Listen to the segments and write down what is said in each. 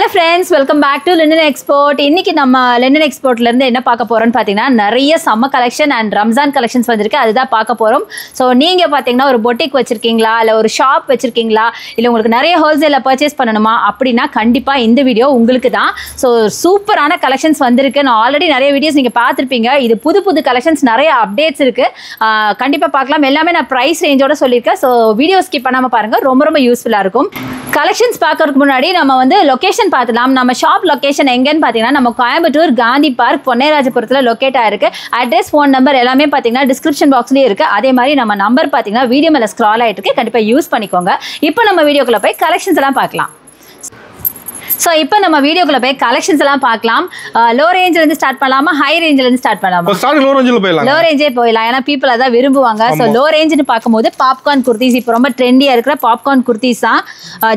Hello friends, welcome back to Linen Export. இன்னைக்கு நம்ம Linen Exportல இருந்து என்ன பார்க்க போறோம்னு பாத்தீங்கன்னா நிறைய summer collection and Ramzan collections வந்திருக்கு. அதுதான் பார்க்க போறோம். சோ நீங்க பாத்தீங்கன்னா ஒரு பொட்டிக் வச்சிருக்கீங்களா இல்ல ஒரு ஷாப் வச்சிருக்கீங்களா இல்ல உங்களுக்கு நிறைய ஹோல்சேல்ல பர்ச்சேஸ் பண்ணனுமா அப்படினா கண்டிப்பா இந்த வீடியோ உங்களுக்கு தான். சோ சூப்பரான கலெக்ஷன்ஸ் வந்திருக்கு. நான் ஆல்ரெடி நிறைய வீடியோஸ் நீங்க பார்த்திருப்பீங்க. இது புது கலெக்ஷன்ஸ் நிறைய அப்டேட்ஸ் இருக்கு. கண்டிப்பா பார்க்கலாம். எல்லாமே நான் பிரைஸ் ரேஞ்சோட சொல்லிருக்கேன். சோ வீடியோ ஸ்கிப் பண்ணாம பாருங்க. ரொம்ப யூஸ்ஃபுல்லா இருக்கும். கலெக்ஷன்ஸ் பார்க்கறதுக்கு முன்னாடி நம்ம வந்து லொகேஷன் பார்த்துலாம். நம்ம ஷாப் லொகேஷன் எங்கன்னு பார்த்தீங்கன்னா நம்ம கோயம்புத்தூர் காந்தி பார்க் பொன்னேராஜபுரத்தில் லொக்கேட் ஆயிருக்கு. அட்ரஸ் ஃபோன் நம்பர் எல்லாமே பார்த்தீங்கன்னா டிஸ்கிரிப்ஷன் பாக்ஸ்லேயே இருக்குது. அதே மாதிரி நம்ம நம்பர் பார்த்தீங்கன்னா வீடியோ மேலே ஸ்க்ரால் ஆகிட்டு இருக்கு. கண்டிப்பாக யூஸ் பண்ணிக்கோங்க. இப்போ நம்ம வீடியோக்குள்ளே போய் கலெக்ஷன்ஸ் எல்லாம் பார்க்கலாம். ஸோ இப்போ நம்ம வீடியோக்குள்ள போய் கலெக்ஷன்ஸ் எல்லாம் பார்க்கலாம். லோ ரேஞ்சில் இருந்து ஸ்டார்ட் பண்ணலாமா ஹை ரேஞ்சில் இருந்து ஸ்டார்ட் பண்ணலாமா? லோ ரேஞ்சே போயிடலாம். ஏன்னா பீப்புள் அதான் விரும்புவாங்க. ஸோ லோ ரேஞ்சுன்னு பார்க்கும்போது பாப்கார்ன் குர்த்திஸ் இப்போ ரொம்ப ட்ரெண்டியாக இருக்கிற பாப்கார்ன் குர்த்திஸ் தான்.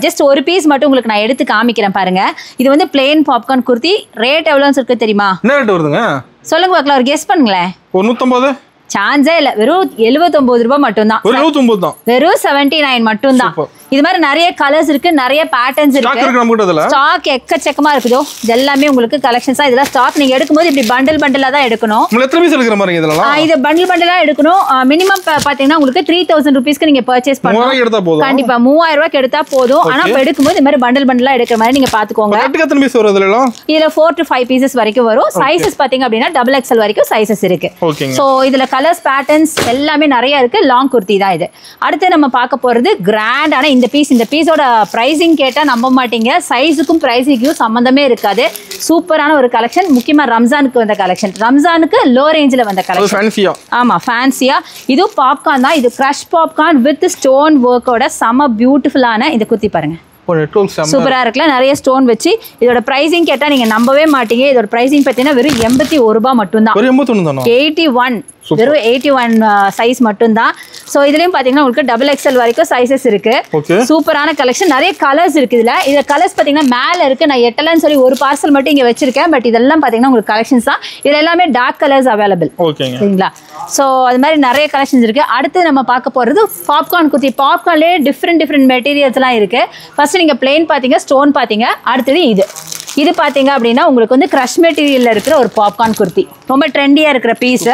ஜஸ்ட் ஒரு பீஸ் மட்டும் உங்களுக்கு நான் எடுத்து காமிக்கிறேன் பாருங்க. இது வந்து பிளெயின் பாப்கார்ன் குர்த்தி. ரேட் எவ்வளோன்னு இருக்கு தெரியுமா? என்ன ரேட் வருதுங்க? சொல்லுங்க பார்க்கலாம். ஒரு கெஸ் பண்ணுங்களேன். 150 சான்ஸே இல்ல. வெறும் 79 ரூபாய் மட்டும் தான். வெறும் 79 மட்டும் தான். இது மாதிரி நிறைய கலர்ஸ் இருக்கு, நிறைய பேட்டர்ன்ஸ் இருக்கு. ஸ்டாக் எக்கச்சக்கமா இருக்குதோ. இது எல்லாமே உங்களுக்கு கலெக்ஷன்ஸ் தான். இதெல்லாம் ஸ்டாக் நீங்க எடுக்கும்போது இப்படி பண்டலா தான் எடுக்கணும். இது பண்டலா எடுக்கணும். மினிமம் பாத்தீங்கன்னா உங்களுக்கு 3000 ரூபீஸ்க்கு நீங்க பர்ச்சேஸ் பண்ணணும். கண்டிப்பா 3000 ரூபாய்க்கு எடுத்தா போதும். ஆனா எடுக்கும்போது இந்த மாதிரி பண்டலா எடுக்கிற மாதிரி நீங்க பாத்துக்கோங்க. இதுல 4 to 5 பீசஸ் வரைக்கும் வரும். சைசஸ் பாத்தீங்க அப்படின்னா XXL வரைக்கும் சைசஸ் இருக்கு. சோ இதுல கலர்ஸ் பேட்டர்ன்ஸ் எல்லாமே நிறைய இருக்கு. லாங் குர்த்தி தான் இது. அடுத்து நம்ம பார்க்க போறது கிராண்டான இந்த பீஸோட பிரைசிங் கேட்டா நம்ப மாட்டீங்க. சைஸுக்கும் பிரைசிங்கும் சம்பந்தமே இருக்காது. சூப்பரான ஒரு கலெக்ஷன். முக்கியமா ரம்ஜானுக்கு வந்த கலெக்ஷன். ரம்ஜானுக்கு லோ ரேஞ்சில வந்த கலெக்ஷன். ஆமா, ஃபேன்சியா. இது பாப்கார்ன் தான். இது கிரஷ் பாப்கார்ன் வித் ஸ்டோன் ஒர்க்கோட செம பியூட்டிஃபுல்லான இந்த குர்த்தி பாருங்க. சூப்பரா இருக்குல்ல. நிறைய ஸ்டோன் வச்சு. இதோட பிரைசிங் கேட்டா நீங்க நம்பவே மாட்டீங்க. இதோட பிரைசிங் பார்த்தீங்கன்னா வெறும் 81 ரூபாய் மட்டும் தான். 81 வெறும் 81 சைஸ் மட்டும் தான். சோ இதுலயும் பாத்தீங்கன்னா உங்களுக்கு XXL வரைக்கும் சைசஸ் இருக்கு. சூப்பரான கலெக்ஷன். நிறைய கலர்ஸ் இருக்கு. இதுல கலர்ஸ் பாத்தீங்கன்னா மேல இருக்கு. நான் எட்டலன்னு சொல்லி ஒரு பார்சல் மட்டும் இங்க வச்சிருக்கேன். பட் இதெல்லாம் பாத்தீங்கன்னா உங்களுக்கு கலெக்ஷன்ஸ் தான். இதுல எல்லாமே டார்க் கலர்ஸ் அவைலபிள். சரிங்களா? சோ அது மாதிரி நிறைய கலெக்ஷன்ஸ் இருக்கு. அடுத்து நம்ம பார்க்க போறது பாப்கார்ன் குர்த்தி. பாப்கார்ன்லயே டிஃப்ரெண்ட் மெட்டீரியல்ஸ் எல்லாம் இருக்கு. ஃபர்ஸ்ட் நீங்க பிளெயின் பாத்தீங்க, ஸ்டோன் பாத்தீங்க. அடுத்தது இது பாத்தீங்க அப்படின்னா உங்களுக்கு வந்து கிரஷ் மெட்டீரியல்ல இருக்கிற ஒரு பாப்கார்ன் குர்த்தி. ரொம்ப ட்ரெண்டியா இருக்கிற பீஸ்.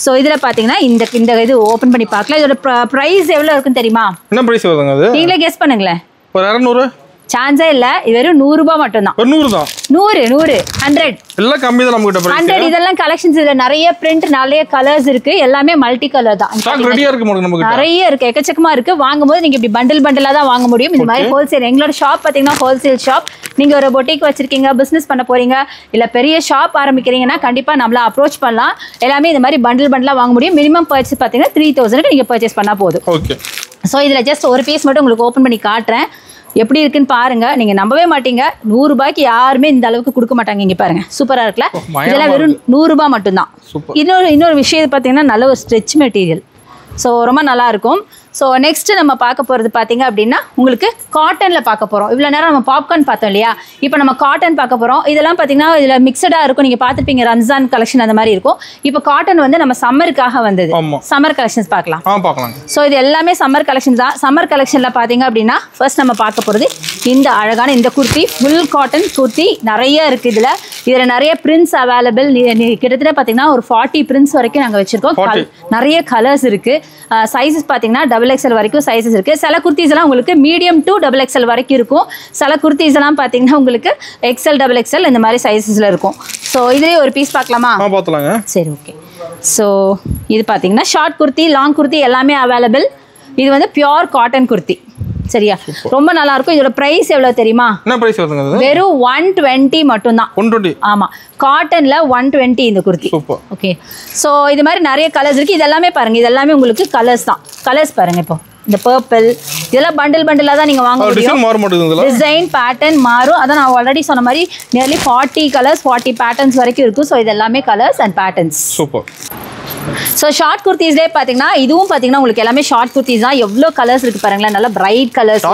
சோ இதுல பாத்தீங்கன்னா இந்த இது ஓபன் பண்ணி பார்க்கலாம். இதோட பிரைஸ் எவ்வளவு இருக்குன்னு தெரியுமா? என்ன பிரைஸ் வருதுங்க அது? நீங்களே கெஸ் பண்ணுங்களேன். ஒரு 200 சான்ஸே இல்ல. இது வெறும் 100 ரூபாய் மட்டும் தான். 100 தான். 100 எல்லாம் கம்மி தான் நம்ம கிட்ட பிரைஸ். 100 இதெல்லாம் கலெக்ஷன்ஸ். இதுல நிறைய பிரிண்ட், நிறைய கலர்ஸ் இருக்கு. எல்லாமே மல்டி கலர் தான். ஸ்டாக் ரெடியா இருக்கு நம்ம கிட்ட. நிறைய இருக்கு, எக்கச்சக்கமா இருக்கு. வாங்கும்போது நீங்க இப்படி பண்டலா தான் வாங்க முடியும். இந்த மாதிரி ஹோல்சேல். எங்களோட ஷாப் பாத்தீங்கன்னா ஹோல்சேல் ஷாப். நீங்க ஒரு பொட்டிக் வச்சிருக்கீங்க, பிசினஸ் பண்ண போறீங்க, இல்ல பெரிய ஷாப் ஆரம்பிக்கிறீங்கன்னா கண்டிப்பா நம்மள அப்ரோச் பண்ணலாம். எல்லாமே இந்த மாதிரி பண்டலா வாங்க முடியும். மினிமம் பர்ச்சேஸ் பாத்தீங்கன்னா 3000க்கு நீங்க பர்ச்சேஸ் பண்ணா போதும். ஓகே. சோ இதுல ஜஸ்ட் ஒரு பீஸ் மட்டும் உங்களுக்கு ஓபன் பண்ணி காட்டுறேன். எப்படி இருக்குன்னு பாருங்க. நீங்க நம்பவே மாட்டீங்க. 100 ரூபாய்க்கு யாருமே இந்த அளவுக்கு கொடுக்க மாட்டாங்க. இங்க பாருங்க, சூப்பரா இருக்குல்ல. இதெல்லாம் வெறும் 100 ரூபாய் மட்டும் தான். இன்னொரு விஷயம் பாத்தீங்கன்னா நல்ல ஒரு ஸ்ட்ரெச் மெட்டீரியல். ஸோ ரொம்ப நல்லா இருக்கும். ஸோ நெக்ஸ்ட் நம்ம பார்க்க போகிறது பார்த்தீங்க அப்படின்னா உங்களுக்கு காட்டனில் பார்க்க போகிறோம். இவ்வளோ நேரம் நம்ம பாப்கார்ன் பார்த்தோம் இல்லையா? இப்போ நம்ம காட்டன் பார்க்க போகிறோம். இதெல்லாம் பார்த்தீங்கன்னா இதில் மிக்சடாக இருக்கும். நீங்கள் பார்த்துருப்பீங்க ரம்ஜான் கலெக்ஷன் அந்த மாதிரி இருக்கும். இப்போ காட்டன் வந்து நம்ம சம்மருக்காக வந்தது. சம்மர் கலெக்ஷன்ஸ் பார்க்கலாம். ஸோ இது எல்லாமே சம்மர் கலெக்ஷன் தான். சம்மர் கலெக்ஷனில் பார்த்தீங்க அப்படின்னா ஃபர்ஸ்ட் நம்ம பார்க்க போகிறது இந்த அழகான இந்த குர்த்தி. ஃபுல் காட்டன் குர்த்தி நிறைய இருக்குது. இதில் நிறைய பிரிண்ட்ஸ் அவைலபிள். கிட்டத்தட்ட பார்த்தீங்கன்னா ஒரு 40 பிரிண்ட்ஸ் வரைக்கும் நாங்கள் வச்சுருக்கோம். நிறைய கலர்ஸ் இருக்குது. சைஸஸ் பார்த்தீங்கன்னா XXL வரைக்கும் சைஸஸ் இருக்கு. சில குர்த்திஸ் எல்லாம் உங்களுக்கு மீடியம் டு XXL வரைக்கும் இருக்கும். சில குர்த்திஸ் எல்லாம் பாத்தீங்கன்னா உங்களுக்கு XL XXL இந்த மாதிரி சைஸஸ்ல இருக்கும். சோ இதுலயே ஒரு பீஸ் பார்க்கலாமா? பார்க்கலாங்க. சரி, ஓகே. சோ இது பாத்தீங்கன்னா ஷார்ட் குர்த்தி, லாங் குர்த்தி எல்லாமே அவைலபிள். இது வந்து பியூர் காட்டன் குர்த்தி. சரியா? ரொம்ப நல்லா இருக்கும். இதோட பிரைஸ் எவ்வளவு தெரியுமா? என்ன பிரைஸ் வருதுங்க? வெறும் 120 மட்டும் தான். 120. ஆமா, காட்டன்ல 120 இந்த குர்த்தி. சூப்பர். ஓகே. சோ இது மாதிரி நிறைய கலர்ஸ் இருக்கு. இதெல்லாமே பாருங்க. இதெல்லாமே உங்களுக்கு கலர்ஸ் தான். கலர்ஸ் பாருங்க. இப்போ இந்த பர்பிள் இதெல்லாம் பண்டலா தான் நீங்க வாங்க முடியும். டிசைன் பேட்டர்ன் மாறும். அதான் நான் ஆல்ரெடி சொன்ன மாதிரி நியர்லி 40 கலர்ஸ் 40 பேட்டர்ன்ஸ் வரைக்கும் இருக்கும். ஸோ இது எல்லாமே colours and patterns. Super. So short குர்த்திஸ்லேயே பார்த்தீங்கன்னா இதுவும் பார்த்தீங்கன்னா உங்களுக்கு எல்லாமே ஷார்ட் குர்த்திஸ் தான். எவ்வளோ கலர்ஸ் இருக்கு பாருங்களேன், நல்லா பிரைட் கலர்ஸ்,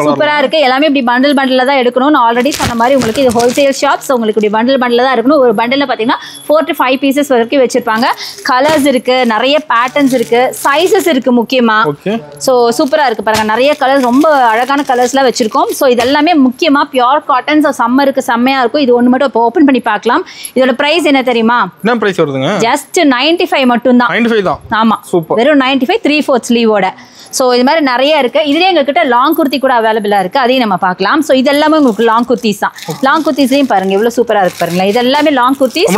சூப்பராக இருக்கு. எல்லாமே இப்படி பண்டில் பண்டில் தான் எடுக்கணும். நான் ஆல்ரெடி சொன்ன மாதிரி உங்களுக்கு இது ஹோல்சேல் ஷாப். ஸோ உங்களுக்கு இப்படி பண்டில் பண்டில் தான் இருக்கணும். ஒரு பண்டில் பார்த்தீங்கன்னா 4 to 5 பீசஸ் வரைக்கும் வச்சிருப்பாங்க. கலர்ஸ் இருக்கு, நிறைய பேட்டர்ன்ஸ் இருக்கு, சைஸஸ் இருக்கு முக்கியமாக. ஸோ சூப்பராக இருக்கு பாருங்க, நிறைய கலர்ஸ், ரொம்ப அழகான கலர்ஸ்லாம் வச்சிருக்கோம். ஸோ இது எல்லாமே முக்கியமாக பியூர் காட்டன். ஸோ சம்மருக்கு செம்மையாக இருக்கும். இது ஒன்று மட்டும் இப்போ ஓப்பன் பண்ணி பார்க்கலாம். இதோட பிரைஸ் என்ன தெரியுமா? என்ன பிரைஸ் வருதுங்க? ஜஸ்ட் 95 மட்டும் தான். 95 தான். ஆமா, வெறும் 95, 3/4 ஸ்லீவோட. ஸோ இது மாதிரி நிறைய இருக்கு. இதுலேயே எங்ககிட்ட லாங் குர்த்தி கூட அவைலபிளாக இருக்கு, அதையும் நம்ம பார்க்கலாம். ஸோ இது எல்லாமே உங்களுக்கு லாங் குர்த்திஸ் தான். லாங் குர்த்திஸ்லையும் பாருங்க எவ்வளோ சூப்பராக இருக்கு பாருங்களேன். இது எல்லாமே லாங் குர்த்திஸ்,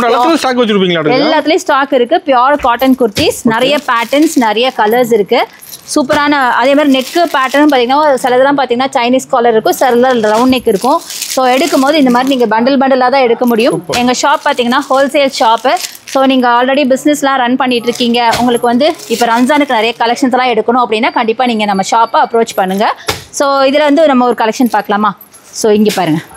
எல்லாத்துலேயும் ஸ்டாக் இருக்கு. பியூர் காட்டன் குர்த்திஸ், நிறைய பேட்டர்ன்ஸ், நிறைய கலர்ஸ் இருக்கு. சூப்பரான அதே மாதிரி நெக்கு பேட்டர்ன் பார்த்தீங்கன்னா சிலதெல்லாம் பார்த்தீங்கன்னா சைனீஸ் காலர் இருக்கும், சில ரவுண்ட் நெக் இருக்கும். ஸோ எடுக்கும் போது இந்த மாதிரி நீங்கள் பண்டில் பண்டிலாக தான் எடுக்க முடியும். எங்கள் ஷாப் பார்த்தீங்கன்னா ஹோல்சேல் ஷாப்பு. ஸோ நீங்கள் ஆல்ரெடி பிஸ்னஸ்லாம் ரன் பண்ணிட்டு இருக்கீங்க, உங்களுக்கு வந்து இப்போ ரம்ஜானுக்கு நிறைய கலெக்ஷன்ஸ்லாம் எடுக்கணும் அப்படின்னா கண்டிப்பாக நீங்கள் நம்ம ஷாப்பை அப்ரோச் பண்ணுங்கள். ஸோ இதில் வந்து நம்ம ஒரு கலெக்ஷன் பார்க்கலாமா? ஸோ இங்கே பாருங்கள்,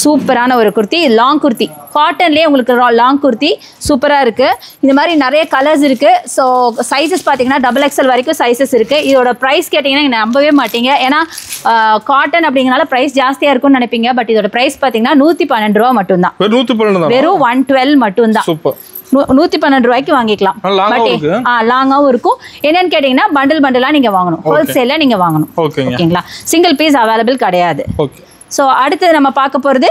சூப்பரான ஒரு குர்த்தி, லாங் குர்த்தி, காட்டன்லேயே உங்களுக்கு லாங் குர்த்தி சூப்பராக இருக்குது. இந்த மாதிரி நிறைய கலர்ஸ் இருக்குது. ஸோ சைஸஸ் பார்த்தீங்கன்னா XXL வரைக்கும் சைஸஸ் இருக்குது. இதோட ப்ரைஸ் கேட்டிங்கன்னா நீங்கள் நம்பவே மாட்டீங்க. ஏன்னா காட்டன் அப்படிங்கிறனால ப்ரைஸ் ஜாஸ்தியாக இருக்கும்னு நினைப்பீங்க. பட் இதோட ப்ரைஸ் பார்த்தீங்கன்னா 112 ரூபா மட்டும்தான். வெறும் 112 மட்டும்தான். 112 ரூபாய்க்கு வாங்கிக்கலாம். லாங்காகவும் இருக்கும். என்னன்னு கேட்டிங்கன்னா பண்டில் பண்டிலாக நீங்கள் வாங்கணும், ஹோல்சேலில் நீங்கள் வாங்கணும். ஓகேங்களா? சிங்கிள் பீஸ் அவைலபிள் கிடையாது. ஸோ அடுத்தது நம்ம பார்க்க போகிறது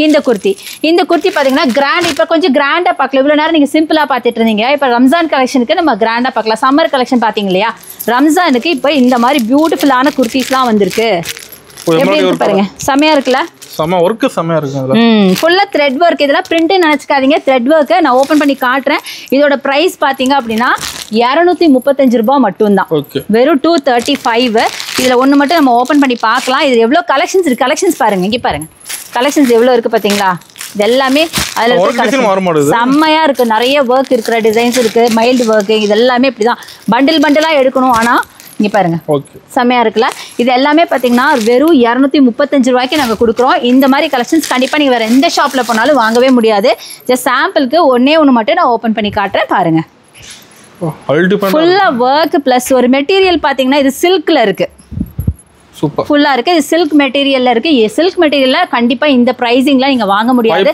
இந்த குர்த்தி. இந்த குர்த்தி பார்த்தீங்கன்னா கிராண்ட், இப்போ கொஞ்சம் கிராண்டாக பார்க்கலாம். இவ்வளோ நேரம் நீங்கள் சிம்பிளாக பார்த்துட்டு இருந்தீங்க. இப்போ ரம்ஜான் கலெக்ஷனுக்கு நம்ம கிராண்டாக பார்க்கலாம். சம்மர் கலெக்ஷன் பார்த்தீங்க இல்லையா, ரம்ஜானுக்கு இப்போ இந்த மாதிரி பியூட்டிஃபுல்லான குர்த்திஸ்லாம் வந்திருக்கு. எப்படி இருக்கு பாருங்க, செமையா இருக்குல்ல? செம வர்க், செமையா இருக்கு. ஃபுல்லா த்ரெட் வர்க். இதெல்லாம் பிரிண்ட் நினைச்சுக்காதீங்க, த்ரெட் வர்க். நான் ஓபன் பண்ணி காட்டுறேன். இதோட பிரைஸ் பாத்தீங்க அப்படின்னா 235 ரூபாய் மட்டும்தான். வெறும் 235. இதுல ஒண்ணு மட்டும் நம்ம ஓபன் பண்ணி பார்க்கலாம். இது எவ்வளவு கலெக்ஷன்ஸ் இருக்கு. கலெக்ஷன்ஸ் பாருங்க, இங்க பாருங்க கலெக்ஷன்ஸ் எவ்வளவு இருக்கு பாத்தீங்களா. இது எல்லாமே அதுல செம்மையா இருக்கு. நிறைய ஒர்க் இருக்கிற டிசைன்ஸ் இருக்கு, மைல்டு ஒர்க். இது எல்லாமே இப்படிதான் பண்டில் பண்டிலா எடுக்கணும். ஆனா இங்க பாருங்க செம்மையா இருக்குல்ல. இது எல்லாமே பாத்தீங்கன்னா வெறும் 235 ரூபாய்க்கு நாங்க கொடுக்குறோம். இந்த மாதிரி கலெக்ஷன்ஸ் கண்டிப்பா நீங்க வேற எந்த ஷாப்ல போனாலும் வாங்கவே முடியாது. ஜஸ்ட் சாம்பிளுக்கு ஒன்னே ஒன்று மட்டும் நான் ஓபன் பண்ணி காட்டுறேன் பாருங்க. ஃபுல்லா ஒர்க் பிளஸ் ஒரு மெட்டீரியல் பாத்தீங்கன்னா இது சில்க்ல இருக்கு, ஃபுல்லா இருக்கு. இது சில்க் மெட்டீரியல்ல இருக்கு. சில்க் மெட்டீரியல்ல கண்டிப்பா இந்த பிரைசிங்ல நீங்க வாங்க முடியாது.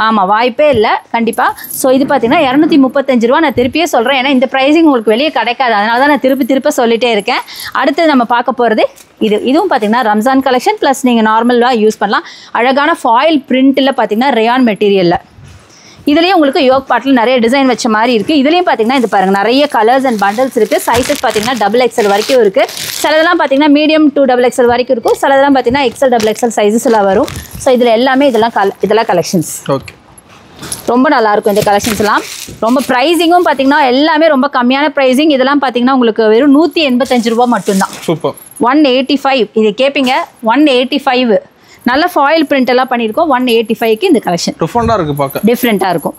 ஆமா, வாய்ப்பே இல்ல கண்டிப்பா. சோ இது பாத்தீங்கன்னா 235 ரூபாய். நான் திருப்பியே சொல்றேன், ஏன்னா இந்த பிரைசிங் உங்களுக்கு வெளியே கிடைக்காது. அதனால தான் நான் திருப்பி சொல்லிட்டே இருக்கேன். அடுத்து நம்ம பார்க்க போறது இதுவும் பாத்தீங்கன்னா ரம்ஜான் கலெக்ஷன் பிளஸ் நீங்க நார்மலா யூஸ் பண்ணலாம். அழகான ஃபாயில் பிரிண்ட்ல பாத்தீங்கன்னா ரயான் மெட்டீரியல்ல. இதுலயும் உங்களுக்கு யோக் பார்ட்ல நிறைய டிசைன் வச்ச மாதிரி இருக்கு. இதுலயும் பாத்தீங்கன்னா இது பாருங்க நிறைய கலர்ஸ் அண்ட் பண்டல்ஸ் இருக்கு. சைஸஸ் பாத்தீங்கன்னா XXL வரைக்கும் இருக்கு. சிலதெல்லாம் பாத்தீங்கன்னா மீடியம் to XXL வரைக்கும் இருக்கும். சிலதெல்லாம் பாத்தீங்கன்னா XL XXL சைஸஸ் எல்லாம் வரும். ஸோ இதுல எல்லாமே இதெல்லாம் கலெக்ஷன்ஸ். ரொம்ப நல்லா இருக்கும் இந்த கலெக்ஷன்ஸ் எல்லாம். ரொம்ப பிரைசிங்கும் பாத்தீங்கன்னா எல்லாமே ரொம்ப கம்மியான பிரைசிங். இதெல்லாம் பாத்தீங்கன்னா உங்களுக்கு வெறும் 185 ரூபாய் மட்டும்தான். 185 இது கேட்பீங்க, 185. நல்ல ஃபாயில் பிரிண்ட் எல்லாம் பண்ணியிருக்கோம். 185க்கு இந்த கலெக்ஷன் டிஃப்ரெண்ட்டாக இருக்கும்.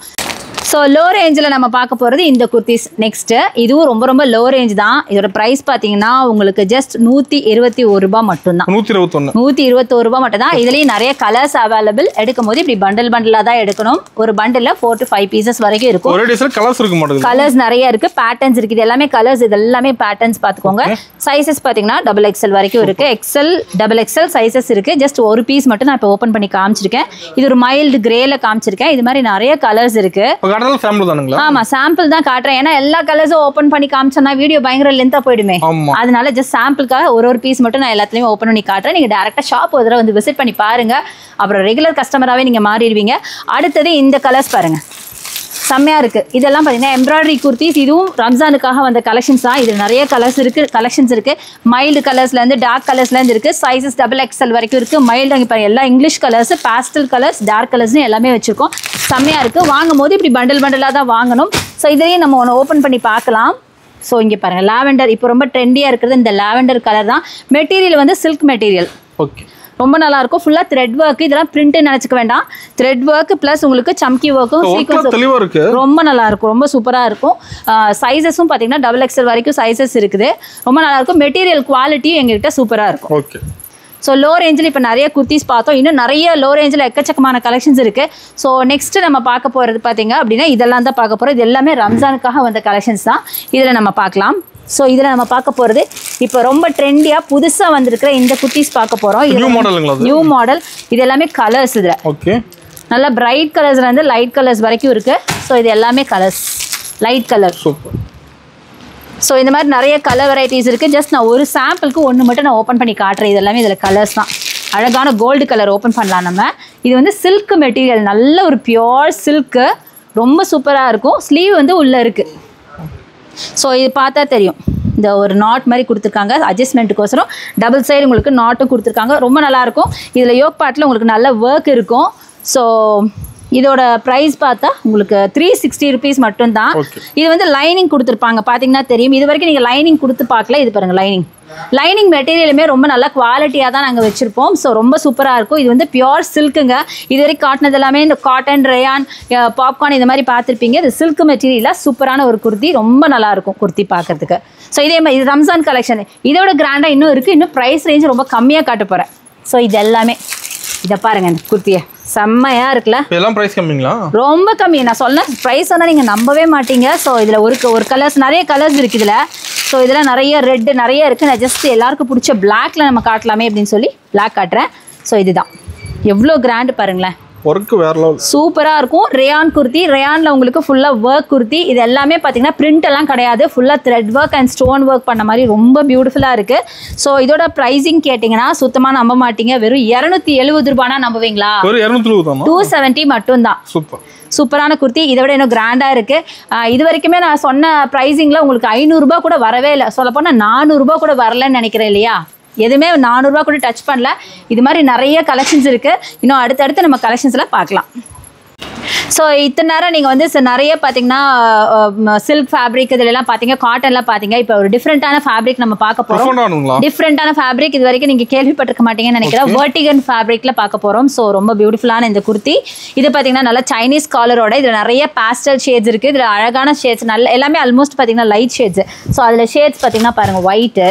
ஸோ லோ ரேஞ்சில் நம்ம பார்க்க போகிறது இந்த குர்த்திஸ். நெக்ஸ்ட்டு இதுவும் ரொம்ப ரொம்ப லோ ரேஞ்ச் தான். இதோட ப்ரைஸ் பார்த்தீங்கன்னா உங்களுக்கு ஜஸ்ட் 121 ரூபாய் மட்டும்தான். 121 ரூபாய் மட்டும் தான். இதுலேயும் நிறைய கலர்ஸ் அவைலபிள். எடுக்கும் போது இப்படி பண்டிலாக தான் எடுக்கணும். ஒரு பண்டில் 4 to 5 பீசஸ் வரைக்கும் இருக்கும். கலர்ஸ் நிறைய இருக்கு, பேட்டர்ன்ஸ் இருக்கு. இது எல்லாமே கலர்ஸ், இது எல்லாமே பேட்டர்ன்ஸ் பார்த்துக்கோங்க. சைஸஸ் பார்த்தீங்கன்னா XXL வரைக்கும் இருக்கு, XL XXL சைஸஸ் இருக்கு. ஜஸ்ட் ஒரு பீஸ் மட்டும் நான் இப்போ ஓப்பன் பண்ணி காமிச்சிருக்கேன். இது ஒரு மைல்டு கிரேல காமிச்சிருக்கேன். இது மாதிரி நிறைய கலர்ஸ் இருக்கு. ஆமா, சாம்பிள் தான் காட்டுறேன். ஏன்னா எல்லா கலர்ஸும் ஓபன் பண்ணி காமிச்சேன்னா வீடியோ பயங்கர லென்த்தா போயிடுமே. அதனால ஜஸ்ட் சாம்பிளுக்காக ஒரு பீஸ் மட்டும் நான் எல்லாத்துலயும் ஓபன் பண்ணி காட்டுறேன். நீங்க டைரக்டா ஷாப் ஒரு தடவை வந்து விசிட் பண்ணி பாருங்க. அப்புறம் ரெகுலர் கஸ்டமராகவே நீங்க மாறிடுவீங்க. அடுத்தது இந்த கலர்ஸ் பாருங்க, செம்மையா இருக்கு. இதெல்லாம் பாத்தீங்கன்னா எம்ப்ராய்டரி குர்த்திஸ். இதுவும் ரம்ஜானுக்காக வந்த கலெக்ஷன்ஸ் தான். இது நிறைய கலெக்ஷன்ஸ் இருக்கு. மைல்டு கலர்ஸ்ல இருந்து டார்க் கலர்ஸ்ல இருந்து இருக்கு. சைஸஸ் XXL வரைக்கும் இருக்கு. மைல்டு இப்போ எல்லா English colours, pastel colours, dark கலர்ஸ்னு எல்லாமே வச்சிருக்கோம். செம்மையா இருக்கு. வாங்கும் போது இப்படி பண்டிலாக தான் வாங்கணும். ஸோ இதையும் நம்ம ஒன்று ஓப்பன் பண்ணி பார்க்கலாம். ஸோ இங்கே பாருங்க, லாவெண்டர் இப்போ ரொம்ப ட்ரெண்டியாக இருக்கிறது இந்த லாவெண்டர் கலர் தான். மெட்டீரியல் வந்து சில்க் மெட்டீரியல். ரொம்ப நல்லா இருக்கும். ஃபுல்லா த்ரெட் ஒர்க். இதெல்லாம் பிரிண்ட் நினைச்சுக்க வேண்டாம். த்ரெட் ஒர்க் பிளஸ் உங்களுக்கு சம்கி ஒர்க்கும் சீக்வன்ஸ் ரொம்ப நல்லா இருக்கும். ரொம்ப சூப்பரா இருக்கும். சைஸஸும் பாத்தீங்கன்னா XXL வரைக்கும் சைஸஸ் இருக்குது. ரொம்ப நல்லா இருக்கும். மெட்டீரியல் குவாலிட்டியும் எங்ககிட்ட சூப்பரா இருக்கும். ஸோ லோ ரேஞ்சில் இப்போ நிறைய குர்த்திஸ் பார்த்தோம், இன்னும் நிறைய லோ ரேஞ்சில் எக்கச்சக்கமான கலெக்ஷன்ஸ் இருக்குது. ஸோ நெக்ஸ்ட் நம்ம பார்க்க போகிறது பார்த்தீங்க அப்படின்னா இதெல்லாம் தான் பார்க்க போகிறோம். இது எல்லாமே ரம்ஜானுக்காக வந்த கலெக்ஷன்ஸ் தான் இதில் நம்ம பார்க்கலாம். ஸோ இதில் நம்ம பார்க்க போகிறது இப்போ ரொம்ப ட்ரெண்டியாக புதுசாக வந்திருக்கிற இந்த குர்த்திஸ் பார்க்க போகிறோம். New model. இது எல்லாமே கலர்ஸ் இதில். ஓகே, நல்லா பிரைட் கலர்ஸ்லேருந்து லைட் கலர்ஸ் வரைக்கும் இருக்குது. ஸோ இது எல்லாமே colours, light colour. Super. So இந்த மாதிரி நிறைய கலர் வெரைட்டிஸ் இருக்குது. ஜஸ்ட் நான் ஒரு சாம்பிளுக்கு ஒன்று மட்டும் நான் ஓப்பன் பண்ணி காட்டுறேன். இது எல்லாமே இதில் கலர்ஸ் தான். அழகான கோல்டு கலர் ஓப்பன் பண்ணலாம் நம்ம. இது வந்து சில்க் மெட்டீரியல், நல்ல ஒரு பியோர் சில்க்கு, ரொம்ப சூப்பராக இருக்கும். ஸ்லீவ் வந்து உள்ளே இருக்குது. ஸோ இது பார்த்தா தெரியும், இந்த ஒரு நாட் மாதிரி கொடுத்துருக்காங்க அட்ஜஸ்ட்மெண்ட்டுக்கோசரம். டபுள் சைடு உங்களுக்கு நாட்டும் கொடுத்துருக்காங்க, ரொம்ப நல்லாயிருக்கும். இதில் யோக் பார்ட்டில் உங்களுக்கு நல்ல ஒர்க் இருக்கும். ஸோ இதோட ப்ரைஸ் பார்த்தா உங்களுக்கு 360 rupees மட்டும்தான். இது வந்து லைனிங் கொடுத்துருப்பாங்க, பார்த்தீங்கன்னா தெரியும். இது வரைக்கும் நீங்கள் லைனிங் கொடுத்து பார்க்கல. இது பாருங்கள், லைனிங் மெட்டீரியலுமே ரொம்ப நல்ல குவாலிட்டியாக தான் நாங்கள் வச்சுருப்போம். ஸோ ரொம்ப சூப்பராக இருக்கும். இது வந்து பியோர் சில்க்குங்க. இது வரைக்கும் காட்டினது எல்லாமே இந்த காட்டன், ரேயான், பாப்கார்ன் இந்த மாதிரி பார்த்துருப்பீங்க. இது சில்க் மெட்டீரியலாக சூப்பரான ஒரு குர்த்தி, ரொம்ப நல்லாயிருக்கும் குர்த்தி பார்க்குறதுக்கு. ஸோ இதே மாதிரி இது ரம்ஜான் கலெக்ஷன். இதோட கிராண்டாக இன்னும் இருக்குது. இன்னும் ப்ரைஸ் ரேஞ்ச் ரொம்ப கம்மியாக காட்ட போகிறேன். ஸோ இது எல்லாமே இதை பாருங்கள், இந்த குர்த்தியை செம்மையாக இருக்குல்ல. இதெல்லாம் ப்ரைஸ் கம்மிங்களா? ரொம்ப கம்மி. நான் சொன்ன ப்ரைஸ் சொன்னால் நீங்கள் நம்பவே மாட்டீங்க. ஸோ இதில் ஒரு கலர்ஸ், நிறைய கலர்ஸ் இருக்குது இதில். ஸோ இதில் நிறைய ரெட்டு நிறைய இருக்குது. நான் ஜஸ்ட் எல்லாருக்கும் பிடிச்ச பிளாக்ல நம்ம காட்டலாமே அப்படின்னு சொல்லி பிளாக் காட்டுறேன். ஸோ இதுதான், எவ்வளோ கிராண்டு பாருங்களேன். ஒர்க்கு வேற லெவல், சூப்பராக இருக்கும். ரேயான் குர்த்தி, ரேயானில் உங்களுக்கு ஃபுல்லாக ஒர்க் குர்த்தி. இது எல்லாமே பார்த்தீங்கன்னா பிரிண்ட் எல்லாம் கிடையாது, ஃபுல்லாக thread work and stone work பண்ண மாதிரி ரொம்ப பியூட்டிஃபுல்லாக இருக்குது. ஸோ இதோட ப்ரைஸிங் கேட்டிங்கன்னா சுத்தமாக நம்ப மாட்டீங்க. வெறும் 270 ரூபானா நம்புவீங்களா? 270 மட்டும்தான். சூப்பர், சூப்பரான குர்த்தி. இதை விட இன்னும் கிராண்டாக இருக்குது. இது வரைக்குமே நான் சொன்ன ப்ரைஸிங்கில் உங்களுக்கு 500 ரூபா கூட வரவே இல்லை. சொல்லப்போனால் 400 ரூபா கூட வரலன்னு நினைக்கிறேன் இல்லையா? எதுவுமே 400 ரூபா கூட டச் பண்ணல. இது மாதிரி நிறைய கலெக்ஷன்ஸ் இருக்குது. இன்னும் அடுத்தடுத்து நம்ம கலெக்ஷன்ஸில் பார்க்கலாம். ஸோ இத்தனை நேரம் நீங்கள் வந்து நிறைய பார்த்தீங்கன்னா சில்க் ஃபேப்ரிக் இதிலெல்லாம் பார்த்தீங்க, காட்டன்லாம் பார்த்தீங்க. இப்போ ஒரு டிஃப்ரெண்ட்டான ஃபேப்ரிக் நம்ம பார்க்க போகிறோம். டிஃப்ரெண்ட்டான ஃபேப்ரிக் இது வரைக்கும் நீங்கள் கேள்விப்பட்டிருக்க மாட்டீங்கன்னு நினைக்கிறேன். வெர்டிகன் ஃபேப்ரிக்கில் பார்க்க போகிறோம். ஸோ ரொம்ப பியூட்டிஃபுல்லான இந்த குர்த்தி. இது பார்த்தீங்கன்னா நல்லா சைனீஸ் காலரோட, இதில் நிறைய பேஸ்டல் ஷேட்ஸ் இருக்குது. இதில் அழகான ஷேட்ஸ், நல்ல எல்லாமே ஆல்மோஸ்ட் பார்த்தீங்கன்னா லைட் ஷேட்ஸ். ஸோ அதில் ஷேட்ஸ் பார்த்தீங்கன்னா பாருங்கள், ஒயிட்டு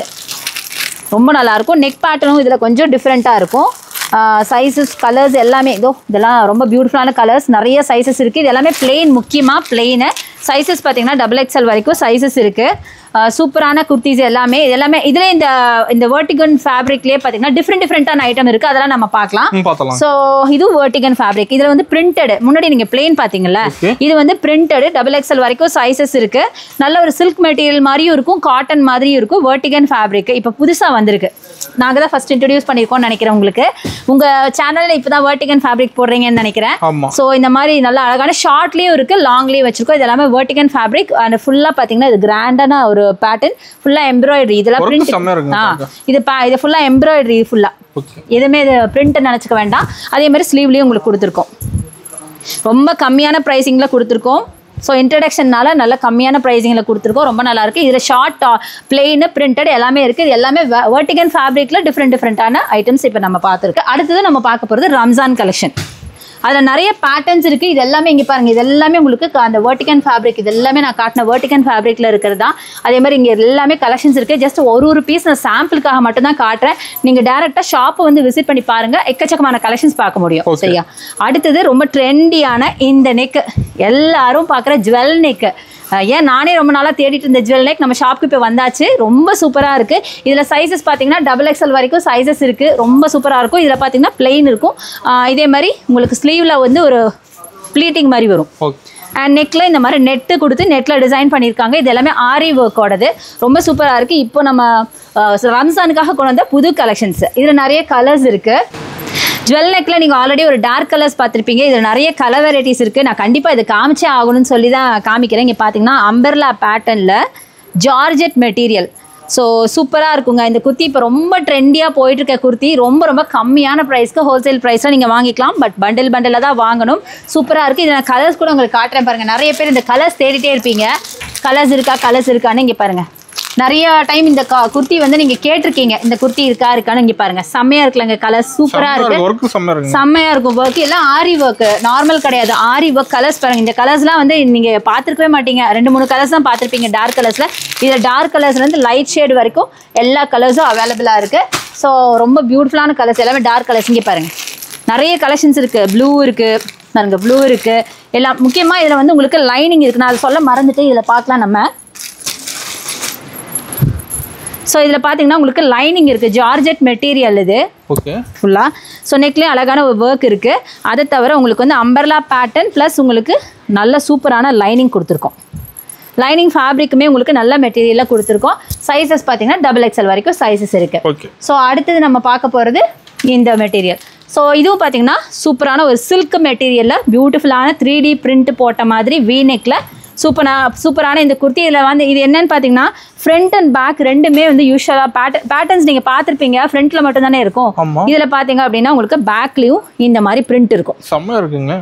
ரொம்ப நல்லாயிருக்கும். நெக் பேட்டர்னும் இதில் கொஞ்சம் டிஃப்ரெண்ட்டாக இருக்கும். சைஸஸ், கலர்ஸ் எல்லாமே இதெல்லாம் ரொம்ப பியூட்டிஃபுல்லான கலர்ஸ். நிறைய சைஸஸ் இருக்குது. இது எல்லாமே பிளெயின், முக்கியமாக பிளெயின். சைஸஸ் பார்த்தீங்கன்னா XXL வரைக்கும் சைஸஸ் இருக்குது. சூப்பரான குர்த்திஸ் எல்லாமே. இது எல்லாமே இதில் இந்த வெர்டிகன் ஃபேப்ரிக்லேயே பார்த்தீங்கன்னா டிஃப்ரெண்டான ஐட்டம் இருக்குது. அதெல்லாம் நம்ம பார்க்கலாம். ஸோ இது வெர்டிகன் ஃபேப்ரிக். இதில் வந்து பிரிண்டட், முன்னாடி நீங்கள் பிளெயின் பார்த்தீங்கல்ல, இது வந்து பிரிண்டட் XXL வரைக்கும் சைஸஸ் இருக்குது. நல்ல ஒரு சில்க் மெட்டீரியல் மாதிரியும் இருக்கும், காட்டன் மாதிரியும் இருக்கும். வெர்டிகன் ஃபேப்ரிக் இப்போ புதுசாக வந்திருக்கு. நாங்கள் தான் ஃபர்ஸ்ட் இன்ட்ரடியூஸ் பண்ணியிருக்கோம்னு நினைக்கிறேன். உங்களுக்கு உங்கள் சேனலில் இப்போ தான் வெர்டிகன் ஃபேப்ரிக் போடுறீங்கன்னு நினைக்கிறேன். ஸோ இந்த மாதிரி நல்ல அழகான ஷார்ட்லேயும் இருக்குது, லாங்லேயும் வச்சிருக்கோம். இது எல்லாமே வெர்டிகன் ஃபேப்ரிக். அண்ட் ஃபுல்லாக பார்த்தீங்கன்னா இது கிராண்டான ஒரு பேட்டர்ன், ஃபுல்லாக எம்ப்ராய்டரி. இதெல்லாம் பிரிண்ட். இது ஃபுல்லாக எம்ப்ராய்டரி, ஃபுல்லாக எதுவுமே இது பிரிண்ட் நினச்சிக்க வேண்டாம். அதே மாதிரி ஸ்லீவ்லேயும் உங்களுக்கு கொடுத்துருக்கோம். ரொம்ப கம்மியான ப்ரைஸிங்கில் கொடுத்துருக்கோம். ஸோ இன்ட்ரடக்ஷன்னால நல்ல கம்மியான ப்ரைஸிங்கில் கொடுத்துருக்கோம். ரொம்ப நல்லாயிருக்கு. இதில் ஷார்ட், பிளெயின், பிரிண்டட் எல்லாமே இருக்குது. இது எல்லாமே வெர்டிகன் ஃபேப்ரிக்கில் டிஃப்ரெண்டான ஐட்டம்ஸ் இப்போ நம்ம பார்த்துருக்கு. அடுத்தது நம்ம பார்க்க போகிறது ரம்ஜான் கலெக்ஷன். அதில் நிறைய பேட்டர்ன்ஸ் இருக்குது. இது எல்லாமே இங்கே பாருங்கள், இது எல்லாமே உங்களுக்கு அந்த வெர்டிகன் ஃபேப்ரிக். இது எல்லாமே நான் காட்டின வெர்டிகன் ஃபேப்ரிக்கில் இருக்கிறது தான். அதே மாதிரி இங்கே எல்லாமே கலெக்ஷன்ஸ் இருக்குது. ஜஸ்ட் ஒரு பீஸ் நான் சாம்பிளுக்காக மட்டும் தான் காட்டுறேன். நீங்கள் டேரெக்டாக ஷாப்பை வந்து விசிட் பண்ணி பாருங்கள், எக்கச்சக்கமான கலெக்ஷன்ஸ் பார்க்க முடியும். சரியா? அடுத்தது ரொம்ப ட்ரெண்டியான இந்த நெக்கு, எல்லாரும் பார்க்குற ஜுவல் நெக்கு. ஏன் நானே ரொம்ப நாளாக தேடிட்டு இருந்த ஜுவல் நெக் நம்ம ஷாப்புக்கு இப்போ வந்தாச்சு. ரொம்ப சூப்பராக இருக்குது. இதில் சைஸஸ் பார்த்தீங்கன்னா XXL வரைக்கும் சைஸஸ் இருக்குது. ரொம்ப சூப்பராக இருக்கும். இதில் பார்த்தீங்கன்னா பிளெயின் இருக்கும். இதே மாதிரி உங்களுக்கு ஸ்லீவில் வந்து ஒரு ப்ளீட்டிங் மாதிரி வரும். அண்ட் நெக்கில் இந்த மாதிரி நெட்டு கொடுத்து நெட்டில் டிசைன் பண்ணியிருக்காங்க. இது எல்லாமே ஆரி ஒர்க்கோடது. ரொம்ப சூப்பராக இருக்குது. இப்போ நம்ம ரம்ஜானுக்காக கொண்டு வந்த புது கலெக்ஷன்ஸ். இதில் நிறைய கலர்ஸ் இருக்குது. ஜுவல் நெக்கில் நீங்கள் ஆல்ரெடி ஒரு டார்க் கலர்ஸ் பார்த்துருப்பீங்க. இதில் நிறைய கலர் வெரைட்டிஸ் இருக்குது. நான் கண்டிப்பாக இது காமிச்சே ஆகணும்னு சொல்லி தான் காமிக்கிறேன். இங்கே பார்த்தீங்கன்னா அம்பர்லா பேட்டர்னில் ஜார்ஜெட் மெட்டீரியல். ஸோ சூப்பராக இருக்குங்க இந்த குர்த்தி. இப்போ ரொம்ப ட்ரெண்டியாக போயிட்டுருக்க குர்த்தி. ரொம்ப கம்மியான ப்ரைஸ்க்கு ஹோல்சேல் ப்ரைஸில் நீங்கள் வாங்கிக்கலாம். பட் பண்டில் தான் வாங்கணும். சூப்பராக இருக்குது. இதில் நான் கலர்ஸ் கூட உங்களுக்கு காட்டுறேன் பாருங்கள். நிறைய பேர் இந்த கலர்ஸ் தேடிட்டே இருப்பீங்க. கலர்ஸ் இருக்கான்னு இங்கே பாருங்கள். நிறைய டைம் இந்த குர்த்தி வந்து நீங்க கேட்டிருக்கீங்க, இந்த குர்த்தி இருக்கான்னு இங்க பாருங்க. செம்மையா இருக்குல்லங்க, கலர் சூப்பரா இருக்கு, செம்மையா இருக்கும். ஒர்க் எல்லாம் ஆரி ஒர்க், நார்மல் கிடையாது, ஆரி ஒர்க். கலர்ஸ் பாருங்க, இந்த கலர்ஸ்லாம் வந்து நீங்க பார்த்துருக்கவே மாட்டீங்க. 2-3 கலர்ஸ் தான் பார்த்துருப்பீங்க டார்க் கலர்ஸ்ல. இதில் டார்க் கலர்ஸ்ல இருந்து லைட் ஷேட் வரைக்கும் எல்லா கலர்ஸும் அவைலபிளா இருக்கு. ஸோ ரொம்ப பியூட்டிஃபுல்லான கலர்ஸ், எல்லாமே டார்க் கலர்ஸ். இங்கே பாருங்க நிறைய கலெக்ஷன்ஸ் இருக்கு. ப்ளூ இருக்கு பாருங்க, ப்ளூ இருக்கு எல்லாம். முக்கியமா இதுல வந்து உங்களுக்கு லைனிங் இருக்கு, நான் அதை சொல்ல மறந்துட்டு இதுல பார்க்கலாம் நம்ம. ஸோ இதில் பார்த்தீங்கன்னா உங்களுக்கு லைனிங் இருக்குது, ஜார்ஜெட் மெட்டீரியல் இது ஃபுல்லாக. ஸோ நெக்லேயும் அழகான ஒரு ஒர்க் இருக்குது. அதை தவிர உங்களுக்கு வந்து அம்பர்லா பேட்டர்ன் ப்ளஸ் உங்களுக்கு நல்ல சூப்பரான லைனிங் கொடுத்துருக்கோம். லைனிங் ஃபேப்ரிக்குமே உங்களுக்கு நல்ல மெட்டீரியலாக கொடுத்துருக்கோம். சைஸஸ் பார்த்தீங்கன்னா XXL வரைக்கும் சைஸஸ் இருக்குது. ஸோ அடுத்தது நம்ம பார்க்க போகிறது இந்த மெட்டீரியல். ஸோ இதுவும் பார்த்தீங்கன்னா சூப்பரான ஒரு சில்க் மெட்டீரியலில் பியூட்டிஃபுல்லான 3D பிரிண்ட் போட்ட மாதிரி வீநெக்கில் சூப்பரான இந்த குர்த்தி. இதில் வந்து இது என்னன்னு பார்த்தீங்கன்னா ஃப்ரண்ட் அண்ட் பேக் ரெண்டுமே வந்து யூஸ்வலாக பேட்டர்ன்ஸ் நீங்கள் பார்த்துருப்பீங்க, ஃப்ரண்ட்டில் மட்டும் தானே இருக்கும். இதில் பார்த்தீங்க அப்படின்னா உங்களுக்கு பேக்லேயும் இந்த மாதிரி பிரிண்ட் இருக்கும். செம்மையாக இருக்குங்க,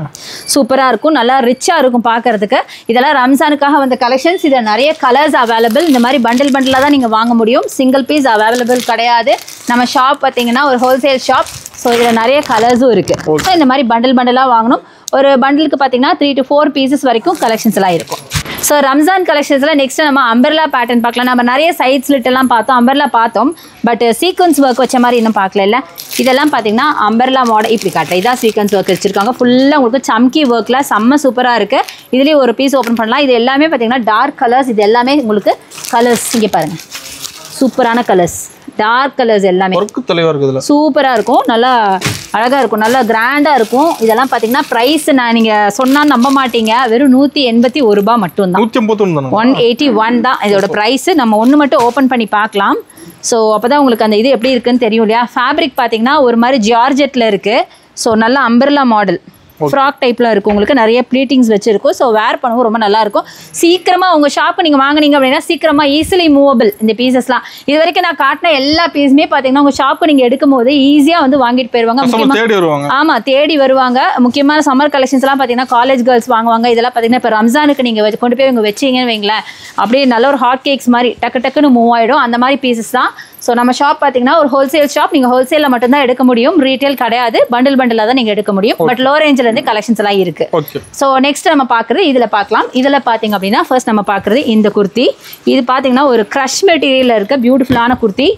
சூப்பராக இருக்கும், நல்லா ரிச்சாக இருக்கும் பார்க்கறதுக்கு. இதெல்லாம் ரம்ஜானுக்காக வந்த கலெக்ஷன்ஸ். இதில் நிறைய கலர்ஸ் அவைலபிள். இந்த மாதிரி பண்டிலாக தான் நீங்கள் வாங்க முடியும், சிங்கிள் பீஸ் அவைலபிள் கிடையாது. நம்ம ஷாப் பார்த்தீங்கன்னா ஒரு ஹோல்சேல் ஷாப். ஸோ இதில் நிறைய கலர்ஸும் இருக்குது. ஸோ இந்த மாதிரி பண்டிலாக வாங்கணும். ஒரு பண்டிலுக்கு பார்த்தீங்கன்னா 3 to 4 பீசஸ் வரைக்கும் கலெக்ஷன்ஸ் எல்லாம் இருக்கும். ஸோ ரம்ஜான் கலெக்ஷன்ஸில் நெக்ஸ்ட் நம்ம அம்பர்லா பேட்டர்ன் பார்க்கலாம். நம்ம நிறைய சைட் ஸ்லிட் எல்லாம் பார்த்தோம், அம்பர்லா பார்த்தோம், பட் சீக்வன்ஸ் ஒர்க் வச்ச மாதிரி இன்னும் பார்க்கல. இல்லை இதெல்லாம் பார்த்தீங்கன்னா அம்பர்லா மாடல் இப்படி காட்டுறேன். இதான் சீக்வன்ஸ் ஒர்க் வச்சிருக்காங்க. ஃபுல்லாக உங்களுக்கு சம்கி ஒர்க்கில் செம்ம சூப்பராக இருக்குது. இதுலேயே ஒரு பீஸ் ஓப்பன் பண்ணலாம். இது எல்லாமே பார்த்தீங்கன்னா டார்க் கலர்ஸ். இது எல்லாமே உங்களுக்கு கலர்ஸ் இங்கே பாருங்கள், சூப்பரான கலர்ஸ், டார்க் கலர்ஸ் எல்லாமே சூப்பராக இருக்கும், நல்லா அழகாக இருக்கும், நல்லா கிராண்டாக இருக்கும். இதெல்லாம் பார்த்தீங்கன்னா ப்ரைஸ் நீங்கள் சொன்னால் நம்ப மாட்டீங்க, வெறும் 181 ரூபா மட்டும்தான். 181 தான் இதோட ப்ரைஸ். நம்ம ஒன்று மட்டும் ஓப்பன் பண்ணி பார்க்கலாம். ஸோ அப்போ தான் உங்களுக்கு அந்த இது எப்படி இருக்குன்னு தெரியும் இல்லையா. ஃபேப்ரிக் பார்த்தீங்கன்னா ஒரு மாதிரி ஜார்ஜெட்டில் இருக்குது. ஸோ நல்லா அம்பர்லா மாடல் ஃப்ராக் டைப்பில் இருக்கும், உங்களுக்கு நிறைய ப்ளீட்டிங்ஸ் வச்சுருக்கும். ஸோ வேர் பண்ணவும் ரொம்ப நல்லாயிருக்கும். சீக்கிரமாக உங்கள் ஷாப்பு நீங்கள் வாங்கினீங்க அப்படின்னா சீக்கிரமாக ஈஸிலி மூவபிள் இந்த பீசஸ்லாம். இது வரைக்கும் நான் காட்டின எல்லா பீஸுமே பார்த்தீங்கன்னா உங்கள் ஷாப்பு நீங்கள் எடுக்கும் போது ஈஸியாக வந்து வாங்கிட்டு போயிடுவாங்க. ஆமாம், தேடி வருவாங்க. முக்கியமான சம்மர் கலெக்ஷன்ஸ்லாம் பார்த்தீங்கன்னா காலேஜ் கேர்ள்ஸ் வாங்குவாங்க. இதெல்லாம் பார்த்தீங்கன்னா இப்போ ரம்ஜானுக்கு நீங்கள் கொண்டு போய் இவங்க வச்சிங்கன்னு வைங்களேன், அப்படியே நல்ல ஒரு ஹாட் கேக்ஸ் மாதிரி டக்குன்னு மூவ் ஆகிடும். அந்த மாதிரி பீசஸ் தான். ஸோ நம்ம ஷாப் பார்த்தீங்கன்னா ஒரு ஹோல்சேல் ஷாப். நீங்கள் ஹோல்சேலில் மட்டும்தான் எடுக்க முடியும், ரீட்டெயில் கிடையாது. பண்டிலாக தான் நீங்கள் எடுக்க முடியும். பட் லோ ரேஞ்சிலேருந்து கலெக்ஷன்ஸ் எல்லாம் இருக்குது. ஸோ நெக்ஸ்ட் நம்ம பார்க்குறது இதில் பார்க்கலாம். இதில் பார்த்தீங்க அப்படின்னா ஃபர்ஸ்ட் நம்ம பார்க்குறது இந்த குர்த்தி. இது பார்த்தீங்கன்னா ஒரு க்ரஷ் மெட்டீரியலில் இருக்க பியூட்டிஃபுல்லான குர்த்தி,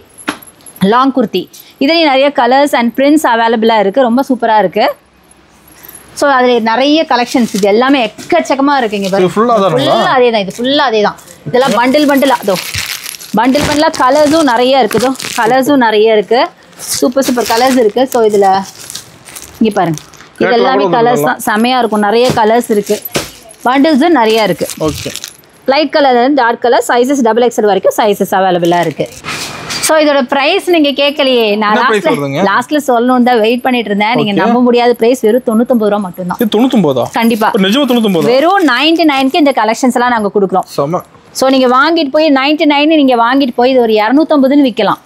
லாங் குர்த்தி. இதுலேயும் நிறைய கலர்ஸ் அண்ட் பிரிண்ட்ஸ் அவைலபிளாக இருக்குது, ரொம்ப சூப்பராக இருக்குது. ஸோ அதில் நிறைய கலெக்ஷன்ஸ், இது எல்லாமே எக்கச்சக்கமாக இருக்குங்க. ஃபுல்லாக அதே தான், இது ஃபுல்லாக அதே தான். இதெல்லாம் பண்டிலாக அதோ பண்டிலாக கலர்ஸும் நிறைய இருக்குதோ, கலர்ஸும் நிறைய இருக்குது, சூப்பர் கலர்ஸ் இருக்குது. ஸோ இதில் இங்கே பாருங்கள், இது எல்லாமே கலர்ஸ் தான், செம்மையாக இருக்கும். நிறைய கலர்ஸ் இருக்குது, பண்டில்ஸும் நிறையா இருக்குது. லைட் கலர்லேருந்து டார்க் கலர் சைஸஸ் XXL வரைக்கும் சைஸஸ் அவைலபிளாக இருக்குது. ஸோ இதோட ப்ரைஸ் நீங்கள் கேட்கலையே, நான் லாஸ்ட்டில் சொல்லணும் தான் வெயிட் பண்ணிட்டு இருந்தேன். நீங்கள் நம்ப முடியாத ப்ரைஸ் வெறும் 99 ரூபா மட்டும்தான். கண்டிப்பாக வெறும் 99க்கு இந்த கலெக்ஷன்ஸ் எல்லாம் நாங்கள் கொடுக்குறோம். ஸோ நீங்கள் வாங்கிட்டு போய் 99 நீங்கள் வாங்கிட்டு போய் இது ஒரு 250ன்னு விற்கலாம்.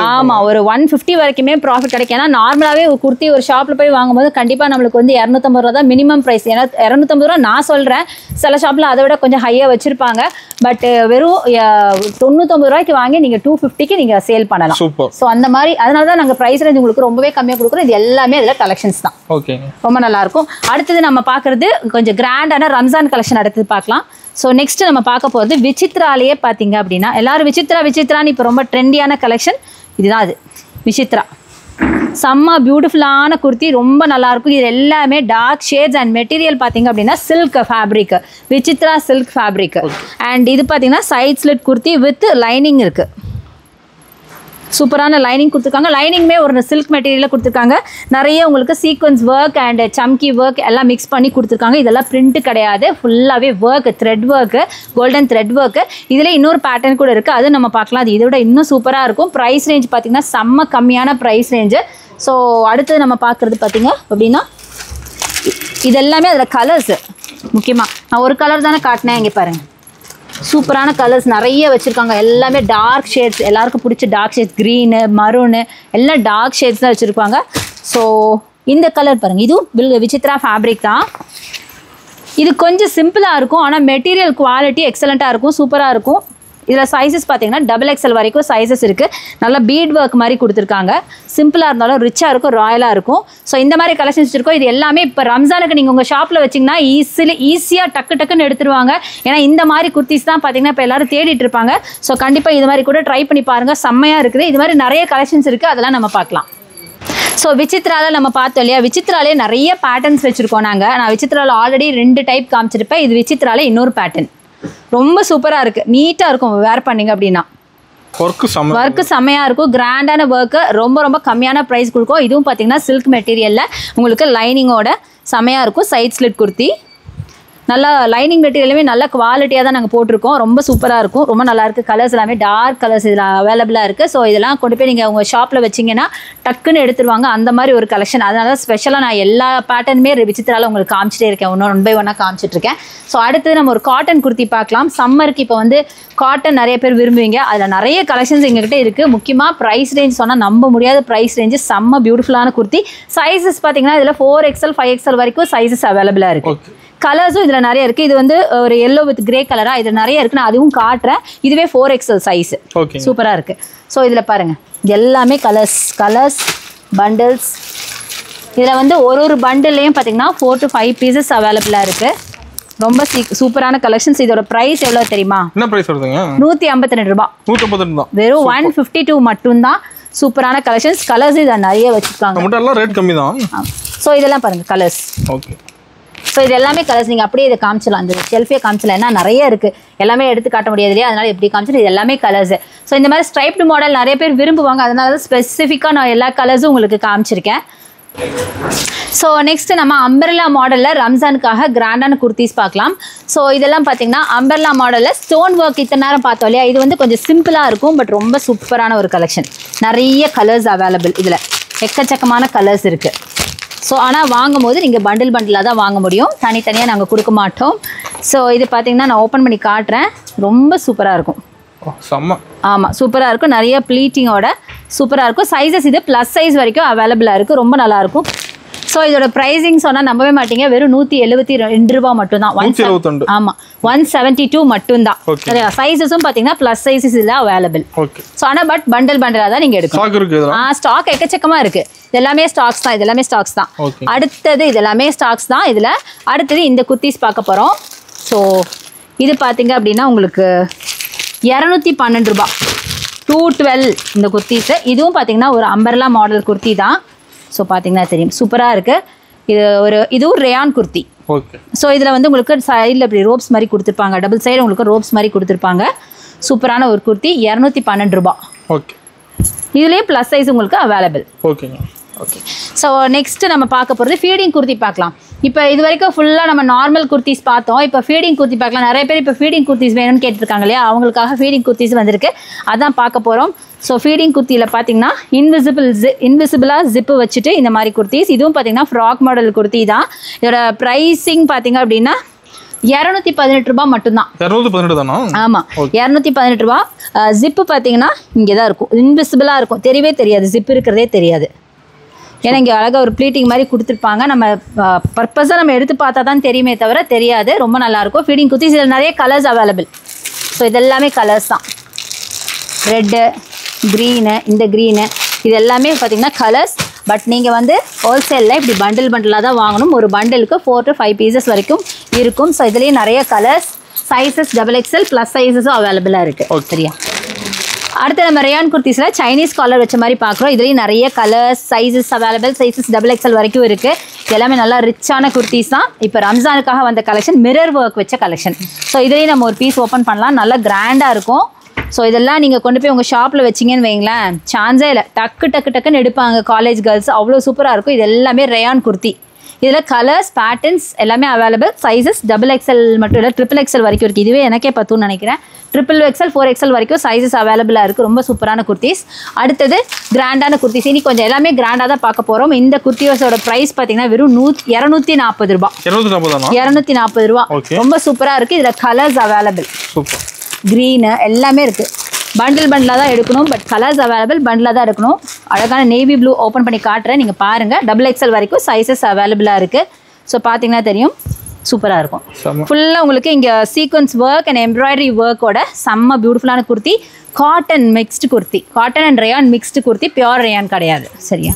ஆமாம், ஒரு 150 வரைக்குமே ப்ராஃபிட் கிடைக்கும். ஏன்னா நார்மலாகவே ஒரு குர்த்தி ஒரு ஷாப்பில் போய் வாங்கும்போது கண்டிப்பாக நம்மளுக்கு வந்து 250 ரூபா தான் மினிமம் ப்ரைஸ். ஏன்னா 250 ரூபா நான் சொல்கிறேன், சில ஷாப்பில் அதை விட கொஞ்சம் ஹையாக வச்சுருப்பாங்க. பட் வெறும் 99 ரூபாய்க்கு வாங்கி நீங்கள் 250க்கு நீங்கள் சேல் பண்ணலாம். ஸோ அந்த மாதிரி அதனால தான் நாங்கள் ப்ரைஸ் ரேஞ்ச் உங்களுக்கு ரொம்பவே கம்மியாக கொடுக்குறோம். இது எல்லாமே இதில் கலெக்ஷன்ஸ் தான், ரொம்ப நல்லாயிருக்கும். அடுத்தது நம்ம பார்க்குறது கொஞ்சம் கிராண்டான ரம்ஜான் கலெக்ஷன் அடுத்தது பார்க்கலாம். ஸோ நெக்ஸ்ட் நம்ம பார்க்க போகிறது விசித்ராலேயே பார்த்தீங்க அப்படின்னா எல்லாரும் விசித்ரான்னு இப்போ ரொம்ப ட்ரெண்டியான கலெக்ஷன் இதுதான். அது விசித்ரா செம்ம பியூட்டிஃபுல்லான குர்த்தி, ரொம்ப நல்லாயிருக்கும். இது எல்லாமே டார்க் ஷேட்ஸ் அண்ட் மெட்டீரியல் பார்த்தீங்க அப்படின்னா silk fabric, Vichitra silk fabric. And இது பார்த்தீங்கன்னா side slit kurti with lining இருக்குது. சூப்பரான லைனிங் கொடுத்துருக்காங்க. லைனிங்குமே ஒரு சில்க் மெட்டீரியலில் கொடுத்துருக்காங்க. நிறைய உங்களுக்கு சீக்வன்ஸ் ஒர்க் அண்ட் சம்கி ஒர்க் எல்லாம் மிக்ஸ் பண்ணி கொடுத்துருக்காங்க. இதெல்லாம் பிரிண்ட் கிடையாது, ஃபுல்லாகவே work, thread work, golden thread work. இதில் இன்னொரு பேட்டர்ன் கூட இருக்குது, அது நம்ம பார்க்கலாம். அது இதை விட இன்னும் சூப்பராக இருக்கும். ப்ரைஸ் ரேஞ்ச் பார்த்திங்கன்னா செம்ம கம்மியான ப்ரைஸ் ரேஞ்சு. ஸோ அடுத்தது நம்ம பார்க்குறது பார்த்திங்க அப்படின்னா இது எல்லாமே அதில் கலர்ஸு. முக்கியமாக நான் ஒரு கலர் தானே காட்டினேன், இங்கே பாருங்கள் சூப்பரான கலர்ஸ் நிறைய வச்சுருக்காங்க. எல்லாமே டார்க் ஷேட்ஸ், எல்லாருக்கும் பிடிச்ச டார்க் ஷேட்ஸ், க்ரீனு, மரூனு எல்லாம் டார்க் ஷேட்ஸ் தான் வச்சுருப்பாங்க. ஸோ இந்த கலர் பாருங்கள், இதுவும் விசித்ரா ஃபேப்ரிக் தான். இது கொஞ்சம் சிம்பிளாக இருக்கும், ஆனால் மெட்டீரியல் குவாலிட்டி எக்ஸலண்ட்டாக இருக்கும், சூப்பராக இருக்கும். இதில் சைஸஸ் பார்த்தீங்கன்னா XXL வரைக்கும் சைஸஸ் இருக்குது. நல்லா பீட் ஒர்க் மாதிரி கொடுத்துருக்காங்க. சிம்பிளாக இருந்தாலும் ரிச்சாக இருக்கும், ராயலாக இருக்கும். ஸோ இந்த மாதிரி கலெக்ஷன்ஸ் வச்சுருக்கோம். இது எல்லாமே இப்போ ரம்ஜானுக்கு நீங்கள் உங்கள் ஷாப்பில் வச்சிங்கன்னா ஈஸியாக டக்குன்னு எடுத்துருவாங்க. ஏன்னா இந்த மாதிரி குர்த்திஸ் தான் பார்த்தீங்கன்னா இப்போ எல்லாரும் தேடிட்டு இருப்பாங்க. ஸோ கண்டிப்பாக இது மாதிரி கூட ட்ரை பண்ணி பாருங்கள், செம்மையாக இருக்குது. இது மாதிரி நிறைய கலெக்ஷன்ஸ் இருக்குது, அதெல்லாம் நம்ம பார்க்கலாம். ஸோ விசித்ராவில் நம்ம பார்த்தோம் இல்லையா, விசித்ராலே நிறைய பேட்டர்ன்ஸ் வச்சுருக்கோம் நாங்கள். நான் விசித்ராவில் ஆல்ரெடி 2 டைப் காமிச்சிருப்பேன். இது விசித்ராவில் இன்னொரு பேட்டர்ன் ரொம்ப சூப்பராக இருக்குது, நீட்டாக இருக்கும் வேர் பண்ணிங்க அப்படின்னா. ஒர்க்கு செம்மையாக இருக்கும், கிராண்டான ஒர்க்கு, ரொம்ப கம்மியான ப்ரைஸ் கொடுக்கும். இதுவும் பார்த்தீங்கன்னா சில்க் மெட்டீரியலில் உங்களுக்கு லைனிங்கோட செம்மையாக இருக்கும். சைட் ஸ்லிட் குர்த்தி, நல்லா லைனிங் மெட்டீரியலுமே நல்ல குவாலிட்டியாக தான் நாங்கள் போட்டிருக்கோம். ரொம்ப சூப்பராக இருக்கும், ரொம்ப நல்லாயிருக்கு. கலர்ஸ் எல்லாமே டார்க் கலர்ஸ் இதில் அவைலபிளாக இருக்குது. ஸோ இதெல்லாம் கொண்டு போய் நீங்கள் உங்கள் ஷாப்பில் வச்சிங்கன்னா டக்குன்னு எடுத்துருவாங்க, அந்த மாதிரி ஒரு கலெக்ஷன். அதனால தான் ஸ்பெஷலாக நான் எல்லா பேட்டர்னுமே விசித்ராவில் உங்களுக்கு காமிச்சிட்டே இருக்கேன், ஒன் பை ஒன்னாக காமிச்சிட்ருக்கேன். ஸோ அடுத்தது நம்ம ஒரு காட்டன் குர்த்தி பார்க்கலாம். சம்மருக்கு இப்போ வந்து காட்டன் நிறைய பேர் விரும்புவீங்க, அதில் நிறைய கலெக்ஷன்ஸ் எங்ககிட்ட இருக்குது. முக்கியமாக ப்ரைஸ் ரேஞ்ச் சொன்னால் நம்ப முடியாத ப்ரைஸ் ரேஞ்சு, செம்ம பியூட்டிஃபுல்லான குர்த்தி. சைஸஸ் பார்த்தீங்கன்னா இதில் 4XL 5XL வரைக்கும் சைஸஸ் அவைலபிளாக இருக்குது. கலர்ஸும் இதில் நிறைய இருக்குது. இது வந்து ஒரு எல்லோ வித் கிரே கலராக இதில் நிறைய இருக்குது, நான் அதுவும் காட்டுறேன். இதுவே 4XL சைஸு, சூப்பராக இருக்குது. ஸோ இதில் பாருங்கள், எல்லாமே கலர்ஸ் பண்டில்ஸ். இதில் வந்து ஒரு பண்டில்லையும் பார்த்தீங்கன்னா 4 to 5 பீசஸ் அவைலபிளாக இருக்குது. ரொம்ப சூப்பரான கலெக்ஷன்ஸ். இதோட ப்ரைஸ் எவ்வளோ தெரியுமா? என்ன ப்ரைஸ் வருதுங்க? 152 ரூபா. 152 தான், வெறும் 152 மட்டும்தான். சூப்பரான கலெக்ஷன்ஸ். கலர்ஸ் இதில் நிறைய வச்சுருக்காங்க, ரேட் கம்மி தான். ஸோ இதெல்லாம் பாருங்கள் கலர்ஸ். ஓகே. ஸோ இது எல்லாமே கலர்ஸ், நீங்கள் அப்படியே இதை காமிச்சலாம், இந்த ஷெல்ஃபே காமிச்சலாம், ஏன்னா நிறைய இருக்குது, எல்லாமே எடுத்து காட்ட முடியாது இல்லையா, அதனால் எப்படி காமிச்சிட்டு இது எல்லாமே கலர்ஸ். ஸோ இந்த மாதிரி ஸ்ட்ரைப்டு மாடல் நிறைய பேர் விரும்புவாங்க, அதனால தான் ஸ்பெசிஃபிக்காக நான் எல்லா கலர்ஸும் உங்களுக்கு காமிச்சிருக்கேன். ஸோ நெக்ஸ்ட்டு நம்ம அம்பர்லா மாடலில் ரம்ஜானுக்காக கிராண்டான குர்த்திஸ் பார்க்கலாம். ஸோ இதெல்லாம் பார்த்தீங்கன்னா அம்பர்லா மாடலில் ஸ்டோன் ஒர்க் இத்தனை நேரம் பார்த்தோம் இல்லையா, இது வந்து கொஞ்சம் சிம்பிளாக இருக்கும், பட் ரொம்ப சூப்பரான ஒரு கலெக்ஷன். நிறைய கலர்ஸ் அவைலபிள், இதில் எக்கச்சக்கமான கலர்ஸ் இருக்குது. ஸோ ஆனால் வாங்கும்போது நீங்கள் பண்டிலாக தான் வாங்க முடியும், தனித்தனியாக நாங்கள் கொடுக்க மாட்டோம். ஸோ இது பார்த்தீங்கன்னா நான் ஓப்பன் பண்ணி காட்டுறேன், ரொம்ப சூப்பராக இருக்கும். ஆமாம், சூப்பராக இருக்கும், நிறைய ப்ளீட்டிங்கோட சூப்பராக இருக்கும். சைஸஸ் இது ப்ளஸ் சைஸ் வரைக்கும் அவைலபிளாக இருக்குது, ரொம்ப நல்லாயிருக்கும். ஸோ இதோட ப்ரைஸிங் சொன்னால் நம்பவே மாட்டீங்க, வெறும் 172 ரூபா மட்டும்தான். ஆமாம், 172 மட்டும்தான். சைஸஸும் பார்த்தீங்கன்னா ப்ளஸ் சைஸஸ் இதில் அவைலபிள். ஸோ ஆனால் பட் பண்டிலாக தான் நீங்கள் எடுக்கணும். ஸ்டாக் எக்கச்சக்கமாக இருக்குது, இதெல்லாமே ஸ்டாக்ஸ் தான், இதெல்லாமே ஸ்டாக்ஸ் தான். அடுத்தது இதெல்லாமே ஸ்டாக்ஸ் தான். இதில் அடுத்தது இந்த குர்த்திஸ் பார்க்க போகிறோம். ஸோ இது பார்த்தீங்க அப்படின்னா உங்களுக்கு 212 ரூபா, 212 இந்த குர்த்திஸு. இதுவும் பார்த்தீங்கன்னா ஒரு அம்பர்லா மாடல் குர்த்தி தான். ஸோ பார்த்தீங்கன்னா தெரியும், சூப்பராக இருக்குது. இதுவும் ரேயான் குர்த்தி. ஸோ இதில் வந்து உங்களுக்கு சைடில் இப்படி ரோப்ஸ் மாதிரி கொடுத்துருப்பாங்க, டபுள் சைடு உங்களுக்கு ரோப்ஸ் மாதிரி கொடுத்துருப்பாங்க. சூப்பரான ஒரு குர்த்தி, 212 ரூபா. இதுலேயே ப்ளஸ் சைஸ் உங்களுக்கு அவைலபிள். ஓகே. ஸோ நெக்ஸ்ட்டு நம்ம பார்க்க போகிறது ஃபீடிங் குர்த்தி பார்க்கலாம். இப்போ இது வரைக்கும் ஃபுல்லாக நம்ம நார்மல் குர்த்திஸ் பார்த்தோம், இப்போ ஃபீடிங் குர்த்தி பார்க்கலாம். நிறைய பேர் இப்போ ஃபீடிங் குர்த்திஸ் வேணும்னு கேட்டிருக்காங்க இல்லையா, அவங்களுக்காக ஃபீடிங் குர்த்திஸ் வந்திருக்கு, அதான் பார்க்க போகிறோம். ஸோ ஃபீடிங் குர்த்தியில் பார்த்தீங்கன்னா இன்விசிபிளாக ஜிப்பு வச்சுட்டு இந்த மாதிரி குர்த்திஸ். இதுவும் பார்த்தீங்கன்னா ஃப்ராக் மாடல் குர்த்தி தான். இதோட ப்ரைஸிங் பார்த்தீங்க அப்படின்னா 218 ரூபா மட்டும்தான். 218 தானா? ஆமாம், 218 ரூபா. ஜிப்பு பார்த்தீங்கன்னா இங்கே தான் இருக்கும், இன்விசிபிளாக இருக்கும், தெரியவே தெரியாது, ஜிப் இருக்கிறதே தெரியாது. ஏன்னா இங்கே அழகாக ஒரு ப்ளீட்டிங் மாதிரி கொடுத்துருப்பாங்க, நம்ம பர்பஸாக நம்ம எடுத்து பார்த்தா தான் தெரியுமே தவிர தெரியாது. ரொம்ப நல்லாயிருக்கும் ஃபீடிங் குர்த்திஸ். இதில் நிறைய கலர்ஸ் அவைலபிள். ஸோ இதெல்லாமே கலர்ஸ் தான், ரெட்டு, க்ரீனு, இந்த க்ரீனு, இது எல்லாமே பார்த்திங்கன்னா கலர்ஸ். பட் நீங்கள் வந்து ஹோல்சேலில் இப்படி பண்டிலாக தான் வாங்கணும். ஒரு பண்டிலுக்கு 4 to 5 பீசஸ் வரைக்கும் இருக்கும். ஸோ இதுலேயே நிறைய கலர்ஸ், சைஸஸ் XXL ப்ளஸ் சைஸஸும் அவைலபிளாக இருக்குது. சரியா? அடுத்து நம்ம ரேயான் குர்த்திஸில் சைனீஸ் காலர் வச்ச மாதிரி பார்க்குறோம். இதுலேயும் நிறைய colours, sizes available, sizes XXL வரைக்கும் இருக்குது. எல்லாமே நல்லா ரிச்சான குர்த்திஸ் தான். இப்போ ரம்ஜானுக்காக வந்த கலெக்ஷன், மிரர் ஒர்க் வச்ச கலெக்ஷன். ஸோ இதுலேயும் நம்ம ஒரு பீஸ் ஓப்பன் பண்ணலாம், நல்லா கிராண்டாக இருக்கும். ஸோ இதெல்லாம் நீங்கள் கொண்டு போய் உங்கள் ஷாப்பில் வச்சிங்கன்னு வைங்களேன், சான்ஸே இல்லை, டக்குன்னு எடுப்பாங்க காலேஜ் கேர்ள்ஸ், அவ்வளோ சூப்பராக இருக்கும். இது எல்லாமே ரேயான் குர்த்தி. இதில் கலர்ஸ், பேட்டர்ன்ஸ் எல்லாமே அவைலபிள். சைஸஸ் XXL மட்டும் இல்லை, XXL வரைக்கும் இருக்குது. இதுவே எனக்கே பத்துன்னு நினைக்கிறேன். XXL 4XL வரைக்கும் சைஸஸ் அவைலபிளாக இருக்குது. ரொம்ப சூப்பரான குர்த்திஸ். அடுத்தது கிராண்டான குர்த்திஸ். இனி கொஞ்சம் எல்லாமே கிராண்டாக தான் பார்க்க போகிறோம். இந்த குர்த்தியோட ப்ரைஸ் பார்த்தீங்கன்னா வெறும் 240 ரூபா. 240 ரூபா. ரொம்ப சூப்பராக இருக்குது. இதில் கலர்ஸ் அவைலபிள், க்ரீனு எல்லாமே இருக்குது. பண்டிலாக தான் எடுக்கணும், பட் கலர்ஸ் அவைலபிள், பண்டிலாக தான் எடுக்கணும். அழகான நேவி ப்ளூ ஓப்பன் பண்ணி காட்டுறேன், நீங்கள் பாருங்கள். XXL வரைக்கும் சைஸஸ் அவைலபிளாக இருக்குது. ஸோ பார்த்தீங்கன்னா தெரியும், சூப்பராக இருக்கும். செம்ம. ஃபுல்லாக உங்களுக்கு இங்கே சீக்வன்ஸ் ஒர்க் அண்ட் எம்ப்ராய்டரி ஒர்க்கோட செம்ம பியூட்டிஃபுல்லான kurti. Cotton mixed kurti, cotton and rayon mixed kurti, pure rayon கிடையாது. சரியா?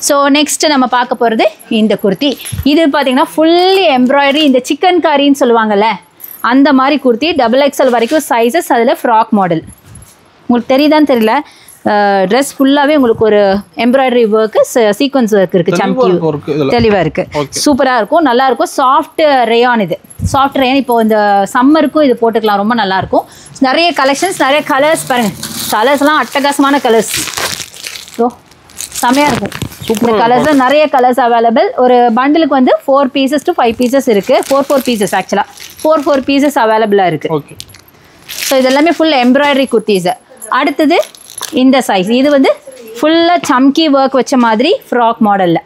ஸோ நெக்ஸ்ட்டு நம்ம பார்க்க போகிறது இந்த குர்த்தி. இது பார்த்தீங்கன்னா ஃபுல்லி எம்ப்ராய்டரி, இந்த சிக்கன் காரின்னு சொல்லுவாங்கள்ல அந்த மாதிரி குர்த்தி. XXL வரைக்கும் சைஸஸ், அதில் ஃப்ராக் மாடல். உங்களுக்கு தெரியுதான்னு தெரியல, ட்ரெஸ் ஃபுல்லாகவே உங்களுக்கு ஒரு எம்ப்ராய்டரி ஒர்க்கு, சீக்வன்ஸ் ஒர்க் இருக்குது, சம்கி தெளிவாக இருக்குது, சூப்பராக இருக்கும், நல்லாயிருக்கும். சாஃப்ட் ரேயான், இது சாஃப்ட் ரேயான். இப்போ இந்த சம்மருக்கும் இது போட்டுக்கலாம், ரொம்ப நல்லாயிருக்கும். நிறைய கலெக்ஷன்ஸ், நிறைய கலர்ஸ் பாருங்கள், கலர்ஸ்லாம் அட்டகாசமான கலர்ஸ். ஸோ செம்மையாக இருக்கும். இந்த கலர்ஸில் நிறைய கலர்ஸ் அவைலபிள். ஒரு பண்டிலுக்கு வந்து 4 pieces to 5 pieces இருக்குது. 4 pieces ஆக்சுவலாக 4 pieces அவைலபிளாக இருக்குது. ஸோ இதெல்லாமே ஃபுல் எம்ப்ராய்டரி குர்த்திஸு. அடுத்தது இந்த சைஸ், இது வந்து ஃபுல்லாக சம்கி ஒர்க் வச்ச மாதிரி ஃப்ராக் மாடலில்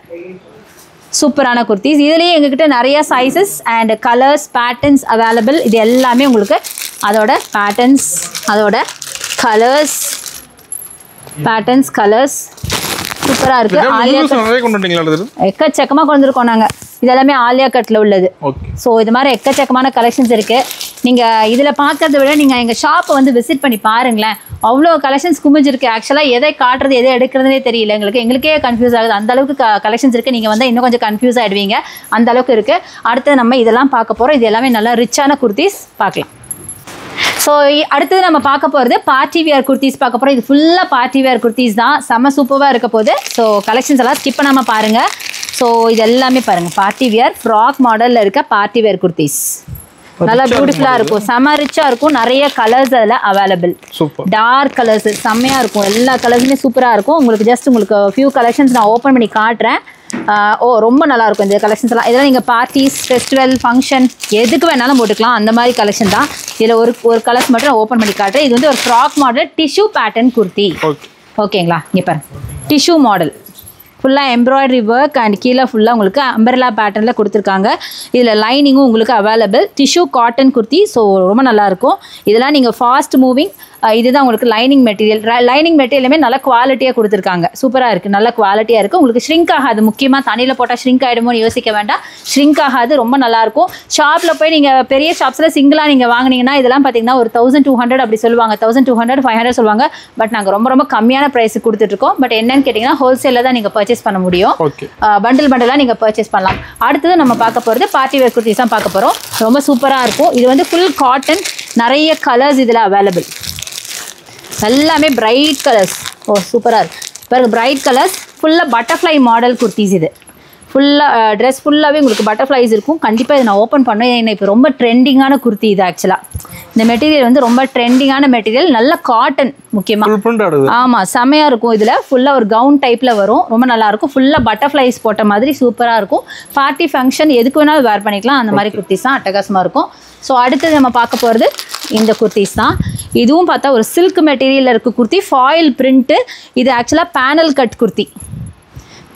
சூப்பரான குர்த்திஸ். இதுலேயே எங்ககிட்ட நிறைய sizes and colours patterns available. இது எல்லாமே உங்களுக்கு அதோட பேட்டர்ன்ஸ், அதோட கலர்ஸ், பேட்டர்ன்ஸ், கலர்ஸ் சூப்பராக இருக்குது. ஆலியா கட் எக்கச்சக்கமாக கொண்டு வந்துருக்கோம் நாங்கள். இதெல்லாமே ஆலியா கட்டில் உள்ளது. ஸோ இது மாதிரி எக்கச்சக்கமான கலெக்ஷன்ஸ் இருக்குது. நீங்கள் இதில் பார்க்கறத விட நீங்கள் எங்கள் ஷாப்பை வந்து விசிட் பண்ணி பாருங்களேன். அவ்வளோ கலெக்ஷன்ஸ் குமிஞ்சிருக்கு. ஆக்சுவலாக எதை காட்டுறது எதை எடுக்கிறதுனே தெரியல எங்களுக்கே கன்ஃபியூஸ் ஆகுது. அந்தளவுக்கு கலெக்ஷன்ஸ் இருக்குது. நீங்கள் வந்து இன்னும் கொஞ்சம் கன்ஃபியூஸ் ஆகிடுவீங்க, அந்தளவுக்கு இருக்குது. அடுத்து நம்ம இதெல்லாம் பார்க்க போகிறோம். இது எல்லாமே நல்லா ரிச்சான குர்த்திஸ் பார்க்கலாம். ஸோ அடுத்தது நம்ம பார்க்க போகிறது பார்ட்டி வியர் குர்த்திஸ் பார்க்க போகிறோம். இது ஃபுல்லாக பார்ட்டி வியர் குர்த்திஸ் தான், செம்ம சூப்பராக இருக்க போகுது. ஸோ கலெக்ஷன்ஸ் எல்லாம் ஸ்கிப் பண்ணாமல் பாருங்கள். ஸோ இது எல்லாமே பாருங்கள், பார்ட்டி வியர் ஃப்ராக் மாடலில் இருக்க பார்ட்டி வியர் குர்த்திஸ். நல்லா பியூட்டிஃபுல்லாக இருக்கும், செம்ம ரிச்சாக இருக்கும். நிறைய கலர்ஸ் அதில் அவைலபிள், டார்க் கலர்ஸ் செம்மையாக இருக்கும். எல்லா கலர்ஸுமே சூப்பராக இருக்கும். உங்களுக்கு ஃபியூ கலெக்ஷன்ஸ் நான் ஓப்பன் பண்ணி காட்டுறேன். ரொம்ப நல்லாயிருக்கும் இந்த கலெக்ஷன்ஸ் எல்லாம். இதெல்லாம் நீங்கள் பார்ட்டிஸ், ஃபெஸ்டிவல், ஃபங்க்ஷன் எதுக்கு வேணாலும் போட்டுக்கலாம், அந்த மாதிரி கலெக்ஷன் தான். இதில் ஒரு கலர்ஸ் மட்டும் நான் ஓப்பன் பண்ணி காட்டுறேன். இது வந்து ஒரு frock model tissue pattern kurti. ஓகேங்களா? இங்கே பாருங்க, டிஷ்யூ மாடல் ஃபுல்லாக எம்ப்ராய்டரி ஒர்க் அண்ட் கீழே ஃபுல்லாக உங்களுக்கு அம்பர்லா பேட்டர்னில் கொடுத்துருக்காங்க. இதில் லைனிங்கும் உங்களுக்கு available. Tissue cotton kurti. So ரொம்ப நல்லாயிருக்கும். இதெல்லாம் நீங்கள் ஃபாஸ்ட் மூவிங். இதுதான் உங்களுக்கு லைனிங் மெட்டீரியல். லைனிங் மெட்டீரியலுமே நல்ல குவாலிட்டியாக கொடுத்துருக்காங்க. சூப்பராக இருக்குது, நல்ல குவாலிட்டியாக இருக்குது. உங்களுக்கு ஷ்ரிங்க் ஆகாது. முக்கியமாக தண்ணியில் போட்டால் ஷ்ரிங்க் ஆகிடுமோன்னு யோசிக்க வேண்டாம், ஷ்ரிங்க் ஆகாது. ரொம்ப நல்லாயிருக்கும். ஷாப்பில் போய் நீங்கள் பெரிய ஷாப்ஸில் சிங்கிளாக நீங்கள் வாங்கினீங்கன்னா இதெல்லாம் பார்த்தீங்கன்னா ஒரு 1200 அப்படி சொல்லுவாங்க, 1200 500 சொல்லுவாங்க. பட் நாங்கள் ரொம்ப கம்மியான ப்ரைஸுக்கு கொடுத்துட்ருக்கோம். பட் என்னன்னு கேட்டிங்கன்னா ஹோல்சேலில் தான் நீங்கள் பர்ச்சேஸ் பண்ண முடியும். பண்டலாக நீங்கள் பர்ச்சேஸ் பண்ணலாம். அடுத்தது நம்ம பார்க்க போகிறது பார்ட்டி வேர் குர்த்திஸ் தான் பார்க்க போகிறோம். ரொம்ப சூப்பராக இருக்கும். இது வந்து ஃபுல் காட்டன், நிறைய கலர்ஸ் இதில் அவைலபிள். எல்லாமே பிரைட் கலர்ஸ். சூப்பராக இருக்குது பாருங்கள், பிரைட் கலர்ஸ். ஃபுல்லாக பட்டர்ஃப்ளை மாடல் குர்த்திஸ். இது ஃபுல்லாக ட்ரெஸ் ஃபுல்லாகவே உங்களுக்கு பட்டர்ஃப்ளைஸ் இருக்கும். கண்டிப்பாக இதை நான் ஓப்பன் பண்ணேன். ஏன்னா இப்போ ரொம்ப ட்ரெண்டிங்கான குர்த்தி இது. ஆக்சுவலாக இந்த மெட்டீரியல் வந்து ரொம்ப ட்ரெண்டிங்கான மெட்டீரியல், நல்ல காட்டன் முக்கியமாக. ஆமாம், செம்மையாக இருக்கும். இதில் ஃபுல்லாக ஒரு கவுன் டைப்பில் வரும், ரொம்ப நல்லாயிருக்கும். ஃபுல்லாக பட்டர்ஃப்ளைஸ் போட்ட மாதிரி சூப்பராக இருக்கும். பார்ட்டி ஃபங்க்ஷன் எதுக்கு வேணாலும் வேர் பண்ணிக்கலாம், அந்த மாதிரி குர்த்திஸ் தான் அட்டகாசமாக இருக்கும். ஸோ அடுத்தது நம்ம பார்க்க போகிறது இந்த குர்த்திஸ் தான். இதுவும் பார்த்தா ஒரு சில்க் மெட்டீரியலில் இருக்க குர்த்தி, ஃபாயில் பிரிண்ட்டு. இது ஆக்சுவலாக பேனல் கட் குர்த்தி.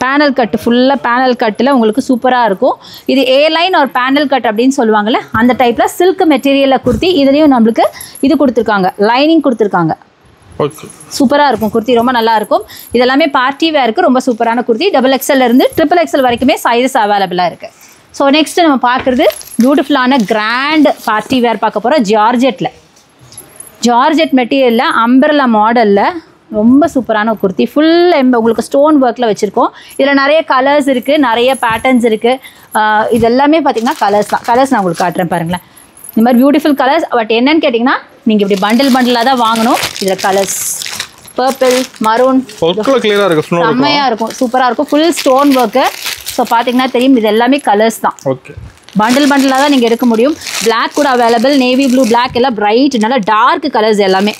பேனல் கட்டு, ஃபுல்லாக பேனல் கட்டில் உங்களுக்கு சூப்பராக இருக்கும். இது ஏ லைன் ஒரு பேனல் கட் அப்படின்னு சொல்லுவாங்கள்ல, அந்த டைப்பில் சில்க் மெட்டீரியலில் குர்த்தி. இதுலேயும் நம்மளுக்கு இது கொடுத்துருக்காங்க, லைனிங் கொடுத்துருக்காங்க. சூப்பராக இருக்கும் குர்த்தி, ரொம்ப நல்லாயிருக்கும். இதெல்லாமே பார்ட்டி வேருக்கு ரொம்ப சூப்பரான குர்த்தி. XXL இருந்து XXL வரைக்குமே சைஸஸ் அவைலபிளாக இருக்குது. ஸோ நெக்ஸ்ட்டு நம்ம பார்க்குறது பியூட்டிஃபுல்லான கிராண்ட் பார்ட்டி வேர் பார்க்க போகிறோம். ஜார்ஜெட் மெட்டீரியலில் அம்பர்லா மாடலில் ரொம்ப சூப்பரான குர்த்தி. ஃபுல் உங்களுக்கு ஸ்டோன் ஒர்க்கில் வச்சுருக்கோம். இதில் நிறைய கலர்ஸ் இருக்குது, நிறைய பேட்டர்ன்ஸ் இருக்குது. இது எல்லாமே பார்த்திங்கன்னா கலர்ஸ் தான். கலர்ஸ் நான் உங்களுக்கு காட்டுறேன் பாருங்களேன். இந்த மாதிரி பியூட்டிஃபுல் கலர்ஸ். பட் என்னன்னு கேட்டிங்கன்னா நீங்கள் இப்படி பண்டலாக தான் வாங்கணும். இதில் கலர்ஸ் பர்பிள், மரூன், செம்மையாக இருக்கும், சூப்பராக இருக்கும். Full stone work. ஸோ பார்த்தீங்கன்னா தெரியும், இது எல்லாமே கலர்ஸ் தான். பண்டலாக தான் நீங்கள் எடுக்க முடியும். பிளாக் கூட அவைலபிள், நேவி ப்ளூ, பிளாக் எல்லாம் பிரைட், நல்லா டார்க் கலர்ஸ் எல்லாமே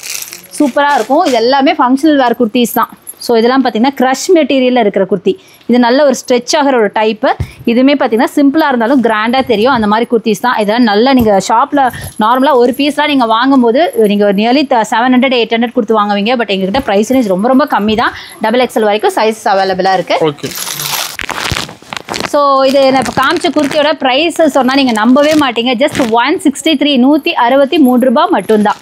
சூப்பராக இருக்கும். இது எல்லாமே ஃபங்க்ஷனல் வேர் குர்த்திஸ் தான். ஸோ இதெல்லாம் பார்த்தீங்கன்னா க்ரஷ் மெட்டீரியலில் இருக்கிற குர்த்தி. இது நல்ல ஒரு ஸ்ட்ரெச் ஆகிற ஒரு டைப்பு. இதுவுமே பார்த்தீங்கன்னா சிம்பிளாக இருந்தாலும் கிராண்டாக தெரியும், அந்த மாதிரி குர்த்திஸ் தான். இதெல்லாம் நல்லா நீங்கள் ஷாப்பில் நார்மலாக ஒரு பீஸ்லாம் நீங்கள் வாங்கும்போது நீங்கள் நியர்லி 700 800 கொடுத்து வாங்குவீங்க. பட் எங்ககிட்ட ப்ரைஸ் ரேஞ்ச் ரொம்ப கம்மி தான். XXL வரைக்கும் சைஸஸ் அவைலபிளாக இருக்குது. ஸோ இது நான் இப்போ காமிச்ச குர்த்தியோட ப்ரைஸ் சொன்னால் நீங்கள் நம்பவே மாட்டீங்க. ஜஸ்ட் 163 163 ரூபாய் மட்டும்தான்.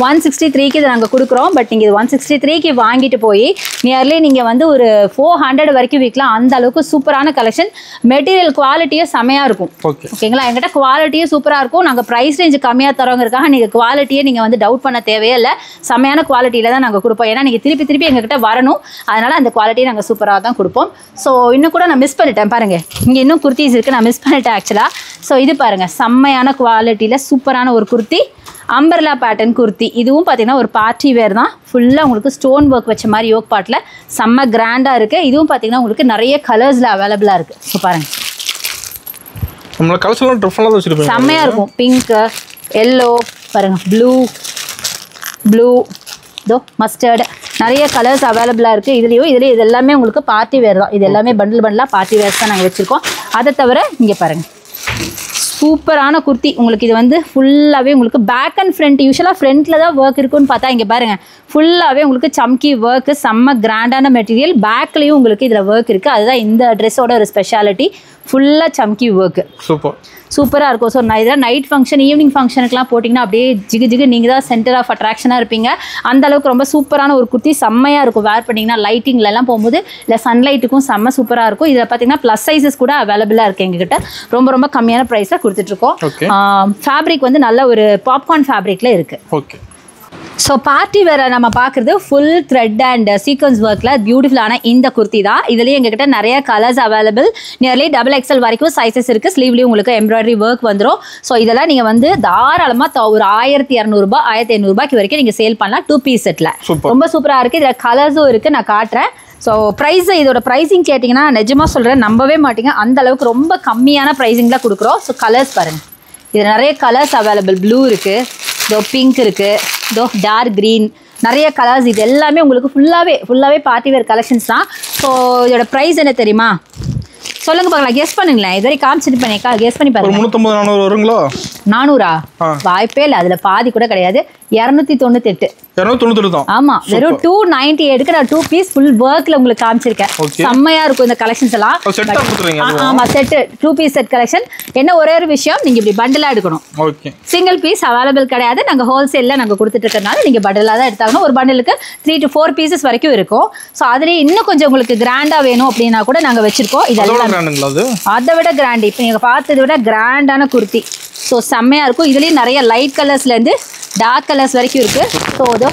163க்கு இதை நாங்கள் கொடுக்குறோம். பட் நீங்கள் இது 163க்கு வாங்கிட்டு போய் நியர்லி நீங்கள் வந்து ஒரு 400 வரைக்கும் விற்கலாம். அந்த அளவுக்கு சூப்பரான கலெக்ஷன். மெட்டீரியல் குவாலிட்டியும் செமையாக இருக்கும். ஓகேங்களா, எங்கிட்ட குவாலிட்டியும் சூப்பராக இருக்கும். நாங்கள் ப்ரைஸ் ரேஞ்சு கம்மியாக தரோங்கிறதுக்காக நீங்கள் குவாலிட்டியை நீங்கள் வந்து டவுட் பண்ண தேவையே இல்லை. செமையான குவாலிட்டியில் தான் நாங்கள் கொடுப்போம். ஏன்னா நீங்கள் திருப்பி எங்ககிட்ட வரணும். அதனால் அந்த குவாலிட்டியை நாங்கள் சூப்பராக தான் கொடுப்போம். ஸோ இன்னும் கூட நான் மிஸ் பண்ணிட்டேன் பாருங்கள், இங்கே இன்னும் குர்த்திஸ் இருக்குது, நான் மிஸ் பண்ணிட்டேன் ஆக்சுவலாக. ஸோ இது பாருங்கள், செம்மையான குவாலிட்டியில் சூப்பரான ஒரு குர்த்தி, அம்பர்லா பேட்டர்ன் குர்த்தி. இதுவும் பார்த்தீங்கன்னா ஒரு பார்ட்டி வேர் தான். ஃபுல்லாக உங்களுக்கு ஸ்டோன் ஒர்க் வச்ச மாதிரி யோக் பாட்டில் செம்ம கிராண்டாக இருக்குது. இதுவும் பார்த்தீங்கன்னா உங்களுக்கு நிறைய கலர்ஸில் அவைலபிளாக இருக்குது. ஸோ பாருங்கள், செம்மையாக இருக்கும். பிங்க்கு, எல்லோ பாருங்கள், ப்ளூ இதோ மஸ்டர்டு, நிறைய கலர்ஸ் அவைலபிளாக இருக்குது. இதுலேயும் இது எல்லாமே உங்களுக்கு பார்ட்டி வேர் தான். இது எல்லாமே பண்டிலாக பார்ட்டி வேர்ஸ் தான் நாங்கள் வச்சுருக்கோம். அதை தவிர இங்கே பாருங்கள், சூப்பரான குர்த்தி. உங்களுக்கு இது வந்து ஃபுல்லாகவே உங்களுக்கு பேக் அண்ட் ஃப்ரண்ட், யூஸ்வலாக ஃப்ரண்ட்டில் தான் ஒர்க் இருக்குன்னு பார்த்தா இங்கே பாருங்கள், ஃபுல்லாகவே உங்களுக்கு சம்கி ஒர்க்கு, செம்ம கிராண்டான மெட்டீரியல். பேக்லேயும் உங்களுக்கு இதில் ஒர்க் இருக்குது. அதுதான் இந்த ட்ரெஸ்ஸோட ஒரு ஸ்பெஷாலிட்டி. ஃபுல்லாக சம்கி ஒர்க்கு, சூப்பராக இருக்கும். ஸோ நான் இதில் நைட் ஃபங்க்ஷன், ஈவினிங் ஃபங்க்ஷனுக்குலாம் போட்டிங்கன்னா அப்படியே ஜிகு நீங்கள் தான் சென்டர் ஆஃப் அட்ராக்ஷனாக இருப்பீங்க. அந்தளவுக்கு ரொம்ப சூப்பரான ஒரு குர்த்தி, செம்மையாக இருக்கும். வேர் பண்ணிங்கன்னா லைட்டிங்லலாம் போகும்போது இல்லை சன்லைட்டுக்கும் செம்ம சூப்பராக இருக்கும். இதில் பார்த்தீங்கன்னா ப்ளஸ் சைஸஸ் கூட அவைலபிளாக இருக்குது எங்ககிட்ட. ரொம்ப கம்மியான ப்ரைஸில் கொடுத்துட்ருக்கோம். ஃபேப்ரிக் வந்து நல்ல ஒரு பாப்கார்ன் ஃபேப்ரிக்கில் இருக்குது. ஸோ பார்ட்டி வேற நம்ம பார்க்குறது ஃபுல் த்ரெட் அண்ட் சீக்வன்ஸ் ஒர்க்கில் பியூட்டிஃபுல்லான இந்த குர்த்தி தான். இதுலேயே எங்ககிட்ட நிறைய கலர்ஸ் அவைலபிள். நியர்லி XXL வரைக்கும் சைஸஸ் இருக்குது. ஸ்லீவ்லேயும் உங்களுக்கு எம்ப்ராய்டரி ஒர்க் வந்துடும். ஸோ இதெல்லாம் நீங்கள் வந்து தாராளமாக ஒரு 1200 ரூபாய் 1500 ரூபாய்க்கு வரைக்கும் நீங்கள் சேல் பண்ணலாம் 2 பீஸ் செட்டில். ரொம்ப சூப்பராக இருக்குது. இதில் கலர்ஸும் இருக்குது, நான் காட்டுறேன். ஸோ இதோட ப்ரைஸிங் கேட்டிங்கன்னா நிஜமாக சொல்கிறேன், நம்பவே மாட்டீங்க. அந்த அளவுக்கு ரொம்ப கம்மியான ப்ரைஸிங்கில் கொடுக்குறோம். ஸோ கலர்ஸ் பாருங்கள், இதில் நிறைய கலர்ஸ் அவைலபிள். ப்ளூ இருக்குது, இதோ பிங்க் இருக்குது, இதோ டார்க் க்ரீன், நிறைய கலர்ஸ். இது எல்லாமே உங்களுக்கு ஃபுல்லாகவே பார்ட்டி வேர் கலெக்ஷன்ஸ் தான். ஸோ இதோட ப்ரைஸ் என்ன தெரியுமா? சொல்லுங்க பார்க்கலாம், கெஸ் பண்ணுங்களேன். இது வரைக்கும் காமிச்சிட்டு பண்ணிக்கா, கெஸ் பண்ணி பாருங்க. 350 400 வருங்களா? 400 வாய்ப்பே இல்லை, அதில் பாதி கூட கிடையாது. 298 தான். ஆமா, வெறும் 298க்கு நான் 2 பீஸ் ஃபுல் ஒர்க்ல உங்களுக்கு காமிச்சிருக்கேன். செம்மையா இருக்கும் இந்த கலெக்ஷன்ஸ் எல்லாம். ஆமா, செட் 2 பீஸ் செட் கலெக்ஷன். என்ன ஒரே ஒரு விஷயம், நீங்க இப்படி பண்டலா எடுக்கணும். சிங்கிள் பீஸ் அவைலபிள் கிடையாது. நாங்க ஹோல்சேல்ல நாங்க கொடுத்துட்டு இருக்கறனால நீங்க பண்டலா தான் எடுத்தாகணும். ஒரு பண்டலுக்கு 3 to 4 பீசஸ் வரைக்கும் இருக்கும். ஸோ அதுலேயே இன்னும் கொஞ்சம் உங்களுக்கு கிராண்டா வேணும் அப்படின்னா கூட நாங்க வச்சிருக்கோம். இதெல்லாம் அதை விட கிராண்ட், இப்போ நீங்க பார்த்ததை விட கிராண்டான குர்த்தி. ஸோ செம்மையாக இருக்கும். இதுலேயும் நிறைய லைட் கலர்ஸ்லேருந்து டார்க் கலர்ஸ் வரைக்கும் இருக்குது. ஸோ இதோ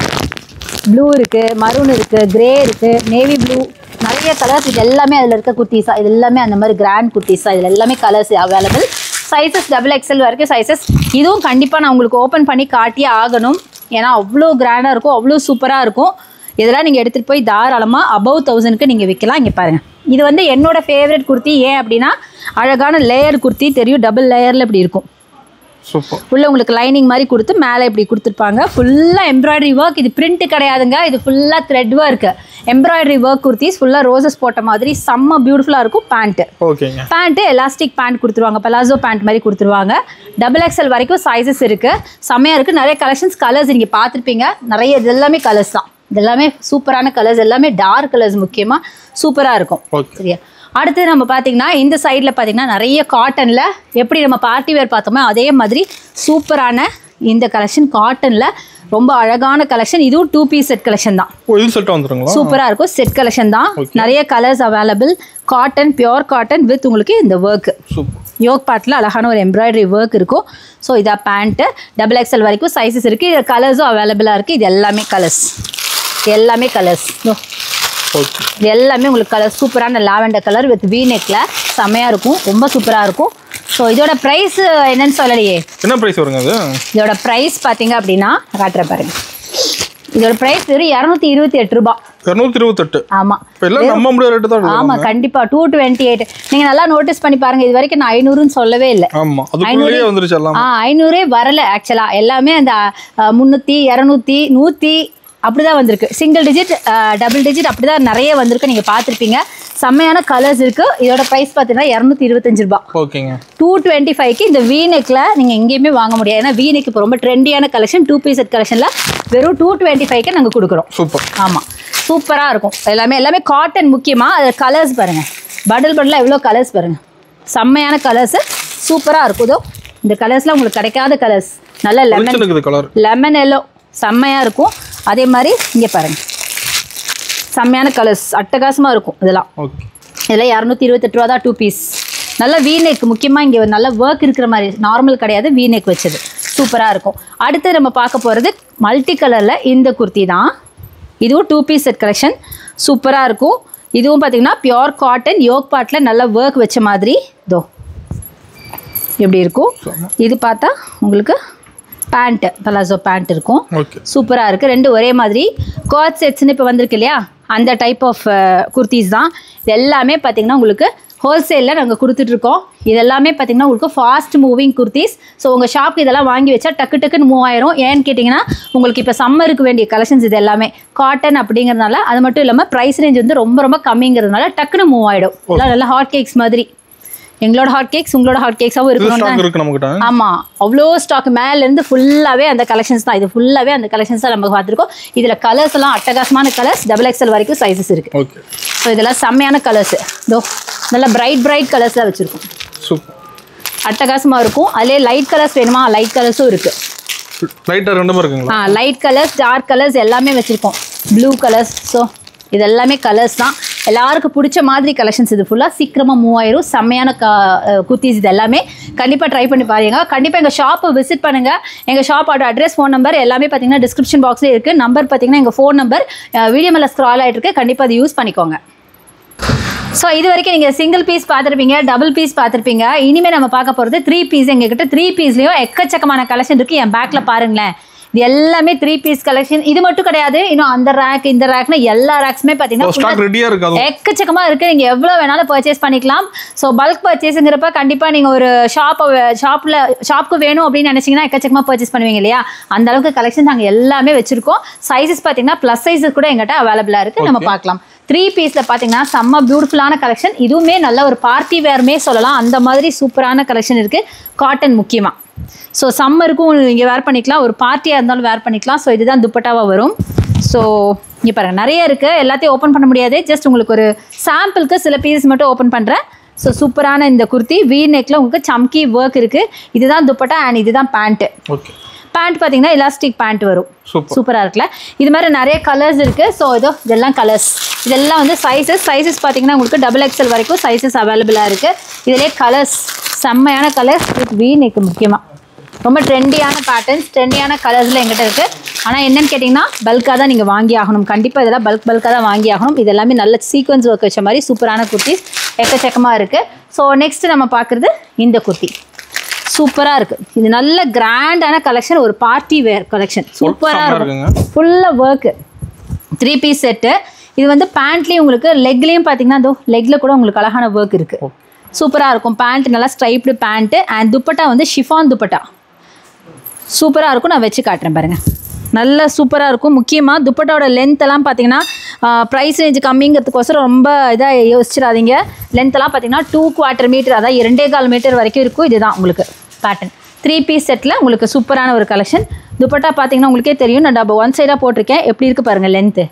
ப்ளூ இருக்குது, மரூன் இருக்குது, கிரே இருக்குது, நேவி ப்ளூ, நிறைய கலர்ஸ். இது எல்லாமே அதில் இருக்க குர்த்திஸா, இது எல்லாமே அந்த மாதிரி கிராண்ட் குர்த்திஸா. இதில் எல்லாமே கலர்ஸ் அவைலபிள். சைஸஸ் XXL வரைக்கும் சைஸஸ். இதுவும் கண்டிப்பாக நான் உங்களுக்கு ஓப்பன் பண்ணி காட்டியே ஆகணும். ஏன்னா அவ்வளோ கிராண்டாக இருக்கும், அவ்வளோ சூப்பராக இருக்கும். இதெல்லாம் நீங்கள் எடுத்துகிட்டு போய் தாராளமாக above 1000க்கு நீங்கள் விற்கலாம். இங்கே பாருங்கள், இது வந்து என்னோட ஃபேவரட் குர்த்தி. ஏன் அப்படின்னா அழகான லேயர் குர்த்தி, தெரியும், டபுள் லேயரில் இப்படி இருக்கும். உள்ள உங்களுக்கு லைனிங் மாதிரி கொடுத்து மேலே இப்படி கொடுத்துருப்பாங்க. ஃபுல்லாக எம்ப்ராய்டரி ஒர்க். இது பிரிண்ட் கிடையாதுங்க, இது ஃபுல்லாக thread work, embroidery work kurtis. ஃபுல்லாக ரோசஸ் போட்ட மாதிரி செம்ம பியூட்டிஃபுல்லாக இருக்கும். பேண்ட்டு எலாஸ்டிக் பேண்ட் கொடுத்துருவாங்க, பலாசோ பேண்ட் மாதிரி கொடுத்துருவாங்க. XXL வரைக்கும் சைஸஸ் இருக்குது. செம்மையாக இருக்குது. நிறைய கலர்ஸ் நீங்கள் பார்த்துருப்பீங்க. நிறைய இது எல்லாமே கலர்ஸ் தான். இது எல்லாமே சூப்பரான கலர்ஸ், எல்லாமே டார்க் கலர்ஸ் முக்கியமாக சூப்பராக இருக்கும். சரியா, அடுத்து நம்ம பார்த்தீங்கன்னா இந்த சைடில் பார்த்தீங்கன்னா நிறைய காட்டனில் எப்படி நம்ம பார்ட்டி வேர் பார்த்தோமோ அதே மாதிரி சூப்பரான இந்த கலெக்ஷன் காட்டனில் ரொம்ப அழகான கலெக்ஷன். இதுவும் 2 பீஸ் செட் கலெக்ஷன் தான். சூப்பராக இருக்கும். செட் கலெக்ஷன் தான். நிறைய colours available. Cotton, pure cotton with உங்களுக்கு இந்த ஒர்க் யோக் பார்ட்டில் அழகான ஒரு எம்ப்ராய்டரி ஒர்க் இருக்கும். ஸோ இதாக பேண்ட்டு XXL வரைக்கும் சைஸஸ் இருக்குது. இது கலர்ஸும் அவைலபிளாக இருக்குது. இது எல்லாமே கலர்ஸ் இது எல்லாமே உங்களுக்கு கலர் சூப்பரான லாவெண்டர் கலர் வித் வி நெக்கில் செம்மையாக இருக்கும். ரொம்ப சூப்பராக இருக்கும். ஸோ இதோட ப்ரைஸ் என்னன்னு சொல்லலையே, என்ன ப்ரைஸ் வருங்க அது? இதோட ப்ரைஸ் பார்த்தீங்க அப்படின்னா காட்டுற பாருங்க, இதோட ப்ரைஸ் வெறும் 228 ரூபாய். 228. ஆமா, எல்லாம் நம்ம முடிய ரேட் தான். ஆமா, கண்டிப்பா 228. நீங்க நல்லா நோட்டீஸ் பண்ணி பாருங்க. இது வரைக்கும் நான் 500ன்னு சொல்லவே இல்லை. ஆமா, அதுக்குள்ளேயே வந்துருச்சு எல்லாம். 500 வரல ஆக்சுவலா. எல்லாமே அந்த 300 200 100 அப்படிதான் வந்திருக்கு. சிங்கிள் டிஜிட், டபுள் டிஜிட் அப்படிதான் நிறைய வந்திருக்கு. நீங்க பார்த்துருப்பீங்க. செம்மையான கலர்ஸ் இருக்கு. இதோட ப்ரைஸ் பார்த்தீங்கன்னா 225 ரூபாய். ஓகேங்க. 225க்கு இந்த வி நெக்ல நீங்க எங்கேயுமே வாங்க முடியாது. ஏன்னா வி நெக் இப்போ ரொம்ப ட்ரெண்டியான கலெக்ஷன். 2 பீஸ் செட் கலெக்ஷன்ல வெறும் 225க்கு நாங்கள் கொடுக்குறோம். சூப்பர். ஆமா, சூப்பராக இருக்கும். எல்லாமே காட்டன் முக்கியமாக. அது கலர்ஸ் பாருங்க, பண்டலாக எவ்வளோ கலர்ஸ் பாருங்க. செம்மையான கலர்ஸ் சூப்பராக இருக்குதோ. இந்த கலர்ஸ்லாம் உங்களுக்கு கிடைக்காத கலர்ஸ். நல்ல லெமன் எல்லோ செம்மையாக இருக்கும். அதே மாதிரி இங்கே பாருங்கள், செம்மையான கலர்ஸ் அட்டகாசமாக இருக்கும். இதெல்லாம் 228 ரூபா தான் 2 பீஸ். நல்ல வீநெக், முக்கியமாக இங்கே நல்ல ஒர்க் இருக்கிற மாதிரி, நார்மல் கிடையாது, வீநெக் வச்சது சூப்பராக இருக்கும். அடுத்து நம்ம பார்க்க போகிறது மல்டி கலரில் இந்த குர்த்தி தான். இதுவும் 2 பீஸ் செட் கலெக்ஷன் சூப்பராக இருக்கும். இதுவும் பார்த்திங்கன்னா பியோர் காட்டன் யோக் பார்ட்டில் நல்ல ஒர்க் வச்ச மாதிரி இதோ எப்படி இருக்கும். இது பார்த்தா உங்களுக்கு பேண்ட்டு, பலாசோ பேண்ட் இருக்கும். சூப்பராக இருக்குது. ரெண்டு ஒரே மாதிரி கோட் செட்ஸ்னு இப்போ வந்திருக்கு இல்லையா, அந்த டைப் ஆஃப் குர்த்திஸ் தான். இது எல்லாமே பார்த்திங்கன்னா உங்களுக்கு ஹோல்சேலில் நாங்கள் கொடுத்துட்ருக்கோம். இது எல்லாமே பார்த்திங்கன்னா உங்களுக்கு ஃபாஸ்ட் மூவிங் குர்த்திஸ். ஸோ உங்கள் ஷாப் இதெல்லாம் வாங்கி வச்சா டக்கு டக்குன்னு மூவ் ஆயிரும். ஏன்னு கேட்டிங்கன்னா உங்களுக்கு இப்போ சம்மருக்கு வேண்டிய கலெக்ஷன்ஸ் இது எல்லாமே காட்டன் அப்படிங்கிறதுனால, அது மட்டும் இல்லாமல் ப்ரைஸ் ரேஞ்ச் வந்து ரொம்ப ரொம்ப கம்மிங்கிறதுனால டக்குன்னு மூவ் ஆகிடும். எல்லாம் நல்லா ஹாட் கேக்ஸ் மாதிரி. எங்களோட ஹாட் கேக்ஸ் உங்களோட ஹாட் கேக்ஸாகவும் இருக்கணும். ஆமாம், அவ்வளோ ஸ்டாக் மேலேருந்து ஃபுல்லாகவே அந்த கலெக்ஷன்ஸ் தான். இது ஃபுல்லாகவே அந்த கலெக்ஷன்ஸ் தான் நம்ம பார்த்துருக்கோம். இதில் கலர்ஸ் எல்லாம் அட்டகாசமான கலர்ஸ், XXL வரைக்கும் சைஸஸ் இருக்குது. ஸோ இதெல்லாம் செம்மையான கலர்ஸ். இதோ நல்லா பிரைட் கலர்ஸ் தான் வச்சுருக்கோம். அட்டகாசமாக இருக்கும். அதிலே லைட் கலர்ஸ் வேணுமா, லைட் கலர்ஸும் இருக்குது. லைட் கலர்ஸ், டார்க் கலர்ஸ் எல்லாமே வச்சுருக்கோம். Blue colours. ஸோ இது எல்லாமே கலர்ஸ் தான். எல்லாருக்கும் பிடிச்ச மாதிரி கலெக்ஷன்ஸ். இது ஃபுல்லாக சீக்கிரமாக மூவ் ஆயிரும். செம்மையான குர்த்திஸ் இது எல்லாமே. கண்டிப்பாக ட்ரை பண்ணி பாருங்க. கண்டிப்பாக எங்கள் ஷாப்பை விசிட் பண்ணுங்கள். எங்கள் ஷாப்போட அட்ரஸ், ஃபோன் நம்பர் எல்லாமே பார்த்தீங்கன்னா டிஸ்கிரிப்ஷன் பாக்ஸ்லேயே இருக்குது. நம்பர் பார்த்தீங்கன்னா எங்கள் ஃபோன் நம்பர் வீடியோ மேலே ஸ்க்ரால் ஆகிட்டு இருக்கு. கண்டிப்பாக அதை யூஸ் பண்ணிக்கோங்க. ஸோ இது வரைக்கும் நீங்கள் சிங்கிள் பீஸ் பார்த்துருப்பீங்க, டபுள் பீஸ் பார்த்துருப்பீங்க. இனிமேல் நம்ம பார்க்க போகிறது 3 பீஸ். எங்ககிட்ட 3 பீஸ்லேயும் எக்கச்சக்கமான கலெக்ஷன் இருக்குது. என் பேக்கில் பாருங்களேன், இது எல்லாமே 3 பீஸ் கலெக்ஷன். இது மட்டும் கிடையாது, இன்னும் அந்த ரேக் இந்த ரேக்னு எல்லா ரேக்ஸுமே பார்த்தீங்கன்னா எக்கச்சக்கமாக இருக்குது. நீங்கள் எவ்வளோ வேணாலும் பர்ச்சேஸ் பண்ணிக்கலாம். ஸோ பல்க் பர்ச்சேஸுங்கிறப்ப கண்டிப்பாக நீங்கள் ஒரு ஷாப்புக்கு வேணும் அப்படின்னு நினச்சிங்கன்னா எக்கச்சக்கமாக பர்ச்சேஸ் பண்ணுவீங்க இல்லையா, அந்த அளவுக்கு கலெக்ஷன் நாங்கள் எல்லாமே வச்சுருக்கோம். சைஸஸ் பார்த்தீங்கன்னா ப்ளஸ் சைஸஸ் கூட எங்கிட்ட அவைலபிளாக இருக்குது. நம்ம பார்க்கலாம். 3 பீஸில் பார்த்தீங்கன்னா செம்ம பியூட்டிஃபுல்லான கலெக்ஷன். இதுவுமே நல்ல ஒரு பார்ட்டி வேர்மே சொல்லலாம். அந்த மாதிரி சூப்பரான கலெக்ஷன் இருக்குது. காட்டன் முக்கியமாக. ஸோ சம்மருக்கும் இங்கே வேர் பண்ணிக்கலாம், ஒரு பார்ட்டியாக இருந்தாலும் வேர் பண்ணிக்கலாம். ஸோ இதுதான் துப்பட்டாவாக வரும். ஸோ இங்கே பாருங்கள், நிறைய இருக்குது. எல்லாத்தையும் ஓப்பன் பண்ண முடியாது. ஜஸ்ட் உங்களுக்கு ஒரு சாம்பிளுக்கு சில பீசஸ் மட்டும் ஓப்பன் பண்ணுறேன். ஸோ சூப்பரான இந்த குர்த்தி வீ நெக்கில் உங்களுக்கு சம்கி ஒர்க் இருக்குது. இதுதான் துப்பட்டா அண்ட் இதுதான் பேண்ட்டு. பேண்ட் பார்த்தீங்கன்னா எலாஸ்டிக் பேண்ட் வரும். சூப்பராக இருக்குல்ல. இது மாதிரி நிறைய கலர்ஸ் இருக்குது. ஸோ இதெல்லாம் கலர்ஸ். இதெல்லாம் வந்து சைஸஸ் பார்த்தீங்கன்னா உங்களுக்கு XXL வரைக்கும் சைஸஸ் அவைலபிளாக இருக்குது. இதிலே கலர்ஸ் செம்மையான கலர்ஸ் வித் வீ நெக். முக்கியமாக ரொம்ப ட்ரெண்டியான பேட்டர்ன்ஸ், ட்ரெண்டியான கலர்ஸில் எங்கிட்ட இருக்குது. ஆனால் என்னென்னு கேட்டிங்கன்னா பல்காக தான் நீங்கள் வாங்கி ஆகணும். கண்டிப்பாக இதெல்லாம் பல்காக தான் வாங்கி ஆகணும். இது எல்லாமே நல்ல சீக்வன்ஸ் ஒர்க் வச்ச மாதிரி சூப்பரான குர்த்திஸ் எக்கச்சக்கமாக இருக்குது. ஸோ நெக்ஸ்ட் நம்ம பார்க்குறது இந்த குர்த்தி. சூப்பராக இருக்குது. இது நல்ல கிராண்டான கலெக்ஷன், ஒரு பார்ட்டி வேர் கலெக்ஷன். சூப்பராக இருக்கும். ஃபுல்லாக ஒர்க்கு 3 பீஸ் செட்டு. இது வந்து பேண்ட்லேயும் உங்களுக்கு லெக்லேயும் பார்த்தீங்கன்னா லெக்கில் கூட உங்களுக்கு அழகான ஒர்க் இருக்குது. சூப்பராக இருக்கும். பேண்ட் நல்லா ஸ்ட்ரைப்டு பேண்ட்டு அண்ட் துப்பட்டா வந்து ஷிஃபான் துப்பட்டா சூப்பராக இருக்கும். நான் வச்சு காட்டுறேன் பாருங்கள். நல்ல சூப்பராக இருக்கும். முக்கியமாக துப்பட்டாவோட லென்த்தெல்லாம் பார்த்தீங்கன்னா ப்ரைஸ் ரேஞ்சு கம்மிங்கிறதுக்கோசரம் ரொம்ப இதாக யோசிச்சிடாதீங்க. லென்த்தெல்லாம் பார்த்தீங்கன்னா 2/4 மீட்டர், அதாவது 2.25 மீட்டர் வரைக்கும் இருக்கும். இதுதான் உங்களுக்கு பேட்டர்ன். 3 பீஸ் செட்டில் உங்களுக்கு சூப்பரான ஒரு கலெக்ஷன். துப்பட்டா பார்த்தீங்கன்னா உங்களுக்கே தெரியும், நான் ஒன் சைடாக போட்டிருக்கேன். எப்படி இருக்குது பாருங்கள் லென்த்து.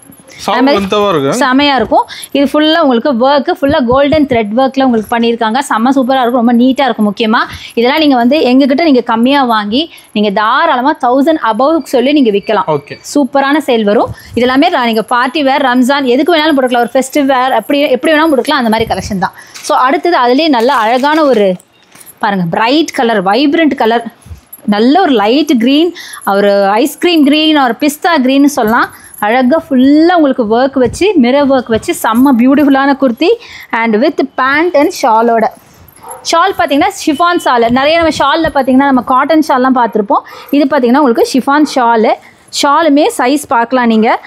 செமையாக இருக்கும். இது ஃபுல்லாக உங்களுக்கு ஒர்க்கு ஃபுல்லாக கோல்டன் த்ரெட் ஒர்க்கில் உங்களுக்கு பண்ணியிருக்காங்க. செம்ம சூப்பராக இருக்கும். ரொம்ப நீட்டாக இருக்கும். முக்கியமாக இதெல்லாம் நீங்கள் வந்து எங்ககிட்ட நீங்கள் கம்மியாக வாங்கி நீங்கள் தாராளமாக 1000 above சொல்லி நீங்கள் விற்கலாம். சூப்பரான சேல் வரும். இதெல்லாமே நீங்கள் பார்ட்டி வேர், ரம்ஜான் எதுக்கு வேணாலும் போட்டுக்கலாம். ஒரு ஃபெஸ்டிவ் வேர் எப்படி வேணாலும் போட்டுக்கலாம். அந்த மாதிரி கலெக்ஷன் தான். ஸோ அடுத்தது அதுலேயே நல்ல அழகான ஒரு பாருங்கள் பிரைட் கலர், வைப்ரண்ட் கலர், நல்ல ஒரு லைட் க்ரீன், ஒரு ஐஸ்கிரீம் க்ரீன், ஒரு பிஸ்தா க்ரீன்னு சொல்லலாம். அழகாக ஃபுல்லாக உங்களுக்கு ஒர்க் வச்சு மிரர் ஒர்க் வச்சு செம்ம பியூட்டிஃபுல்லான kurti and with pant and ஷாலோட. ஷால் பார்த்தீங்கன்னா ஷிஃபான் ஷால். நிறைய நம்ம ஷாலில் பார்த்தீங்கன்னா நம்ம காட்டன் ஷால்லாம் பார்த்துருப்போம். இது பார்த்தீங்கன்னா உங்களுக்கு ஷிஃபான் ஷாலுமே சைஸ் பார்க்கலாம் நீங்கள்.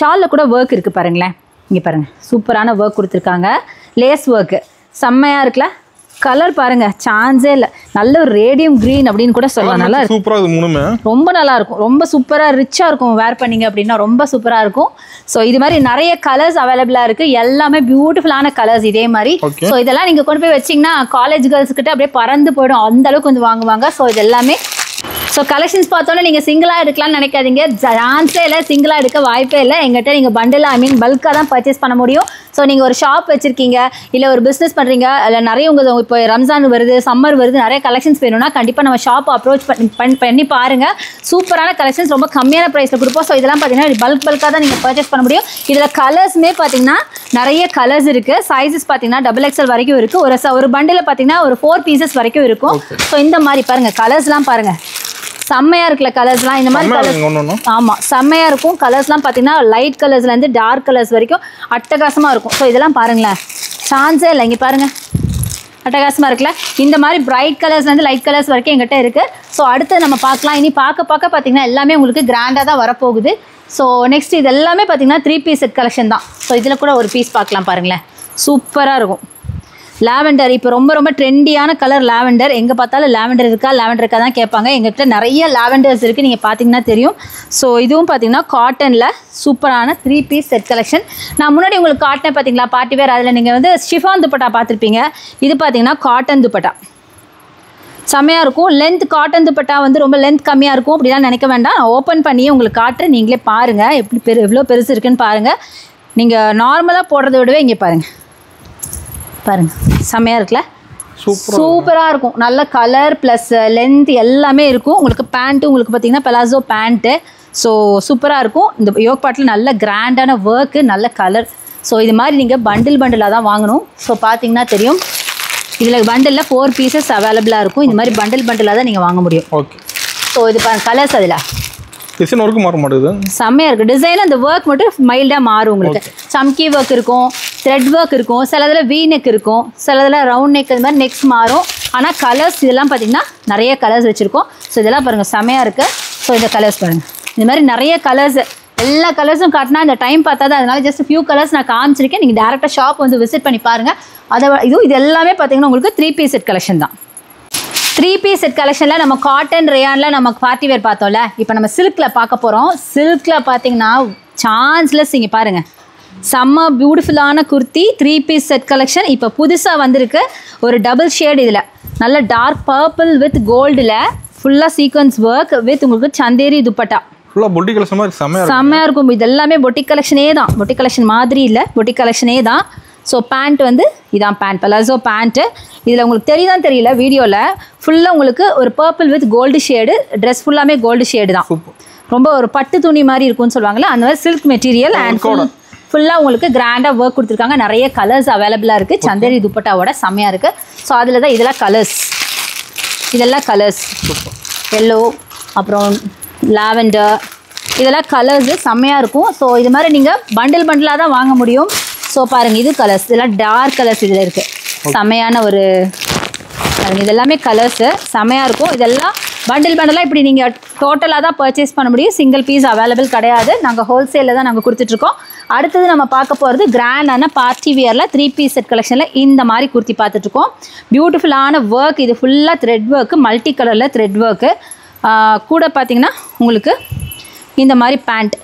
ஷாலில் கூட ஒர்க் இருக்குது பாருங்களேன். இங்கே பாருங்கள், சூப்பரான ஒர்க் கொடுத்துருக்காங்க. லேஸ் ஒர்க்கு செம்மையாக இருக்குல்ல. கலர் பாருங்க, சான்ஸே இல்லை. நல்ல ஒரு ரேடியம் கிரீன் அப்படின்னு கூட சொல்லலாம். நல்லா ரொம்ப நல்லா இருக்கும். ரொம்ப சூப்பராக ரிச்சாக இருக்கும். வேர் பண்ணிங்க அப்படின்னா ரொம்ப சூப்பராக இருக்கும். ஸோ இது மாதிரி நிறைய கலர்ஸ் அவைலபிளாக இருக்குது. எல்லாமே பியூட்டிஃபுல்லான கலர்ஸ் இதே மாதிரி. ஸோ இதெல்லாம் நீங்கள் கொண்டு போய் வச்சிங்கன்னா காலேஜ் கேர்ள்ஸ் கிட்ட அப்படியே பறந்து போயிடும். அந்த அளவுக்கு வந்து வாங்குவாங்க. ஸோ இது எல்லாமே ஸோ கலெக்ஷன்ஸ் பார்த்தோன்னே நீங்கள் சிங்கிளாக எடுக்கலாம்னு நினைக்காதீங்க. சான்ஸே இல்லை, சிங்கிளாக எடுக்க வாய்ப்பே இல்லை. எங்கிட்ட நீங்கள் பண்டில் பல்காக தான் பர்ச்சேஸ் பண்ண முடியும். ஸோ நீங்கள் ஒரு ஷாப் வச்சுருக்கீங்க, இல்லை ஒரு பிஸ்னஸ் பண்ணுறீங்க, இல்லை நிறைய உங்கள் இப்போ ரம்ஜான் வருது, சம்மர் வருது, நிறைய கலெக்ஷன்ஸ் வேணும்னா கண்டிப்பாக நம்ம ஷாப் அப்ரோச் பண்ணி பாருங்கள். சூப்பரான கலெக்ஷன்ஸ் ரொம்ப கம்மியான ப்ரைஸில் கொடுப்போம். ஸோ இதெல்லாம் பார்த்தீங்கன்னா பல்காக தான் நீங்கள் பர்ச்சேஸ் பண்ண முடியும். இதில் கலர்ஸுமே பார்த்தீங்கன்னா நிறைய கலர்ஸ் இருக்குது. சைஸஸ் பார்த்தீங்கன்னா XXL வரைக்கும் இருக்குது. ஒரு பண்டில் பார்த்தீங்கன்னா ஒரு 4 பீசஸ் வரைக்கும் இருக்கும். ஸோ இந்த மாதிரி பாருங்கள், கலர்ஸ்லாம் பாருங்கள், செம்மையாக இருக்குல்ல கலர்ஸ்லாம். இந்த மாதிரி கலர்ஸ் ஆமாம் செம்மையாக இருக்கும். கலர்ஸ்லாம் பார்த்தீங்கன்னா லைட் கலர்ஸ்லேருந்து டார்க் கலர்ஸ் வரைக்கும் அட்டகாசமாக இருக்கும். ஸோ இதெல்லாம் பாருங்களேன், சான்ஸே இல்லை. இங்கே பாருங்கள், அட்டகாசமாக இருக்குல்ல. இந்த மாதிரி பிரைட் கலர்ஸ்லேருந்து லைட் கலர்ஸ் வரைக்கும் எங்கிட்ட இருக்குது. ஸோ அடுத்து நம்ம பார்க்கலாம். இனி பார்க்க பார்த்தீங்கன்னா எல்லாமே உங்களுக்கு கிராண்டாக தான் வரப்போகுது. ஸோ நெக்ஸ்ட் இது எல்லாமே பார்த்தீங்கன்னா 3 பீஸ் செட் கலெக்ஷன் தான். ஸோ இதில் கூட ஒரு பீஸ் பார்க்கலாம் பாருங்களேன், சூப்பராக இருக்கும். லாவெண்டர் இப்போ ரொம்ப ட்ரெண்டியான கலர் லாவெண்டர். எங்கே பார்த்தாலும் லாவெண்டர் இருக்கா தான் கேட்பாங்க. எங்கள்கிட்ட நிறைய லாவெண்டர்ஸ் இருக்குது, நீங்கள் பார்த்தீங்கன்னா தெரியும். ஸோ இதுவும் பார்த்தீங்கன்னா காட்டனில் சூப்பரான 3 பீஸ் செட் கலெக்ஷன். நான் முன்னாடி உங்களுக்கு காட்டினேன் பார்த்தீங்களா பார்ட்டி வேர், அதில் நீங்கள் வந்து ஷிஃபான் துப்பட்டா பார்த்துருப்பீங்க. இது பார்த்தீங்கன்னா காட்டன் துப்பட்டா செம்மையாக இருக்கும். லென்த் காட்டன் துப்பட்டா வந்து ரொம்ப லென்த் கம்மியாக இருக்கும் அப்படிலாம் நினைக்க வேண்டாம். நான் ஓப்பன் பண்ணி உங்களுக்கு காட்டுறேன், நீங்களே பாருங்கள் எப்படி எவ்வளோ பெருசு இருக்குன்னு பாருங்கள். நீங்கள் நார்மலாக போடுறத விடவே இங்கே பாருங்கள் செம்மையாக இருக்குல்ல, சூப்பராக இருக்கும். நல்ல கலர் ப்ளஸ் லென்த் எல்லாமே இருக்கும். உங்களுக்கு பேண்ட்டு உங்களுக்கு பார்த்தீங்கன்னா பெலாசோ பேண்ட்டு. ஸோ சூப்பராக இருக்கும். இந்த யோக் பாட்டில் நல்ல கிராண்டான ஒர்க்கு, நல்ல கலர். ஸோ இது மாதிரி நீங்கள் பண்டிலாக தான் வாங்கணும். ஸோ பார்த்தீங்கன்னா தெரியும், இதில் பண்டிலில் 4 பீசஸ் அவைலபிளாக இருக்கும். இந்த மாதிரி பண்டிலாக தான் நீங்கள் வாங்க முடியும். ஓகே. ஸோ இது கலர்ஸ் அதில் டிசைன் ஒர்க்கு மாற மாட்டேங்குது, செம்மையாக இருக்குது. டிசைன் அந்த ஒர்க் மட்டும் மைல்டாக மாறும். உங்களுக்கு சம்கி ஒர்க் இருக்கும், த்ரெட் ஒர்க் இருக்கும், சிலதில் வீ நெக் இருக்கும், சிலதில் ரவுண்ட் நெக், இது மாதிரி நெக்ஸ் மாறும். ஆனால் கலர்ஸ் இதெல்லாம் பார்த்தீங்கன்னா நிறைய கலர்ஸ் வச்சுருக்கோம். ஸோ இதெல்லாம் பாருங்கள் செம்மையாக இருக்குது. ஸோ இந்த கலர்ஸ் பாருங்கள், இந்த மாதிரி நிறைய கலர்ஸ், எல்லா கலர்ஸும் காட்டினா இந்த டைம் பார்த்தாது, அதனால ஜஸ்ட் ஃபியூ கலர்ஸ் நான் காமிச்சிருக்கேன். நீங்கள் டேரெக்டாக ஷாப் வந்து விசிட் பண்ணி பாருங்கள். இது எல்லாமே பார்த்தீங்கன்னா உங்களுக்கு 3 பீஸ் செட் கலெக்ஷன் தான். 3 பீஸ் செட் கலெக்ஷனில் நம்ம காட்டன் ரேயானில் நம்ம பார்ட்டி வேர் பார்த்தோம்ல, இப்போ நம்ம சில்கில் பார்க்க போகிறோம். சில்கில் பார்த்தீங்கன்னா சான்ஸ்லெஸ். இங்கே பாருங்கள், செம்ம பியூட்டிஃபுல்லான குர்த்தி 3 பீஸ் செட் கலெக்ஷன். இப்போ புதுசாக வந்திருக்கு ஒரு டபுள் ஷேட். இதில் நல்ல டார்க் பர்பிள் வித் கோல்டில் ஃபுல்லாக சீக்வன்ஸ் ஒர்க் வித் உங்களுக்கு சந்தேரி துப்பட்டா. ஃபுல்லாக பொட்டி கலெக்ஷன் மாதிரி செம்மையாக இருக்கும். இது எல்லாமே பொட்டிக் கலெக்ஷனே தான், பொட்டிக் கலெக்ஷன் மாதிரி இல்லை, பொட்டிக் கலெக்ஷனே தான். ஸோ பேண்ட் வந்து இதான் பேண்ட், பெலாசோ பேண்ட்டு. இதில் உங்களுக்கு தெரியல வீடியோவில் ஃபுல்லாக உங்களுக்கு ஒரு purple with gold shade. Dress ஃபுல்லாமே கோல்டு ஷேடு தான். ரொம்ப ஒரு பட்டு துணி மாதிரி இருக்கும்னு சொல்லுவாங்கள்ல, அந்த மாதிரி சில்க் மெட்டீரியல். அண்ட் ஃபுல்லாக உங்களுக்கு கிராண்டாக ஒர்க் கொடுத்துருக்காங்க. நிறைய கலர்ஸ் அவைலபிளாக இருக்குது. சந்தேரி துப்பட்டாவோட செம்மையாக இருக்குது. ஸோ அதில் தான் இதெல்லாம் கலர்ஸ் எல்லோ, அப்புறம் லாவெண்டர், இதெல்லாம் கலர்ஸு செம்மையாக இருக்கும். ஸோ இது மாதிரி நீங்கள் பண்டிலாக தான் வாங்க முடியும். ஸோ பாருங்கள், இது கலர்ஸ், இதெல்லாம் டார்க் கலர்ஸ் இதில் இருக்குது. செம்மையான ஒரு இதெல்லாமே கலர்ஸு செம்மையாக இருக்கும். இதெல்லாம் பண்டிலாக இப்படி நீங்கள் டோட்டலாக தான் பர்ச்சேஸ் பண்ண முடியும். சிங்கிள் பீஸ் அவைலபிள் கிடையாது. நாங்கள் ஹோல்சேலில் தான் நாங்கள் கொடுத்துட்ருக்கோம். அடுத்தது நம்ம பார்க்க போகிறது கிராண்டான பார்ட்டி வியரில் 3 பீஸ் செட் கலெக்ஷனில் இந்த மாதிரி குர்த்தி பார்த்துட்ருக்கோம். பியூட்டிஃபுல்லான ஒர்க், இது ஃபுல்லாக த்ரெட் ஒர்க்கு, மல்டி கலரில் த்ரெட் ஒர்க்கு. கூட பார்த்திங்கன்னா உங்களுக்கு இந்த மாதிரி pant,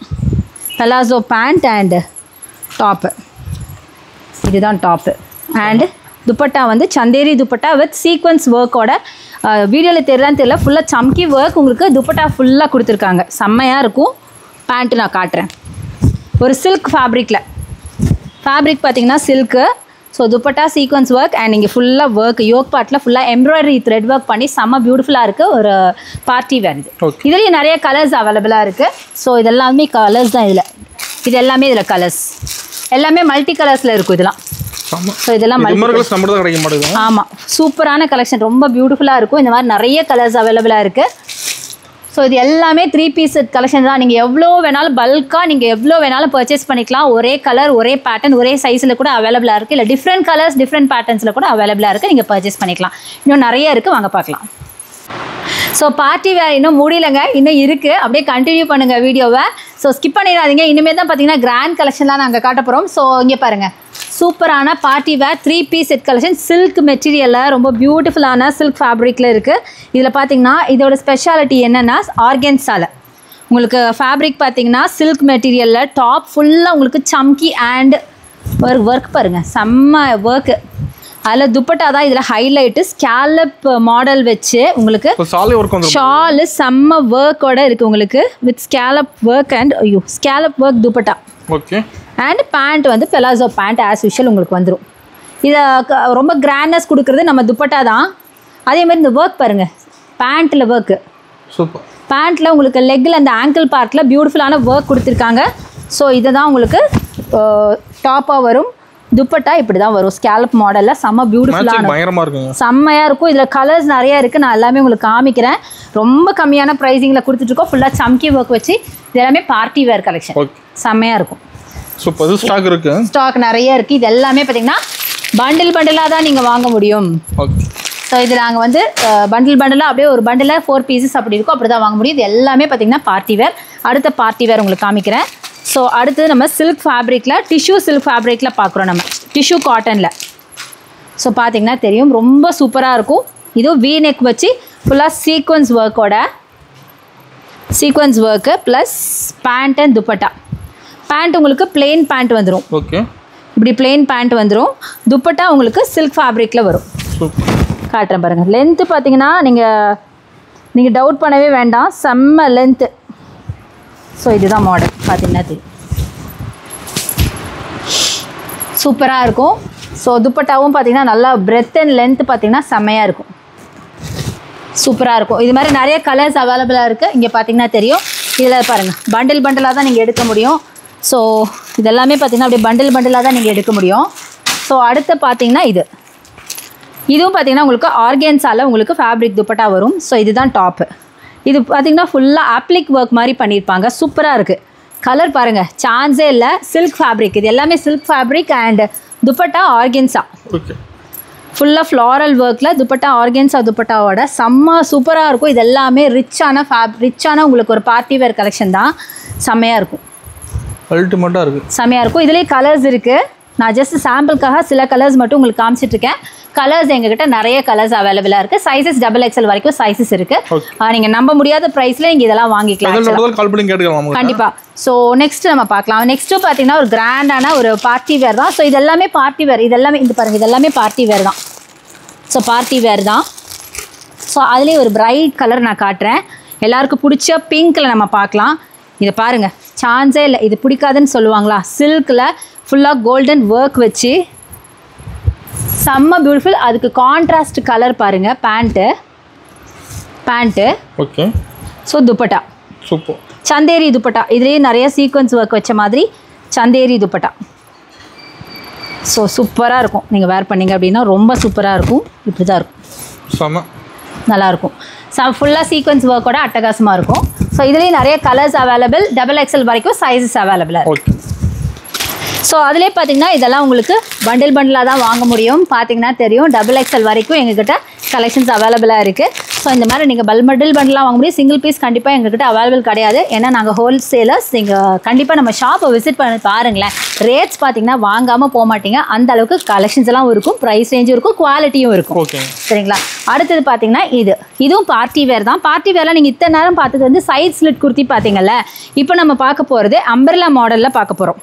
palazzo pant and top, இதுதான் டாப்பு. அண்டு துப்பட்டா வந்து சந்தேரி துப்பட்டா வித் சீக்வன்ஸ் ஒர்க்கோட. வீடியோவில் தெரியல, ஃபுல்லாக சம்கி ஒர்க் உங்களுக்கு துப்பட்டா ஃபுல்லாக கொடுத்துருக்காங்க. செம்மையாக இருக்கும். பேண்ட்டு நான் காட்டுறேன். ஒரு சில்க் ஃபேப்ரிக் பார்த்திங்கன்னா silk. So dupatta sequence work and இங்கே ஃபுல்லாக ஒர்க், யோக் பார்ட்டில் ஃபுல்லாக எம்ப்ராய்டரி த்ரெட் ஒர்க் பண்ணி செம்ம பியூட்டிஃபுல்லாக இருக்குது. ஒரு பார்ட்டி வேர் இது. இதுலேயும் நிறைய கலர்ஸ் அவைலபிளாக இருக்குது. ஸோ இதெல்லாமே கலர்ஸ் தான். இது எல்லாமே இதில் கலர்ஸ் எல்லாமே மல்டி கலர்ஸில் இருக்கும். இதெல்லாம் ஸோ இதெல்லாம் ஆமாம், சூப்பரான கலெக்ஷன், ரொம்ப பியூட்டிஃபுல்லாக இருக்கும். இந்த மாதிரி நிறைய கலர்ஸ் அவைலபிளாக இருக்குது. ஸோ இது எல்லாமே 3 பீஸ் செட் கலெக்ஷன் தான். நீங்கள் எவ்வளோ வேணாலும் பல்காக நீங்கள் எவ்வளோ வேணாலும் பர்ச்சேஸ் பண்ணிக்கலாம். ஒரே கலர், ஒரே பேட்டர்ன், ஒரே சைஸில் கூட அவைலபிளாக இருக்குது. இல்லை டிஃப்ரெண்ட் கலர்ஸ், டிஃப்ரெண்ட் பேட்டர்ன்ஸில் கூட அவைலபிளாக இருக்குது. நீங்கள் பர்ச்சேஸ் பண்ணிக்கலாம். இன்னும் நிறைய இருக்குது, வாங்க பார்க்கலாம். ஸோ பார்ட்டி வேர் இன்னும் முடியலைங்க, இன்னும் இருக்குது. அப்படியே கண்டினியூ பண்ணுங்கள் வீடியோவை. ஸோ ஸ்கிப் பண்ணிடாதீங்க. இனிமேல் தான் பார்த்தீங்கன்னா கிராண்ட் கலெக்ஷன்லாம் நாங்கள் காட்ட போகிறோம். ஸோ இங்கே பாருங்கள், சூப்பரான party wear 3 piece set collection. Silk மெட்டீரியலில் ரொம்ப பியூட்டிஃபுல்லான சில்க் ஃபேப்ரிக்கில் இருக்குது. இதில் பார்த்தீங்கன்னா இதோட ஸ்பெஷாலிட்டி என்னென்னா ஆர்கன்ஸால் உங்களுக்கு ஃபேப்ரிக் பார்த்தீங்கன்னா சில்க் மெட்டீரியலில் டாப் ஃபுல்லாக உங்களுக்கு சம்கி அண்ட் ஒர்க் பாருங்கள், செம்ம ஒர்க்கு. அதில் துப்பட்டா தான் இதில் ஹைலைட்டு. ஸ்கேலப் மாடல் வச்சு உங்களுக்கு ஷாலு செம்ம ஒர்க்கோட இருக்குது உங்களுக்கு with scallop work and scallop work dupatta. Okay. And pant வந்து பெலாசோ பேண்ட் ஆஸ் யூஷுவல் உங்களுக்கு வந்துடும். இதை ரொம்ப கிராண்ட்னஸ் கொடுக்குறது நம்ம துப்பட்டா தான். அதே மாதிரி இந்த ஒர்க் பாருங்கள், பேண்ட்டில் ஒர்க்கு சூப்பர். பேண்ட்டில் உங்களுக்கு லெக்கில் அந்த ஆங்கிள் பார்ட்டில் பியூட்டிஃபுல்லான ஒர்க் கொடுத்துருக்காங்க. ஸோ இதை தான் உங்களுக்கு டாப்பாக வரும். துப்பட்டா இப்படி தான் வரும் ஸ்கேலப் மாடலில். செம்ம பியூட்டிஃபுல்லான செம்மையாக இருக்கும். இதில் கலர்ஸ் நிறையா இருக்குது. நான் எல்லாமே உங்களுக்கு காமிக்கிறேன். ரொம்ப கம்மியான ப்ரைஸிங்கில் கொடுத்துட்ருக்கோம். ஃபுல்லாக சம்கி ஒர்க் வச்சு இது எல்லாமே பார்ட்டி வேர் கலெக்ஷன். செம்மையாக இருக்கும். சூப்பர். ஸ்டாக் இருக்குது, ஸ்டாக் நிறைய இருக்குது. இது எல்லாமே பார்த்தீங்கன்னா பண்டிலாக தான் நீங்கள் வாங்க முடியும். ஸோ இது நாங்கள் வந்து பண்டிலாக அப்படியே ஒரு பண்டில் 4 பீசஸ் அப்படி இருக்கும், அப்படி தான் வாங்க முடியும். இது எல்லாமே பார்த்தீங்கன்னா பார்ட்டி வேர். அடுத்த பார்ட்டி வேர் உங்களுக்கு காமிக்கிறேன். ஸோ அடுத்து நம்ம சில்க் ஃபேப்ரிக்கில் டிஷ்யூ சில்க் ஃபேப்ரிக்கில் பார்க்குறோம். நம்ம டிஷ்யூ காட்டனில் ஸோ பார்த்தீங்கன்னா தெரியும், ரொம்ப சூப்பராக இருக்கும். இதுவும் வி நெக் வச்சு ஃபுல்லாக சீக்வன்ஸ் ஒர்க்கோட sequins work plus pant and dupatta. Pant உங்களுக்கு பிளெயின் பேண்ட் வந்துடும். ஓகே. இப்படி பிளெயின் பேண்ட் வந்துடும். துப்பட்டா உங்களுக்கு சில்க் ஃபேப்ரிக்கில் வரும். காட்டுறேன் பாருங்கள். லென்த்து பார்த்தீங்கன்னா நீங்கள் டவுட் பண்ணவே வேண்டாம், செம்ம லென்த்து. ஸோ இதுதான் மாடல் பார்த்தீங்கன்னா தெரியும், சூப்பராக இருக்கும். ஸோ துப்பட்டாவும் பார்த்தீங்கன்னா நல்லா பிரெத் அண்ட் லென்த்து பார்த்தீங்கன்னா செம்மையாக இருக்கும், சூப்பராக இருக்கும். இது மாதிரி நிறைய கலர்ஸ் அவைலபிளாக இருக்குது. இங்கே பார்த்தீங்கன்னா தெரியும். இதில் பாருங்கள் பண்டிலாக தான் நீங்கள் எடுக்க முடியும். ஸோ இதெல்லாமே பார்த்தீங்கன்னா அப்படியே பண்டிலாக தான் நீங்கள் எடுக்க முடியும். ஸோ அடுத்து பார்த்தீங்கன்னா இதுவும் பார்த்தீங்கன்னா உங்களுக்கு ஆர்கேன்ஸால் உங்களுக்கு ஃபேப்ரிக் துப்பட்டா வரும். ஸோ இதுதான் டாப்பு. இது பார்த்தீங்கன்னா ஃபுல்லாக ஆப்ளிக் ஒர்க் மாதிரி பண்ணியிருப்பாங்க. சூப்பராக இருக்குது. கலர் பாருங்கள், சான்ஸே இல்லை. சில்க் ஃபேப்ரிக், இது எல்லாமே silk fabric and dupatta organza. ஃபுல்லாக ஃப்ளாரல் ஒர்க்கில் துப்பட்டா ஆர்கேன்ஸா துப்பட்டாவோட செம்ம சூப்பராக இருக்கும். இது எல்லாமே ரிச்சான உங்களுக்கு ஒரு பார்ட்டி வேர் கலெக்ஷன் தான். செம்மையாக இருக்கும், அல்டிமேட்டாக இருக்குது, செம்மையாக இருக்கும். இதுலேயே கலர்ஸ் இருக்குது. நான் ஜஸ்ட் சாம்பிளுக்காக சில கலர்ஸ் மட்டும் உங்களுக்கு காமிச்சிட்ருக்கேன். கலர்ஸ் எங்ககிட்ட நிறைய கலர்ஸ் அவைலபிளாக இருக்குது. சைஸஸ் XXL வரைக்கும் சைஸஸ் இருக்குது. நீங்கள் நம்ப முடியாத ப்ரைஸில் நீங்கள் இதெல்லாம் வாங்கிக்கலாம் கண்டிப்பாக. ஸோ நெக்ஸ்ட் நம்ம பார்க்கலாம். நெக்ஸ்ட்டு பார்த்தீங்கன்னா ஒரு கிராண்டான ஒரு பார்ட்டி வேர் தான். ஸோ இது எல்லாமே பார்ட்டி வேர். இது எல்லாமே இது பாருங்கள், இது எல்லாமே பார்ட்டி வேர் தான். ஸோ பார்ட்டி வேர் தான். ஸோ அதுலேயே ஒரு பிரைட் கலர் நான் காட்டுறேன். எல்லாருக்கும் பிடிச்ச பிங்க்கில் நம்ம பார்க்கலாம். இதை பாருங்கள், சான்ஸே இல்லை. இது பிடிக்காதுன்னு சொல்லுவாங்களா? சில்கில் ஃபுல்லாக கோல்டன் ஒர்க் வச்சு செம்ம பியூட்டிஃபுல். அதுக்கு கான்ட்ராஸ்ட் கலர் பாருங்கள். Pant okay. So dupatta super. Chanderi dupatta. இதுலேயே நிறைய சீக்வன்ஸ் ஒர்க் வச்ச மாதிரி சந்தேரி துப்பட்டா. ஸோ சூப்பராக இருக்கும். நீங்கள் வேர் பண்ணிங்க அப்படின்னா ரொம்ப சூப்பராக இருக்கும். இப்படி தான் இருக்கும், நல்லாயிருக்கும். ஃபுல்லாக சீக்வன்ஸ் ஒர்க்கோட அட்டகாசமாக இருக்கும். ஸோ இதுலேயே நிறைய கலர்ஸ் அவைலபிள். XXL வரைக்கும் சைஸஸ் அவைலபிளாக இருக்குது. ஸோ அதிலே பார்த்தீங்கன்னா இதெல்லாம் உங்களுக்கு பண்டிலாக தான் வாங்க முடியும். பார்த்தீங்கன்னா தெரியும், XXL வரைக்கும் எங்ககிட்ட கலெக்ஷன்ஸ் அவைலபிளாக இருக்குது. ஸோ இந்த மாதிரி நீங்கள் பண்டிலாக வாங்க முடியும். சிங்கிள் பீஸ் கண்டிப்பாக எங்ககிட்ட அவைலபிள் கிடையாது. ஏன்னா நாங்கள் ஹோல்சேலர்ஸ். நீங்கள் கண்டிப்பாக நம்ம ஷாப்பை விசிட் பண்ணி பாருங்களேன். ரேட்ஸ் பார்த்தீங்கன்னா வாங்காமல் போக மாட்டீங்க. அந்த அளவுக்கு கலெக்ஷன்ஸ் எல்லாம் இருக்கும், ப்ரைஸ் ரேஞ்சும் இருக்கும், குவாலிட்டியும் இருக்கும். சரிங்களா? அடுத்தது பார்த்தீங்கன்னா இதுவும் பார்ட்டி வேர் தான். பார்ட்டி வேர்லாம் நீங்கள் இத்தனை நேரம் பார்த்தது வந்து சைட் ஸ்லிட் குர்த்தி பார்த்தீங்கல்ல. இப்போ நம்ம பார்க்க போகிறது அம்பர்லா மாடலில் பார்க்க போகிறோம்.